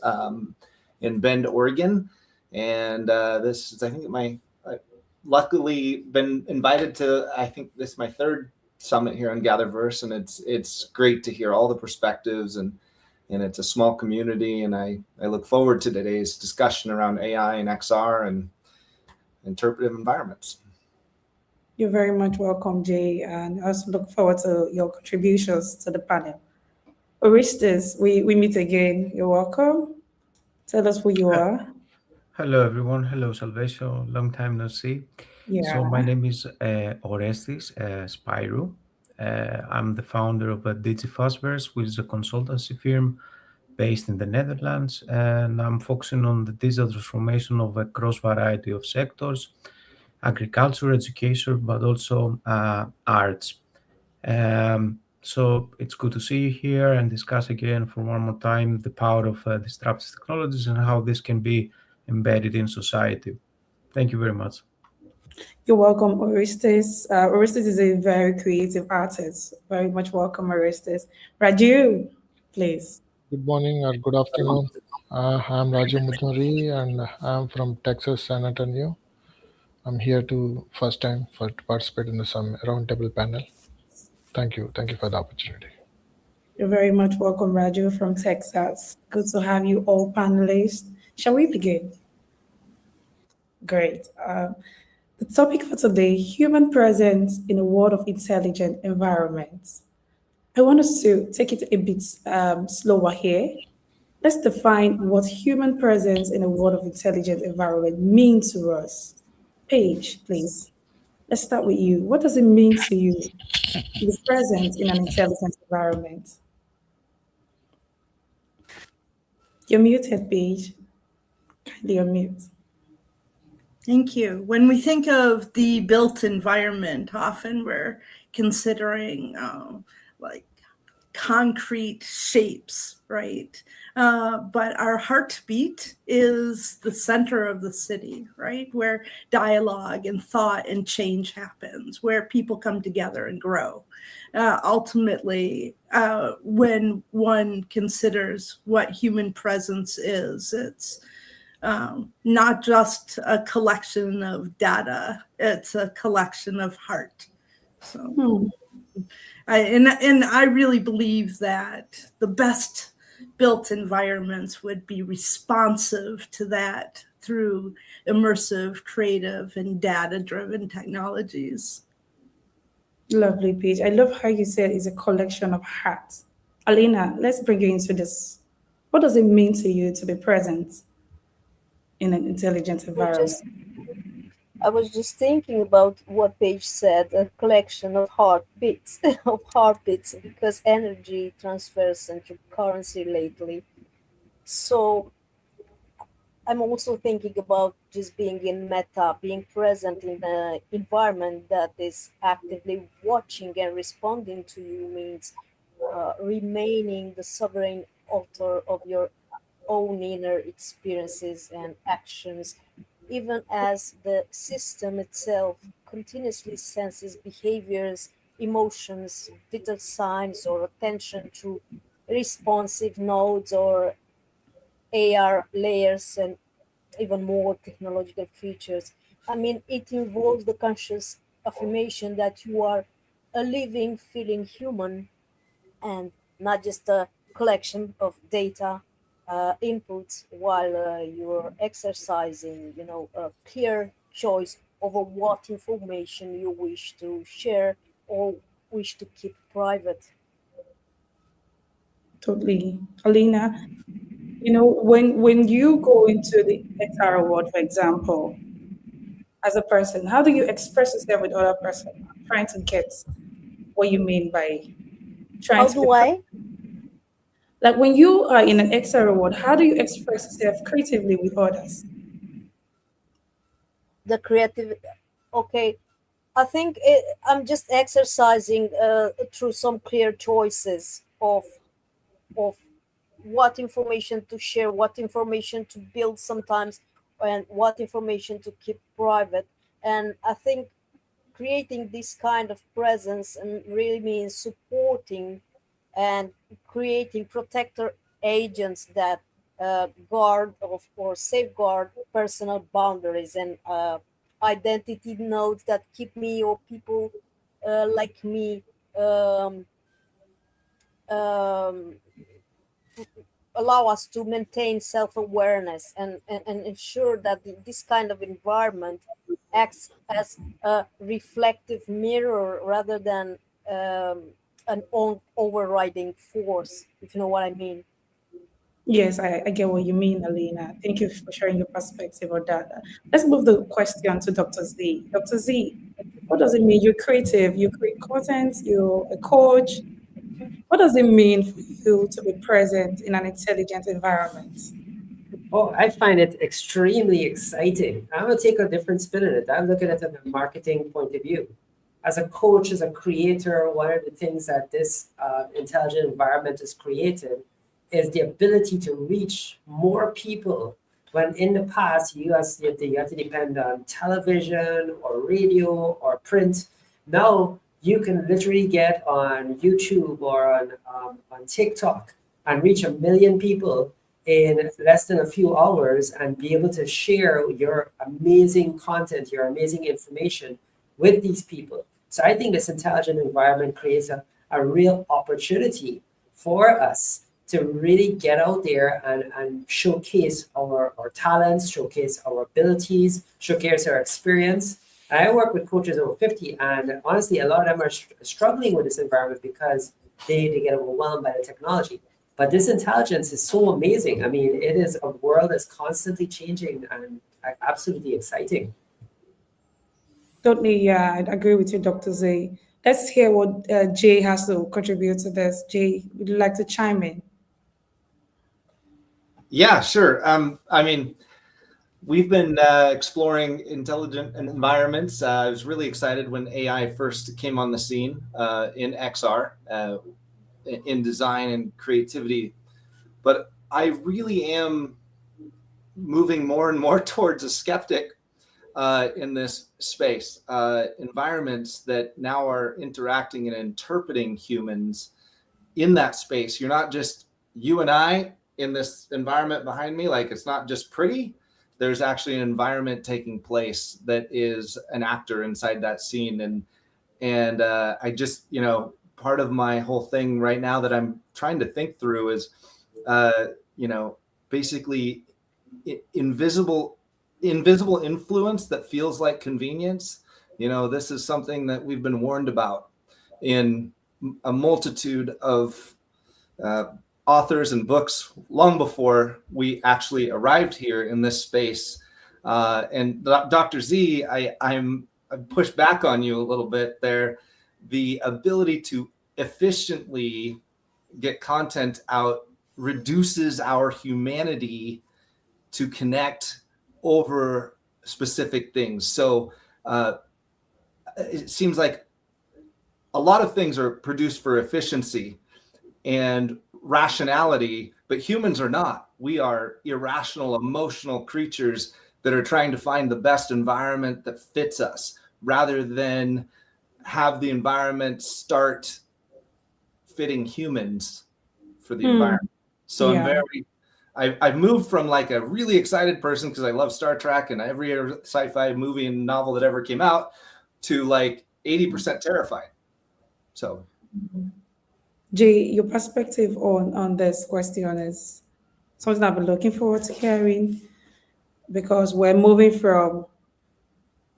In Bend, Oregon, and this is, I think, I've luckily been invited to. I think this is my third summit here on GatherVerse, and it's great to hear all the perspectives, and it's a small community, and I look forward to today's discussion around AI and XR and interpretive environments. You're very much welcome, Jay, and I also look forward to your contributions to the panel. Orestes, we meet again. You're welcome. Tell us who you are. Hello, everyone. Hello, Salvation. Long time no see. Yeah. So my name is Orestes Spyro. I'm the founder of GatherVerse, which is a consultancy firm based in the Netherlands, and I'm focusing on the digital transformation of a cross variety of sectors, agriculture, education, but also arts. So it's good to see you here and discuss again for one more time the power of disruptive technologies and how this can be embedded in society. Thank you very much. You're welcome, Orestes. Orestes is a very creative artist. Very much welcome, Orestes. Raju, please. Good morning or good afternoon. I'm Raju Mudmari and I'm from Texas, San Antonio. I'm here to first time to participate in the roundtable panel. Thank you. Thank you for the opportunity. You're very much welcome, Raju from Texas. Good to have you all panelists. Shall we begin? Great. The topic for today, human presence in a world of intelligent environments. I want us to take it a bit slower here. Let's define what human presence in a world of intelligent environment means to us. Paige, please. Let's start with you. What does it mean to you to be present in an intelligent environment? You're muted, Paige. Kindly unmute. Thank you. When we think of the built environment, often we're considering like concrete shapes, right? But our heartbeat is the center of the city, right? Where dialogue and thought and change happens, where people come together and grow. Ultimately, when one considers what human presence is, it's not just a collection of data, it's a collection of heart. So, I really believe that the best built environments would be responsive to that through immersive, creative, and data-driven technologies. Lovely, Paige. I love how you said it's a collection of hearts. Alina, let's bring you into this. What does it mean to you to be present in an intelligent environment? I was just thinking about what Paige said, a collection of heartbeats, of heartbeats, because energy transfers into currency lately. So I'm also thinking about just being in meta, being present in the environment that is actively watching and responding to you means remaining the sovereign author of your own inner experiences and actions, even as the system itself continuously senses behaviors, emotions, vital signs, or attention through responsive nodes or AR layers and even more technological features. I mean, it involves the conscious affirmation that you are a living, feeling human and not just a collection of data inputs while you're exercising, a clear choice over what information you wish to share or wish to keep private. Totally. Alina, when you go into the XR world, for example, as a person, how do you express yourself with other person? I'm trying to get what you mean by trying How to be do I? like when you are in an XR world, how do you express yourself creatively with others? The creative, okay. I think I'm just exercising through some clear choices of what information to share, what information to build sometimes, and what information to keep private. And I think creating this kind of presence and really means supporting and creating protector agents that guard or safeguard personal boundaries and identity nodes that keep me or people like me um, um, allow us to maintain self-awareness and ensure that this kind of environment acts as a reflective mirror rather than an overriding force, if you know what I mean. Yes, I get what you mean, Alina. Thank you for sharing your perspective on that. Let's move the question to Dr. Z. Dr. Z, what does it mean? You're creative, you create content, you're a coach. What does it mean for you to be present in an intelligent environment? Oh, I find it extremely exciting. I'm gonna take a different spin on it. I'm looking at it from a marketing point of view. As a coach, as a creator, one of the things that this intelligent environment has created is the ability to reach more people. When in the past you had to depend on television or radio or print, now you can literally get on YouTube or on TikTok and reach 1 million people in less than a few hours and be able to share your amazing content, your amazing information with these people. So I think this intelligent environment creates a real opportunity for us to really get out there and showcase our talents, showcase our abilities, showcase our experience. I work with coaches over 50, and honestly, a lot of them are struggling with this environment because they get overwhelmed by the technology. But this intelligence is so amazing. I mean, it is a world that's constantly changing and absolutely exciting. Totally, yeah, I agree with you, Dr. Z. Let's hear what Jay has to contribute to this. Jay, would you like to chime in? Yeah, sure. I mean, we've been exploring intelligent environments. I was really excited when AI first came on the scene in XR, in design and creativity. But I really am moving more and more towards a skeptic in this space. Environments that now are interacting and interpreting humans in that space. You're not just you and I in this environment behind me. Like, it's not just pretty. There's actually an environment taking place that is an actor inside that scene. And I just, you know, part of my whole thing right now that I'm trying to think through is, you know, basically invisible influence that feels like convenience. You know, this is something that we've been warned about in a multitude of authors and books long before we actually arrived here in this space. And Dr. Z, I'm push back on you a little bit there. The ability to efficiently get content out reduces our humanity to connect over specific things. So it seems like a lot of things are produced for efficiency and rationality, but humans are not. We are irrational, emotional creatures that are trying to find the best environment that fits us, rather than have the environment start fitting humans for the environment. So Yeah. I've moved from like a really excited person because I love Star Trek and every sci-fi movie and novel that ever came out, to like 80% terrified. So Jay, your perspective on this question is something I've been looking forward to hearing, because we're moving from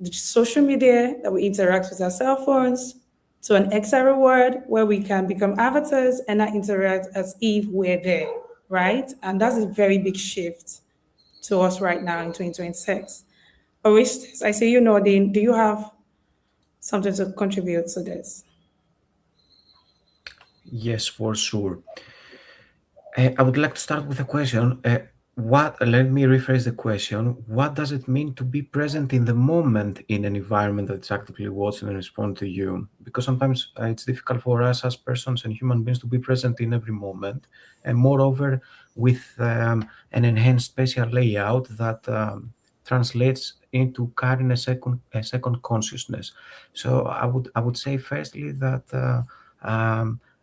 the social media that we interact with our cell phones to an XR world where we can become avatars and not interact as if we're there, right? And that's a very big shift to us right now in 2026. Orestes, I see you nodding. Do you have something to contribute to this? Yes, for sure. I would like to start with a question. Let me rephrase the question. What does it mean to be present in the moment in an environment that's actively watching and respond to you? Because sometimes it's difficult for us as persons and human beings to be present in every moment, and moreover, with an enhanced spatial layout that translates into carrying a second consciousness. So I would say firstly that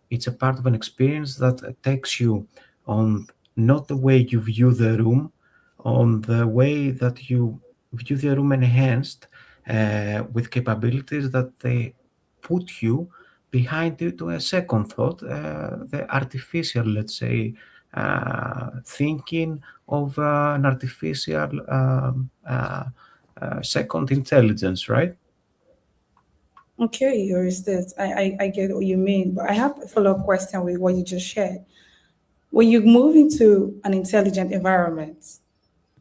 it's a part of an experience that takes you on not the way you view the room, on the way that you view the room enhanced with capabilities that they put you behind it to a second thought, the artificial, let's say, thinking of an artificial second intelligence, right? Okay, Orestes, I get what you mean, but I have a follow-up question with what you just shared. When you move into an intelligent environment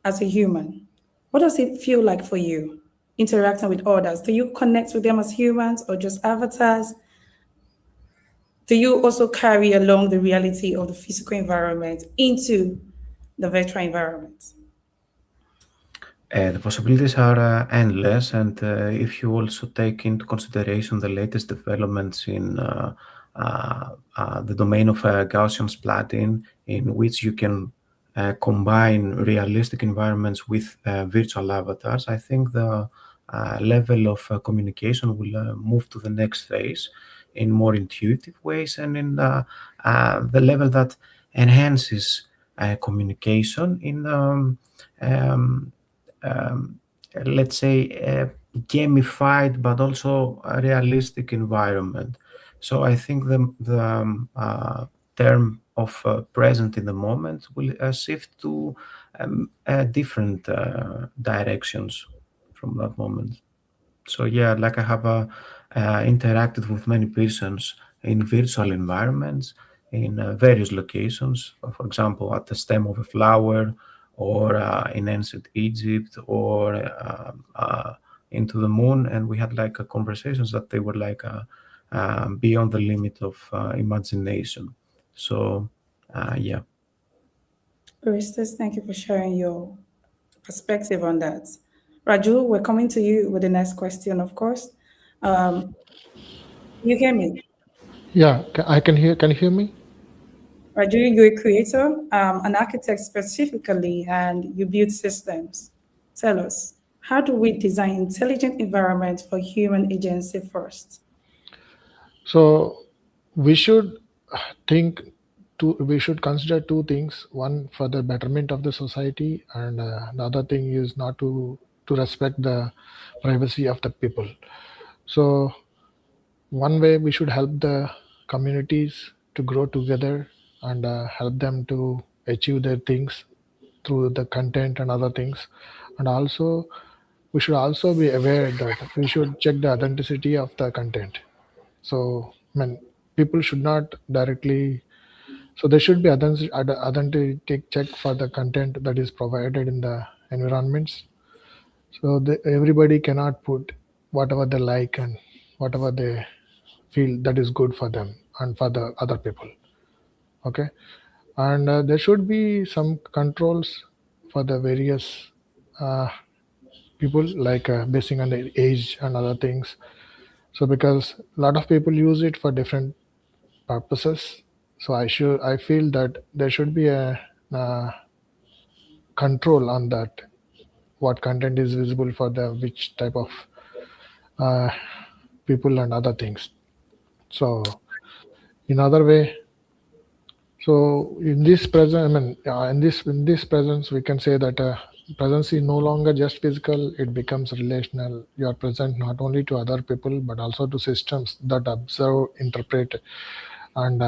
as a human, what does it feel like for you interacting with others? Do you connect with them as humans or just avatars? Do you also carry along the reality of the physical environment into the virtual environment? The possibilities are endless, and if you also take into consideration the latest developments in the domain of Gaussian splatting, in which you can combine realistic environments with virtual avatars, I think the level of communication will move to the next phase in more intuitive ways, and in the level that enhances communication in let's say a gamified but also a realistic environment. So I think the term of present in the moment will shift to different directions from that moment. So yeah, like I have interacted with many persons in virtual environments in various locations. For example, at the stem of a flower, or in ancient Egypt, or into the moon, and we had like conversations that they were like beyond the limit of imagination. So yeah. Orestes, thank you for sharing your perspective on that. Raju, we're coming to you with the next question, of course. You hear me? Yeah, I can hear. Can you hear me? Raju, you're a creator, an architect specifically, and you build systems. Tell us, how do we design intelligent environment for human agency first? So we should think we should consider two things: one for the betterment of the society, and the other thing is not to respect the privacy of the people. So one way we should help the communities to grow together and help them to achieve their things through the content and other things. And also we should also be aware that we should check the authenticity of the content. So I mean, people should not directly, so there should be authentic check for the content that is provided in the environments. So everybody cannot put whatever they like and whatever they feel that is good for them and for the other people. Okay, and there should be some controls for the various people, like basing on their age and other things. So because a lot of people use it for different purposes, so I feel that there should be a control on that, what content is visible for the which type of uh, people and other things. So in other way, so in this present, I mean, in this presence, we can say that presence is no longer just physical; it becomes relational. You are present not only to other people but also to systems that observe, interpret, and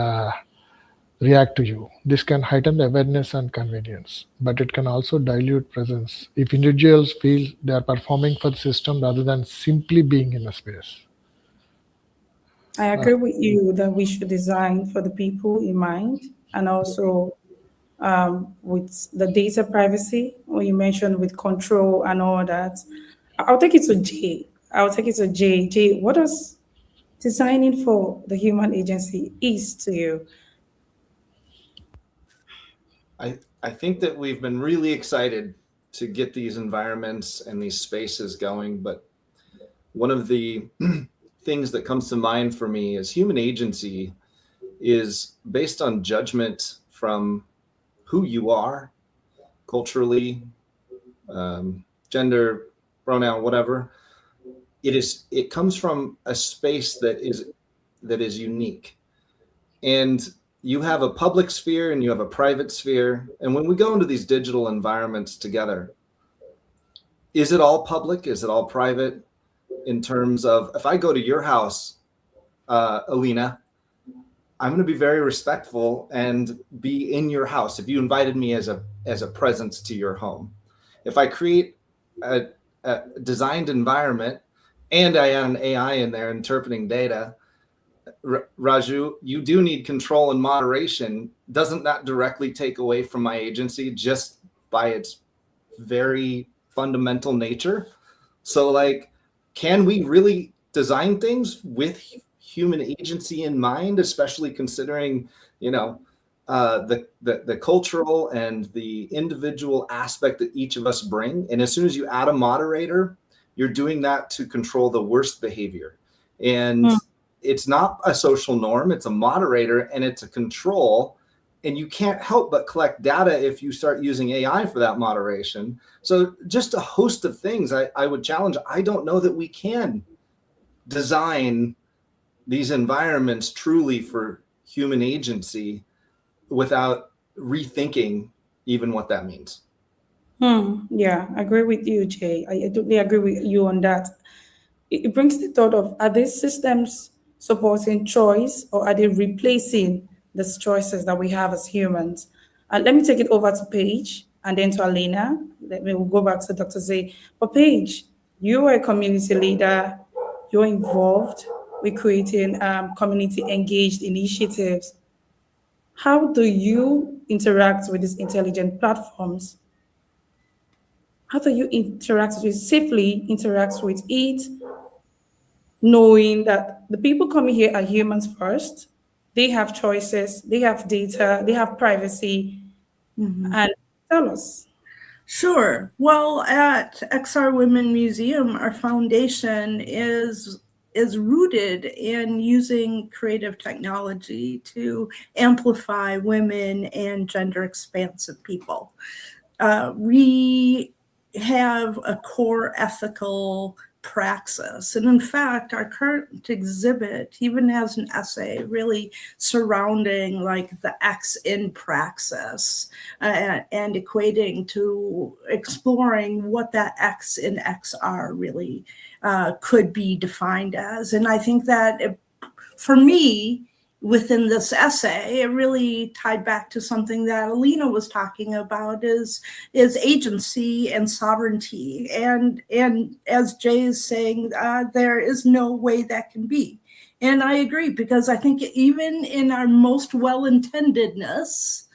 react to you. This can heighten the awareness and convenience, but it can also dilute presence if individuals feel they are performing for the system rather than simply being in a space. I agree with you that we should design for the people in mind, and also with the data privacy, or you mentioned with control and all that. I'll take it to Jay. I'll take it to Jay. Jay, what does designing for the human agency is to you? I think that we've been really excited to get these environments and these spaces going, but one of the things that comes to mind for me is human agency is based on judgment from who you are culturally, gender, pronoun, whatever. It comes from a space that is unique. And you have a public sphere and you have a private sphere. And when we go into these digital environments together, is it all public? Is it all private? In terms of, if I go to your house, Alina, I'm going to be very respectful and be in your house if you invited me as a presence to your home. If I create a designed environment and I add an AI in there interpreting data, Raju, you do need control and moderation. Doesn't that directly take away from my agency just by its very fundamental nature? So like, can we really design things with human agency in mind, especially considering, the cultural and the individual aspect that each of us bring? And as soon as you add a moderator, you're doing that to control the worst behavior. And it's not a social norm, it's a moderator and it's a control. And you can't help but collect data if you start using AI for that moderation. So just a host of things I would challenge. I don't know that we can design these environments truly for human agency without rethinking even what that means. Yeah, I agree with you, Jay. I totally agree with you on that. It brings the thought of, are these systems supporting choice, or are they replacing the choices that we have as humans? Let me take it over to Paige and then to Alina. We'll go back to Dr. Z. But Paige, you are a community leader. You're involved with creating community engaged initiatives. How do you interact with these intelligent platforms? How do you safely interact with it, knowing that the people coming here are humans first? They have choices, they have data, they have privacy. And tell us. Sure. Well, at XR Women Museum, our foundation is rooted in using creative technology to amplify women and gender expansive people. We have a core ethical praxis. And in fact, our current exhibit even has an essay really surrounding like the X in praxis and equating to exploring what that X in XR really could be defined as. And I think that for me, within this essay, it really tied back to something that Alina was talking about is agency and sovereignty. And as Jay is saying, there is no way that can be. And I agree, because I think even in our most well-intendedness,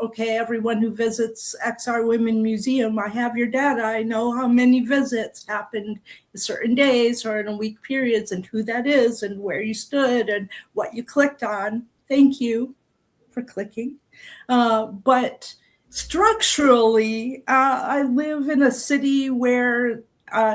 okay, everyone who visits XR Women Museum, I have your data. I know how many visits happened certain days or in a week periods, and who that is and where you stood and what you clicked on. Thank you for clicking. But structurally, I live in a city where,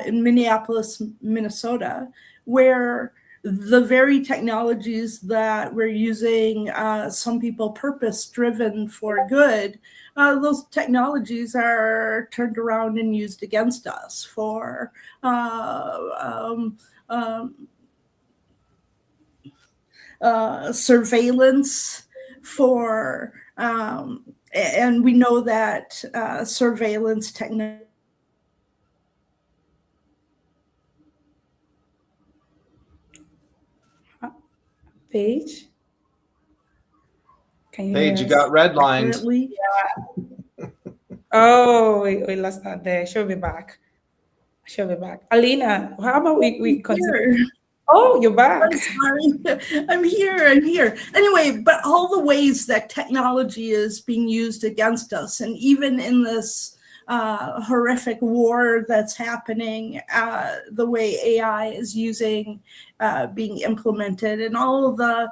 in Minneapolis, Minnesota, where the very technologies that we're using, some people purpose-driven for good, those technologies are turned around and used against us for surveillance, for and we know that surveillance technology Paige? Can you Paige, hear you us? got redlined. Yeah. Oh, we lost that there. She'll be back. She'll be back. Alina, how about we continue? Oh, you're back. I'm sorry. I'm here. Anyway, but all the ways that technology is being used against us, and even in this horrific war that's happening, the way AI is being implemented, and all of the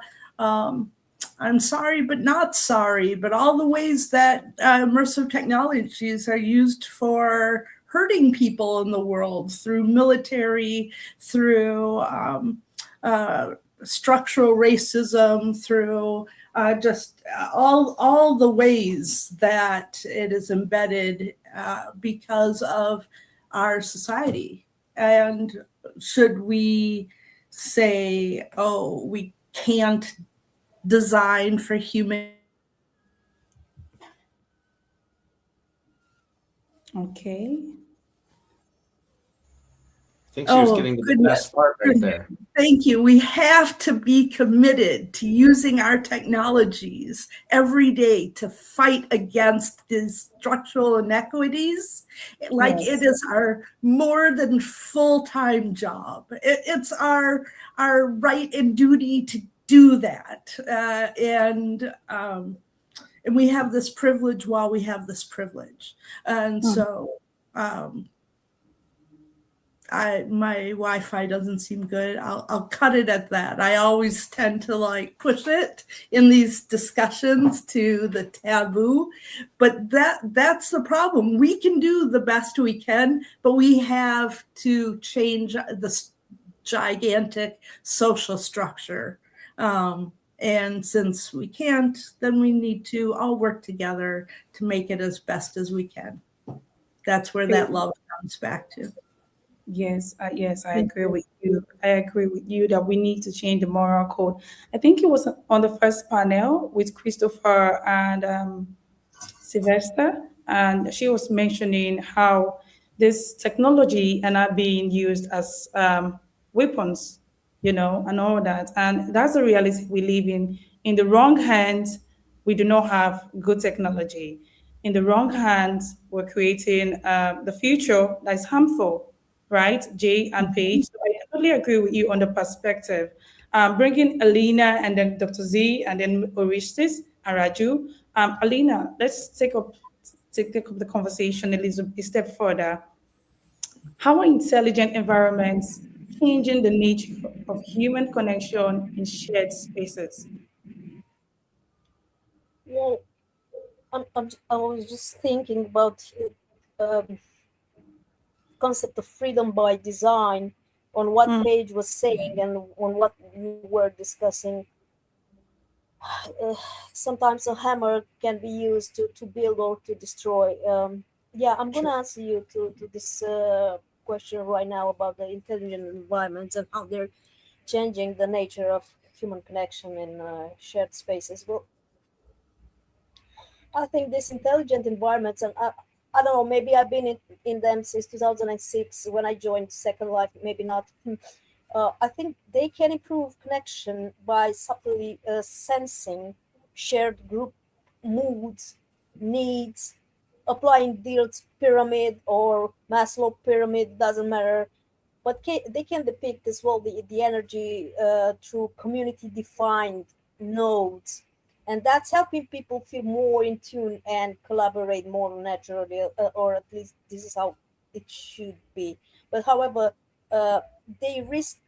I'm sorry, but not sorry, but all the ways that immersive technologies are used for hurting people in the world through military, through structural racism, through just all the ways that it is embedded because of our society. And should we say, oh, we can't design for human? Okay. I think she was getting to the best part right there. Thank you. We have to be committed to using our technologies every day to fight against these structural inequities. Like Yes. it is our more than full-time job. It's our right and duty to do that. And we have this privilege while we have this privilege. And so my Wi-Fi doesn't seem good. I'll cut it at that. I always tend to like push it in these discussions to the taboo, but that's the problem. We can do the best we can, but we have to change this gigantic social structure. And since we can't, then we need to all work together to make it as best as we can. That's where that love comes back to. Yes, I agree with you. I agree with you that we need to change the moral code. I think it was on the first panel with Christopher and Sylvester, and she was mentioning how this technology are now being used as weapons, and all that. And that's the reality we live in. In the wrong hands, we do not have good technology. In the wrong hands, we're creating the future that is harmful, right, Jay and Paige? So I totally agree with you on the perspective. Bringing Alina and then Dr. Z and then Orestes and Raju. Alina, let's take up the conversation a step further. How are intelligent environments changing the nature of human connection in shared spaces? Well, I was just thinking about um, concept of freedom by design on what Paige was saying and on what you were discussing. uh, Sometimes a hammer can be used to build or to destroy. Yeah, I'm going to answer you to this question right now about the intelligent environments and how they're changing the nature of human connection in shared spaces. Well, I think these intelligent environments, and I don't know, maybe I've been in them since 2006 when I joined Second Life, maybe not. I think they can improve connection by subtly sensing shared group moods, needs, applying Dield's pyramid or Maslow pyramid, doesn't matter. But they can depict as well the energy through community defined nodes. And that's helping people feel more in tune and collaborate more naturally, or at least this is how it should be. But however, they risk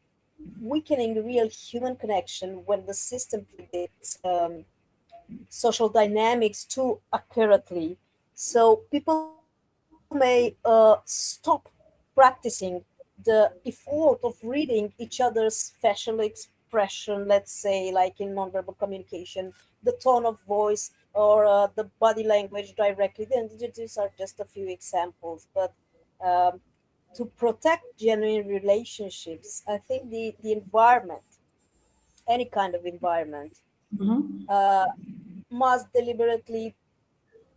weakening real human connection when the system predicts social dynamics too accurately. So people may stop practicing the effort of reading each other's facial expression, let's say, like in nonverbal communication, the tone of voice or the body language directly. Then these are just a few examples, but um, to protect genuine relationships, I think the environment, any kind of environment, uh, must deliberately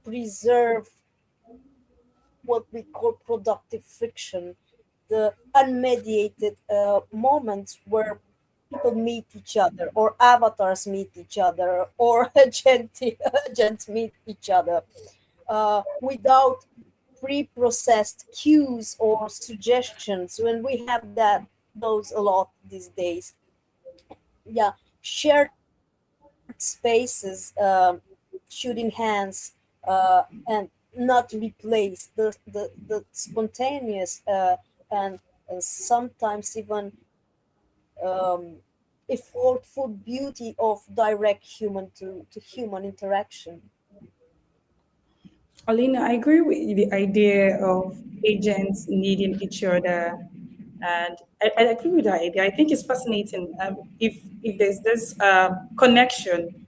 preserve what we call productive friction, the unmediated moments where people meet each other, or avatars meet each other, or agents meet each other, without pre-processed cues or suggestions. When we have those a lot these days, yeah, shared spaces should enhance and not replace the spontaneous and sometimes even effortful beauty of direct human to human interaction. Alina, I agree with the idea of agents needing each other, and I agree with that idea. I think it's fascinating. If there's this connection,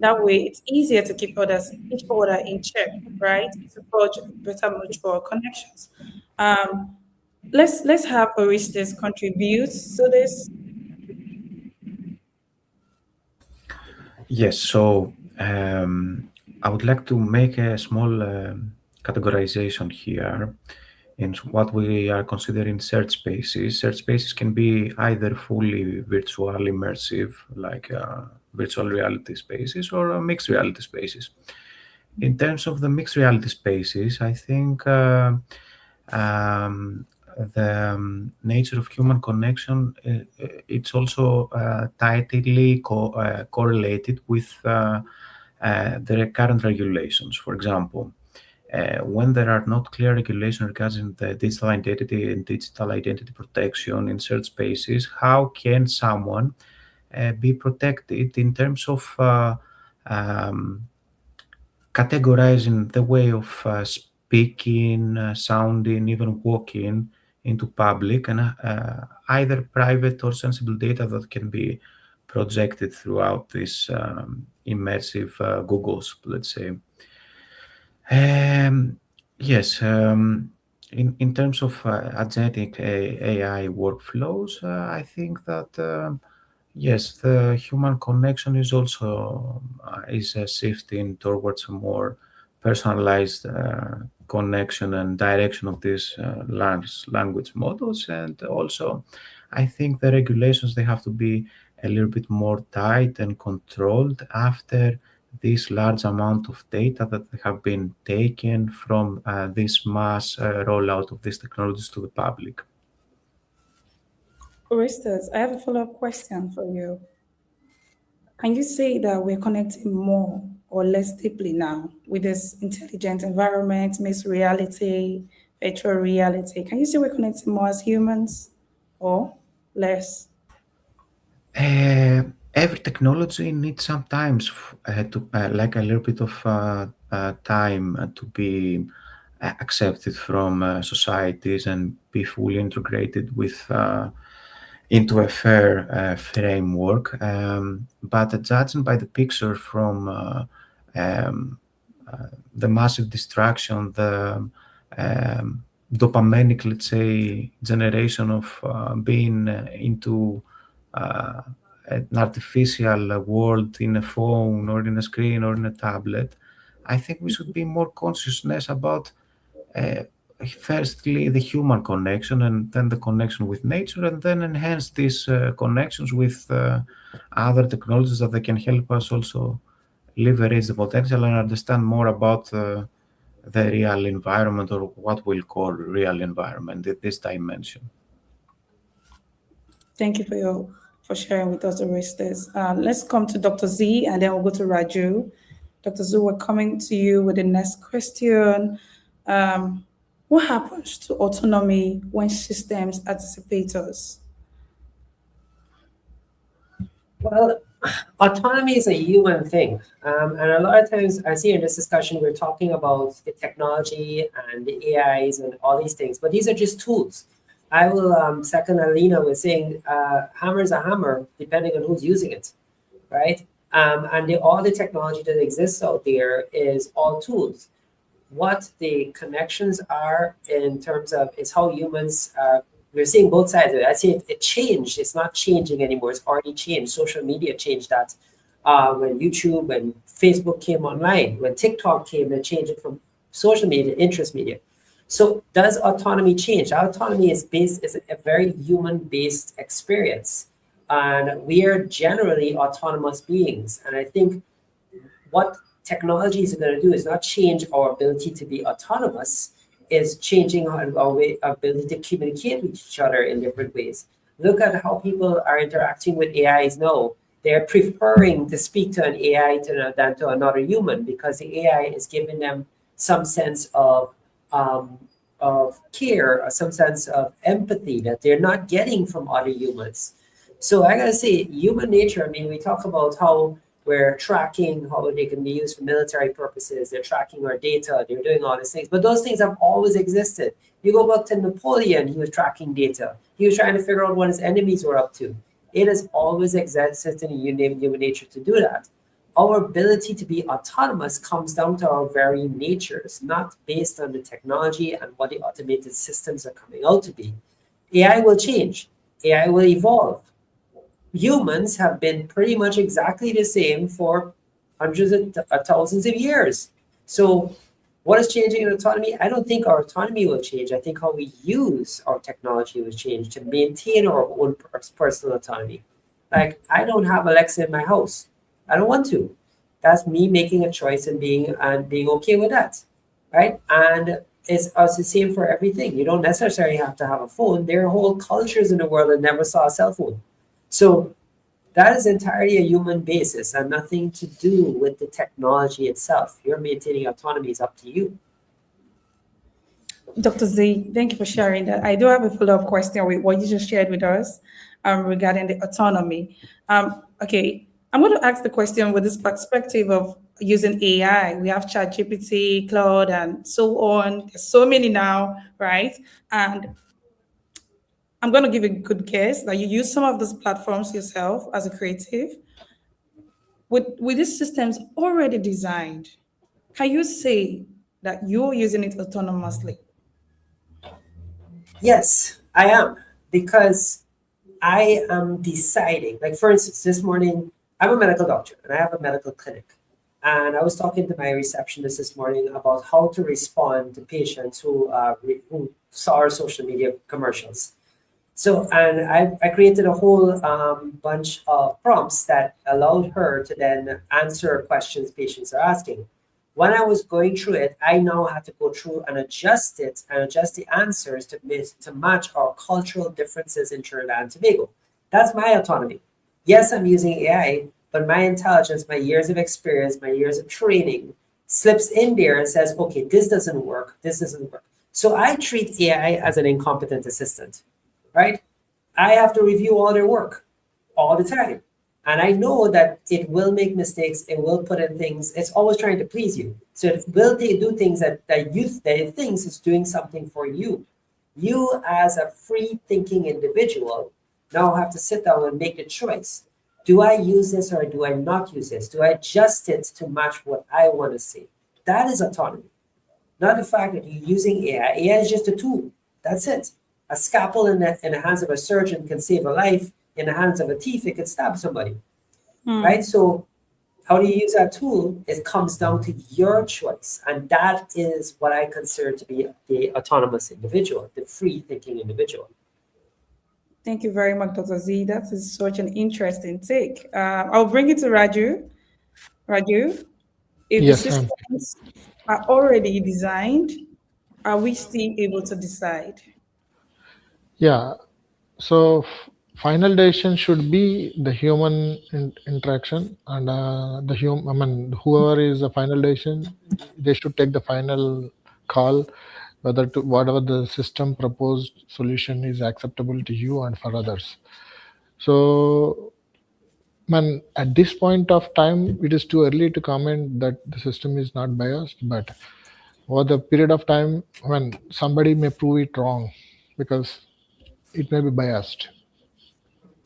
that way it's easier to keep each other in check, right? To forge better mutual connections. Um, let's have Orestes contribute to this. Yes, so I would like to make a small categorization here in what we are considering shared spaces. Shared spaces can be either fully virtual, immersive, like virtual reality spaces, or mixed reality spaces. In terms of the mixed reality spaces, I think the nature of human connection, it's also tightly correlated with the current regulations. For example, when there are not clear regulations regarding the digital identity and digital identity protection in shared spaces, how can someone be protected in terms of categorizing the way of speaking, sounding, even walking into public, and either private or sensible data that can be projected throughout this immersive Googles, let's say. Yes, in terms of agentic AI workflows, I think that yes, the human connection is also is shifting towards a more personalized connection and direction of these large language models. And also, I think the regulations, they have to be a little bit more tight and controlled after this large amount of data that have been taken from this mass rollout of these technologies to the public. Orestes, I have a follow-up question for you. Can you say that we're connecting more or less deeply now with this intelligent environment, mixed reality, virtual reality? Can you say we're connecting more as humans or less? Every technology needs sometimes to like a little bit of time to be accepted from societies and be fully integrated with into a fair framework. But judging by the picture from um, the massive distraction, the dopaminic, let's say, generation of being into uh, an artificial world in a phone or in a screen or in a tablet, I think we should be more consciousness about uh, firstly the human connection and then the connection with nature, and then enhance these connections with other technologies that they can help us also leverage the potential and understand more about the real environment, or what we'll call real environment in this dimension. Thank you for sharing with us, Orestes. Let's come to Dr. Z and then we'll go to Raju. Dr. Z, we're coming to you with the next question. What happens to autonomy when systems anticipate us? Well, autonomy is a human thing. And a lot of times I see in this discussion, we're talking about the technology and the AIs and all these things, but these are just tools. I will second Alina with saying hammer is a hammer, depending on who's using it, right? And all the technology that exists out there is all tools. What the connections are in terms of is how humans we're seeing both sides of it. I say it changed. It's not changing anymore. It's already changed. Social media changed that. When YouTube, when Facebook came online, when TikTok came, they changed it from social media to interest media. So does autonomy change? Autonomy is a very human-based experience. And we are generally autonomous beings. And I think what technologies are going to do is not change our ability to be autonomous, is changing our ability to communicate with each other in different ways. Look at how people are interacting with AIs now. They're preferring to speak to an AI than to another human, because the AI is giving them some sense of care or some sense of empathy that they're not getting from other humans. So I gotta say, human nature, I mean, we talk about how we're tracking, how they can be used for military purposes. They're tracking our data. They're doing all these things. But those things have always existed. You go back to Napoleon, he was tracking data. He was trying to figure out what his enemies were up to. It has always existed in human nature to do that. Our ability to be autonomous comes down to our very natures, not based on the technology and what the automated systems are coming out to be. AI will change. AI will evolve. Humans have been pretty much exactly the same for hundreds of thousands of years. So what is changing in autonomy? I don't think our autonomy will change. I think how we use our technology will change to maintain our own personal autonomy. Like, I don't have Alexa in my house. I don't want to. That's me making a choice and being okay with that, right? And it's the same for everything. You don't necessarily have to have a phone. There are whole cultures in the world that never saw a cell phone. So that is entirely a human basis and nothing to do with the technology itself. Your maintaining autonomy is up to you. Dr. Z, thank you for sharing that. I do have a follow-up question with what you just shared with us regarding the autonomy. Okay, I'm going to ask the question with this perspective of using AI. We have ChatGPT, Claude, and so on. There's so many now, right? And I'm going to give a good guess that you use some of those platforms yourself as a creative. With these systems already designed, can you say that you're using it autonomously? Yes, I am, because I am deciding. Like, for instance, this morning, I'm a medical doctor and I have a medical clinic. And I was talking to my receptionist this morning about how to respond to patients who saw our social media commercials. So, and I created a whole bunch of prompts that allowed her to then answer questions patients are asking. When I was going through it, I now had to go through and adjust it and adjust the answers to match our cultural differences in Trinidad and Tobago. That's my autonomy. Yes, I'm using AI, but my intelligence, my years of experience, my years of training slips in there and says, okay, this doesn't work, this doesn't work. So I treat AI as an incompetent assistant, right? I have to review all their work all the time. And I know that it will make mistakes, it will put in things, it's always trying to please you. So it will do things that it thinks is doing something for you. You as a free thinking individual now have to sit down and make a choice. Do I use this or do I not use this? Do I adjust it to match what I want to see? That is autonomy. Not the fact that you're using AI. AI is just a tool. That's it. A scalpel in the hands of a surgeon can save a life. In the hands of a thief, it could stab somebody. Right? So how do you use that tool? It comes down to your choice. And that is what I consider to be the autonomous individual, the free thinking individual. Thank you very much, Dr. Z. That is such an interesting take. I'll bring it to Raju. Raju, if the Yes, ma'am. systems are already designed, are we still able to decide? Yeah. So final decision should be the human interaction, and the human. I mean, whoever is the final decision, they should take the final call whether to whatever the system proposed solution is acceptable to you and for others. So, man, at this point of time, it is too early to comment that the system is not biased, but over the period of time when somebody may prove it wrong because it may be biased.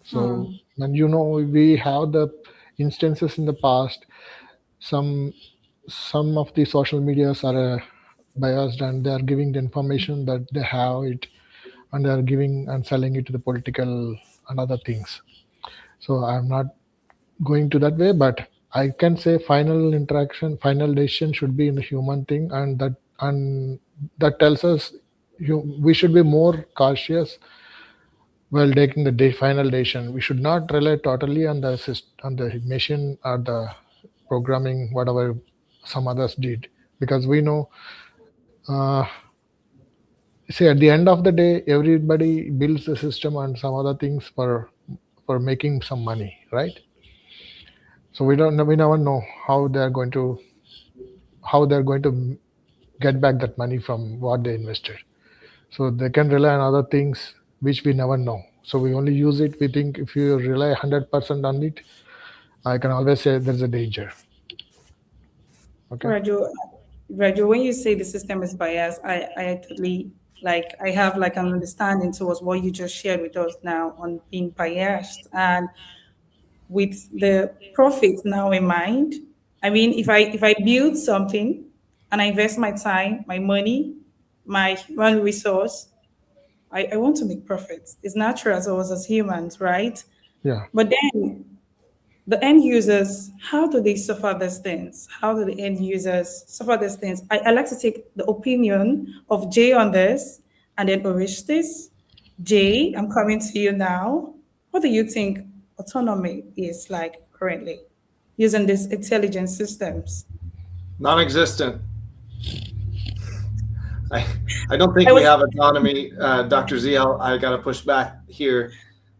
So when we have the instances in the past, some of the social medias are biased and they are giving the information that they have it, and they are giving and selling it to the political and other things. So I'm not going to that way, but I can say final interaction, final decision should be in the human thing, and that tells us we should be more cautious while taking the final decision. We should not rely totally on the machine or the programming, whatever some others did, because we know. See, at the end of the day, everybody builds a system and some other things for making some money, right? So we never know how they're going to get back that money from what they invested. So they can rely on other things which we never know. So we only use it. We think if you rely 100% on it, I can always say there's a danger. Okay. Raju, when you say the system is biased, I totally I have an understanding towards what you just shared with us now on being biased, and with the profit now in mind. I mean, if I build something and I invest my time, my money, my human resource, I want to make profits. It's natural as us as humans, right? Yeah. But then the end users, how do they suffer these things? How do the end users suffer these things? I like to take the opinion of Jay on this and then Orestes. Jay, I'm coming to you now. What do you think autonomy is like currently using these intelligent systems? Non-existent. I don't think we have autonomy, Dr. Z. I got to push back here.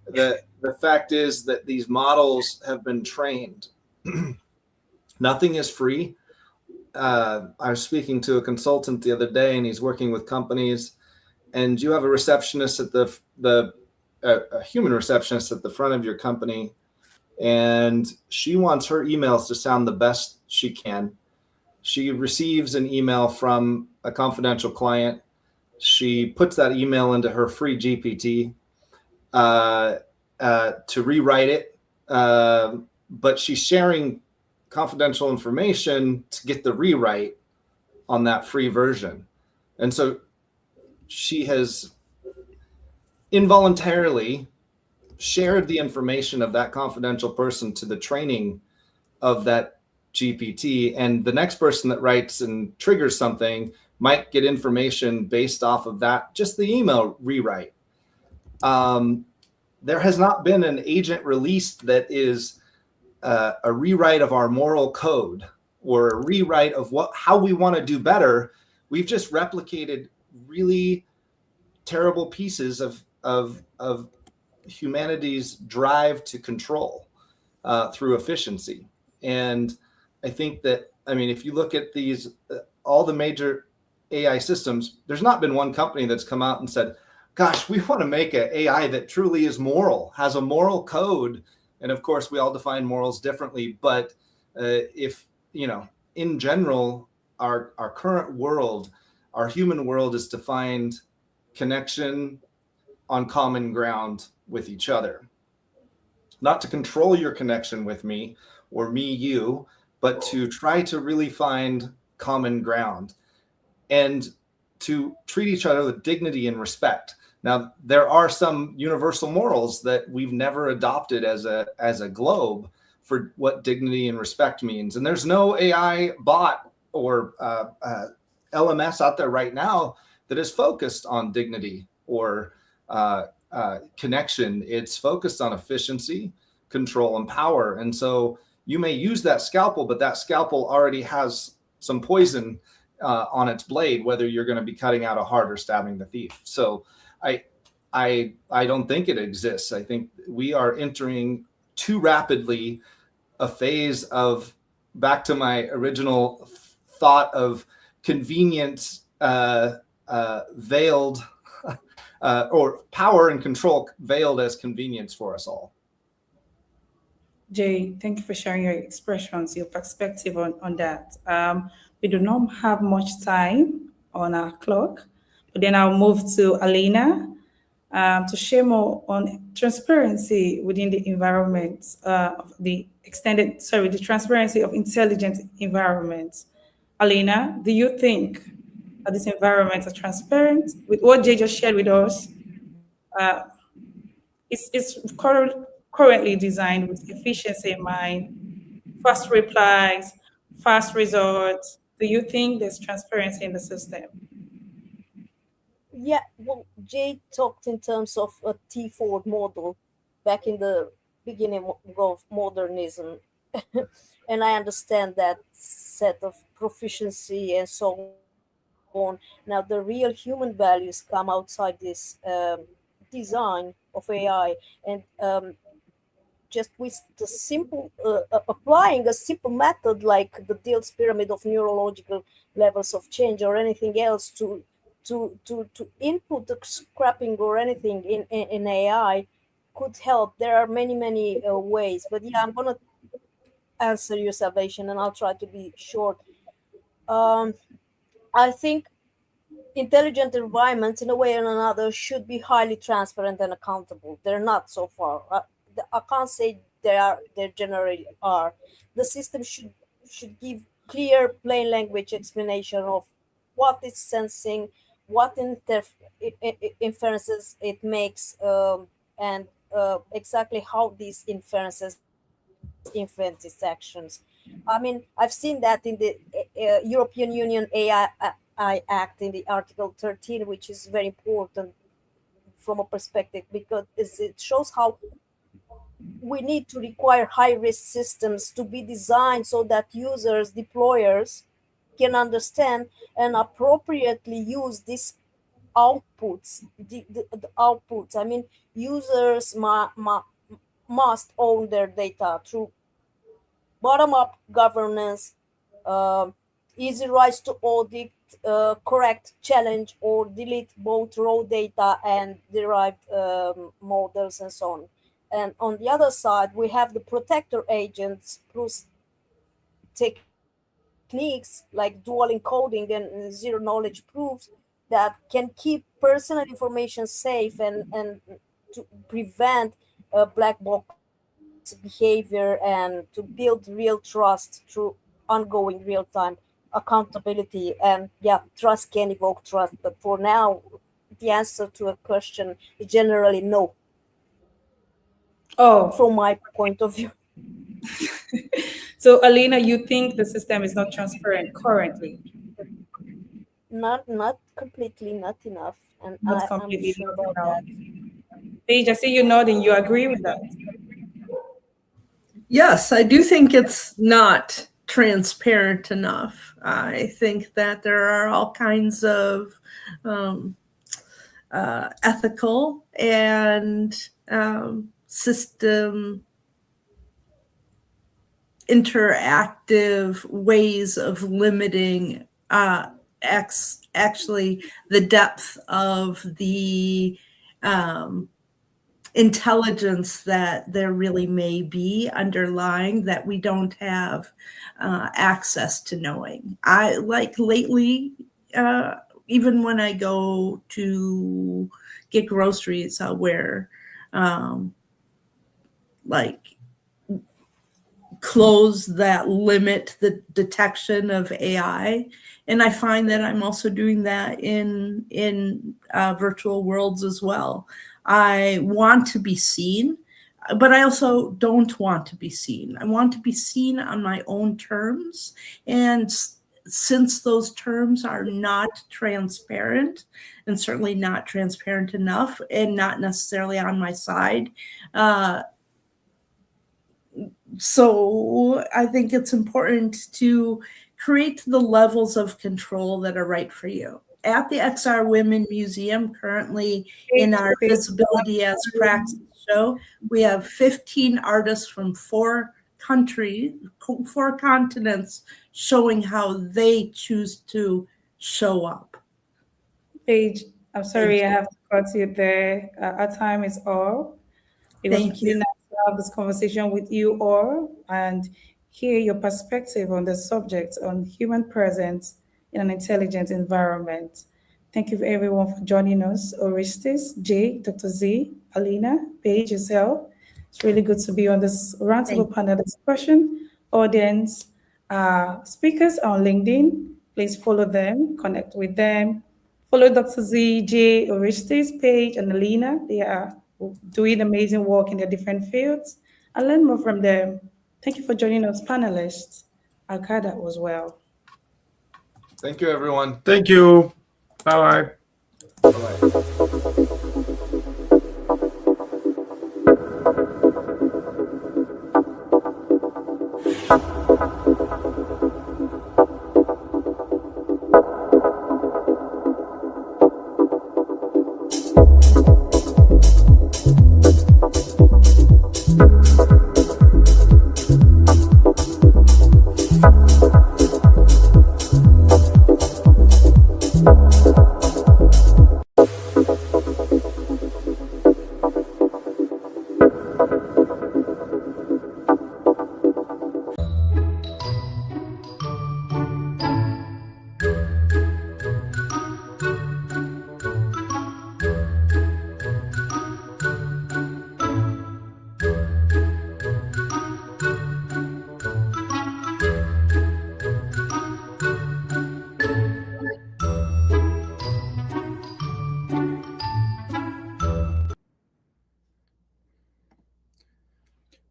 The fact is that these models have been trained. Nothing is free. I was speaking to a consultant the other day, and he's working with companies, and you have a receptionist at a human receptionist at the front of your company, and she wants her emails to sound the best she can. She receives an email from a confidential client. She puts that email into her free GPT to rewrite it, but she's sharing confidential information to get the rewrite on that free version. And so she has involuntarily shared the information of that confidential person to the training of that GPT, and the next person that writes and triggers something might get information based off of that, just the email rewrite. There has not been an agent released that is a rewrite of our moral code or a rewrite of how we want to do better. We've just replicated really terrible pieces of humanity's drive to control through efficiency. And I think that, I mean, if you look at these, all the major AI systems, there's not been one company that's come out and said, gosh, we want to make an AI that truly is moral, has a moral code. And of course, we all define morals differently. But if, you know, in general, our current world, our human world is defined connection on common ground with each other. Not to control your connection with me or me, you, but to try to really find common ground and to treat each other with dignity and respect. Now, there are some universal morals that we've never adopted as a globe for what dignity and respect means. And there's no AI bot or LMS out there right now that is focused on dignity or connection. It's focused on efficiency, control, and power. And so you may use that scalpel, but that scalpel already has some poison on its blade, whether you're going to be cutting out a heart or stabbing the thief. So I don't think it exists. I think we are entering too rapidly a phase of, back to my original thought of convenience veiled or power and control veiled as convenience for us all. Jay, thank you for sharing your expressions, your perspective on that. We do not have much time on our clock, but then I'll move to Alina to share more on transparency within the environment of the transparency of intelligent environments. Alina, do you think that these environments are transparent? With what Jay just shared with us, it's currently designed with efficiency in mind, fast replies, fast results. Do you think there's transparency in the system? Yeah, well, Jay talked in terms of a T-Ford model back in the beginning of modernism. And I understand that set of proficiency and so on. Now, the real human values come outside this design of AI. And just with the simple, applying a simple method like the Dill's pyramid of neurological levels of change or anything else to input the scrapping or anything in AI could help. There are many ways, but yeah, I'm gonna answer your salvation and I'll try to be short. I think intelligent environments in a way or another should be highly transparent and accountable. They're not so far. I can't say they generally are. The system should give clear plain language explanation of what it's sensing, what inferences it makes, and exactly how these inferences influence its actions. I mean, I've seen that in the European Union AI Act in the Article 13, which is very important from a perspective because it shows how we need to require high-risk systems to be designed so that users, deployers, can understand and appropriately use these outputs. The outputs. I mean, users must own their data through bottom-up governance, easy rights to audit, correct, challenge, or delete both raw data and derived models and so on. And on the other side, we have the protector agents plus techniques like dual encoding and zero knowledge proofs that can keep personal information safe and to prevent black box behavior and to build real trust through ongoing real-time accountability. And yeah, trust can evoke trust, but for now, the answer to a question is generally no. Oh, from my point of view. So, Alina, you think the system is not transparent currently? Not completely, not enough, and Not I'm completely, sure not about enough. that. Paige, I see you nodding. You agree with that? Yes, I do think it's not transparent enough. I think that there are all kinds of ethical and system interactive ways of limiting actually the depth of the intelligence that there really may be underlying that we don't have access to knowing. I like lately, even when I go to get groceries, I'll wear like clothes that limit the detection of AI. And I find that I'm also doing that in virtual worlds as well. I want to be seen, but I also don't want to be seen. I want to be seen on my own terms. And since those terms are not transparent, and certainly not transparent enough, and not necessarily on my side, so I think it's important to create the levels of control that are right for you. At the XR Women Museum, currently in our Visibility as Practice show, we have 15 artists from 4 countries, 4 continents, showing how they choose to show up. Paige, I'm sorry, I have to cut you there. Our time is up. It was Thank really you. nice to have this conversation with you all and hear your perspective on the subject on human presence in an intelligent environment. Thank you everyone for joining us. Orestes, Jay, Dr. Z, Alina, Paige, yourself. It's really good to be on this roundtable panel discussion. Audience, speakers on LinkedIn, please follow them, connect with them. Follow Dr. Z, J, Orestes, Paige, and Alina. They are doing amazing work in their different fields and learn more from them. Thank you for joining us, panelists. Alcada as well. Thank you, everyone. Thank you. Bye bye. Bye-bye.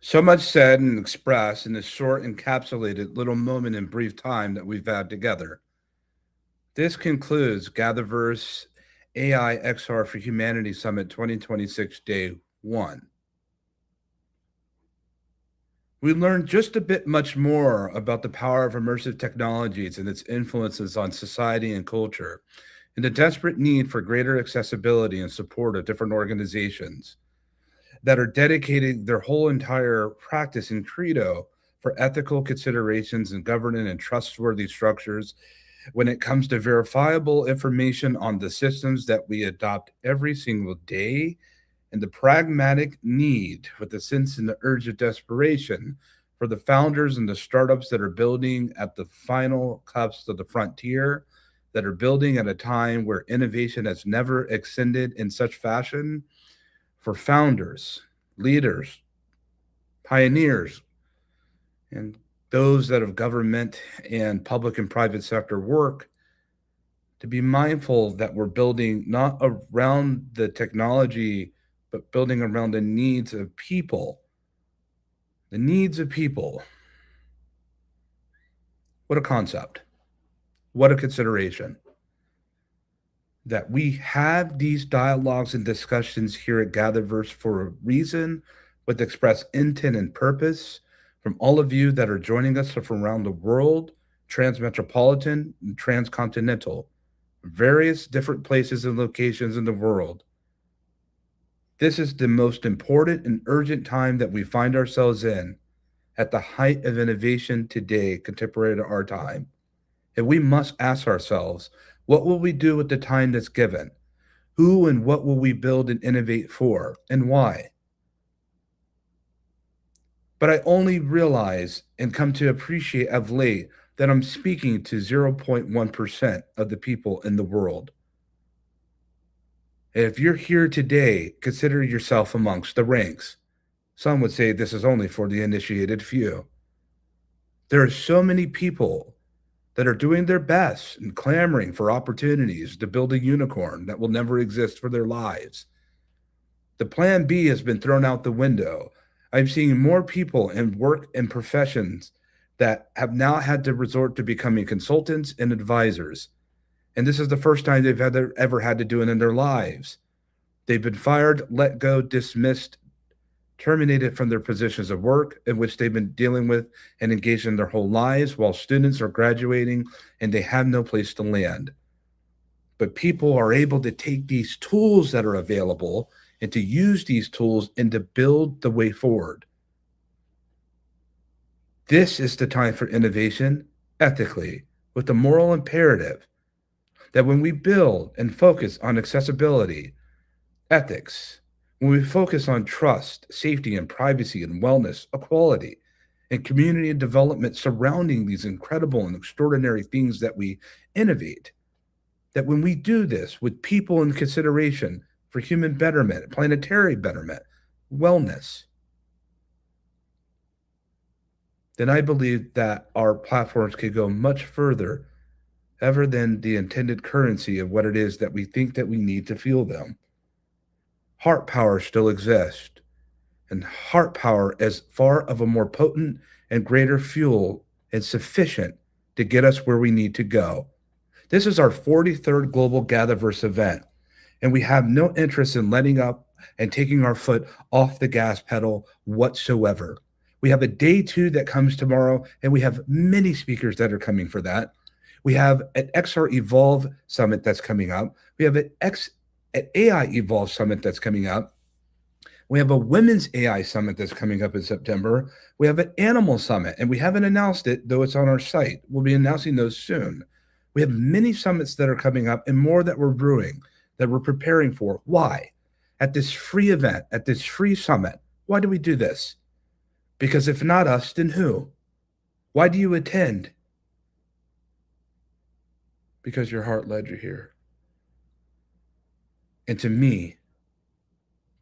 So much said and expressed in this short, encapsulated little moment in brief time that we've had together. This concludes GatherVerse AI XR for Humanity Summit 2026 Day 1. We learned just a bit much more about the power of immersive technologies and its influences on society and culture, and the desperate need for greater accessibility and support of different organizations that are dedicating their whole entire practice and credo for ethical considerations and governing and trustworthy structures when it comes to verifiable information on the systems that we adopt every single day, and the pragmatic need with the sense and the urge of desperation for the founders and the startups that are building at the final cups of the frontier, that are building at a time where innovation has never extended in such fashion, for founders, leaders, pioneers, and those that have government and public and private sector work to be mindful that we're building not around the technology, but building around the needs of people. The needs of people. What a concept. What a consideration. That we have these dialogues and discussions here at GatherVerse for a reason, with express intent and purpose from all of you that are joining us from around the world, transmetropolitan and transcontinental, various different places and locations in the world. This is the most important and urgent time that we find ourselves in at the height of innovation today, contemporary to our time. And we must ask ourselves, what will we do with the time that's given? Who and what will we build and innovate for, and why? But I only realize and come to appreciate of late that I'm speaking to 0.1% of the people in the world. And if you're here today, consider yourself amongst the ranks. Some would say this is only for the initiated few. There are so many people that are doing their best and clamoring for opportunities to build a unicorn that will never exist for their lives. The plan B has been thrown out the window. I'm seeing more people in work and professions that have now had to resort to becoming consultants and advisors. And this is the first time they've ever had to do it in their lives. They've been fired, let go, dismissed, terminated from their positions of work in which they've been dealing with and engaged in their whole lives, while students are graduating and they have no place to land. But people are able to take these tools that are available and to use these tools and to build the way forward. This is the time for innovation ethically, with the moral imperative that when we build and focus on accessibility, ethics, when we focus on trust, safety, and privacy, and wellness, equality, and community and development surrounding these incredible and extraordinary things that we innovate, that when we do this with people in consideration for human betterment, planetary betterment, wellness, then I believe that our platforms could go much further ever than the intended currency of what it is that we think that we need to fuel them. Heart power still exists, and heart power is far of a more potent and greater fuel and sufficient to get us where we need to go. This is our 43rd Global GatherVerse event, and we have no interest in letting up and taking our foot off the gas pedal whatsoever. We have a day 2 that comes tomorrow, and we have many speakers that are coming for that. We have an XR Evolve Summit that's coming up. We have an AI Evolve Summit that's coming up. We have a Women's AI Summit that's coming up in September. We have an Animal Summit, and we haven't announced it, though it's on our site. We'll be announcing those soon. We have many summits that are coming up and more that we're brewing, that we're preparing for. Why? At this free event, at this free summit, why do we do this? Because if not us, then who? Why do you attend? Because your heart led you here. And to me,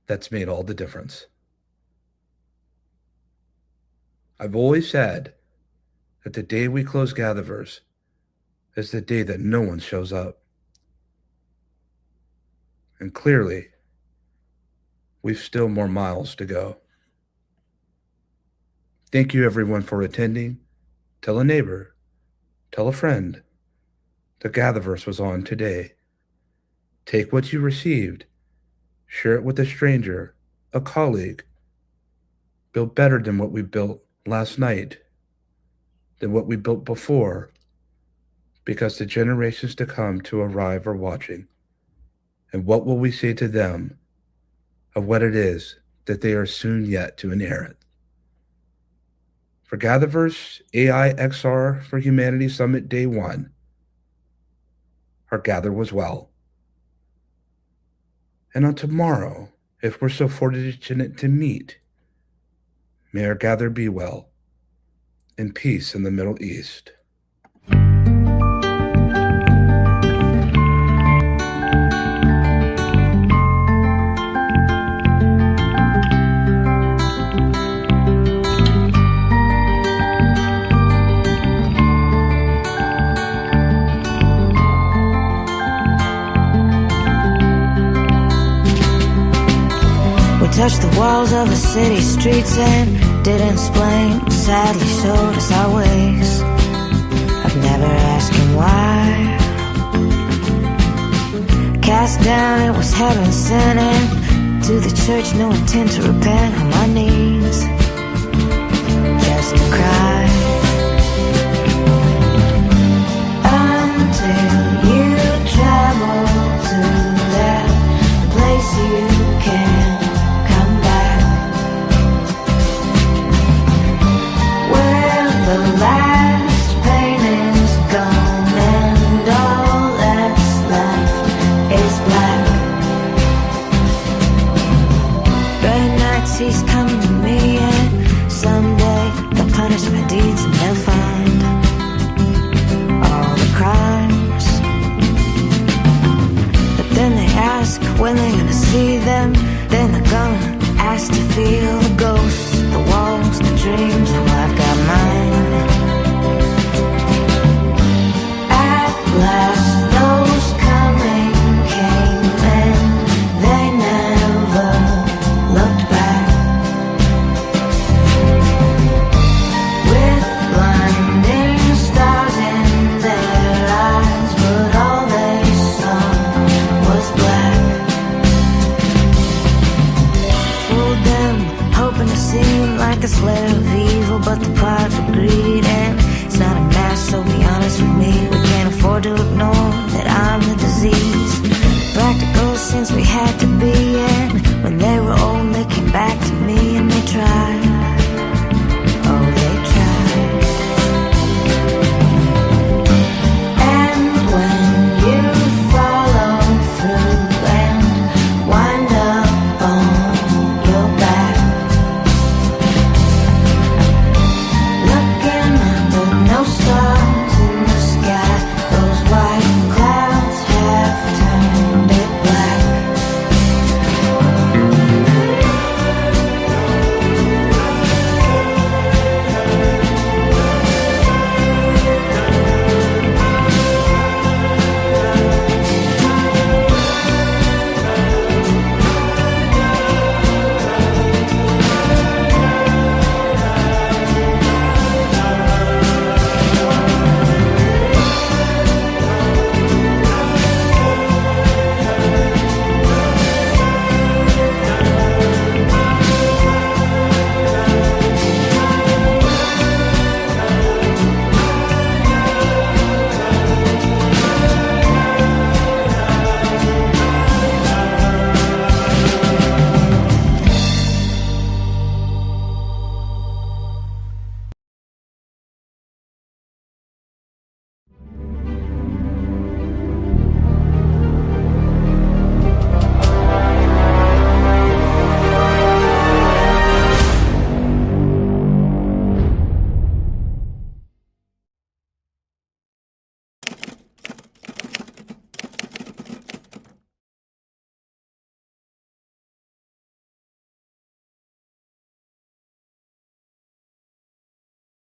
that's made all the difference. I've always said that the day we close GatherVerse is the day that no one shows up. And clearly, we've still more miles to go. Thank you, everyone, for attending. Tell a neighbor, tell a friend. The GatherVerse was on today. Take what you received, share it with a stranger, a colleague. Build better than what we built last night, than what we built before, because the generations to come to arrive are watching. And what will we say to them of what it is that they are soon yet to inherit? For GatherVerse AI XR for Humanity Summit Day 1, our gather was well. And on tomorrow, if we're so fortunate to meet, may our gather be well, in peace in the Middle East. Touched the walls of the city streets and didn't explain. Sadly showed us our ways. I never asking why. Cast down, it was heaven sent. To the church, no intent to repent. On my knees, just to cry. Until you travel to that place you can't come back, where the last pain is gone and all that's left is black. Gray nights, he's coming to me, and someday they'll punish my deeds and they'll find all the crimes. But then they ask when they're gonna see them. Then they're gonna ask to feel the ghosts, the walls, the dreams. Well, I've got mine. At last, those coming came and they never looked back. With blinding stars in their eyes, but all they saw was black. Fooled them, hoping to seem like a slayer of evil, but the product of greed. And it's not a mask, so be honest with me. We can't afford to ignore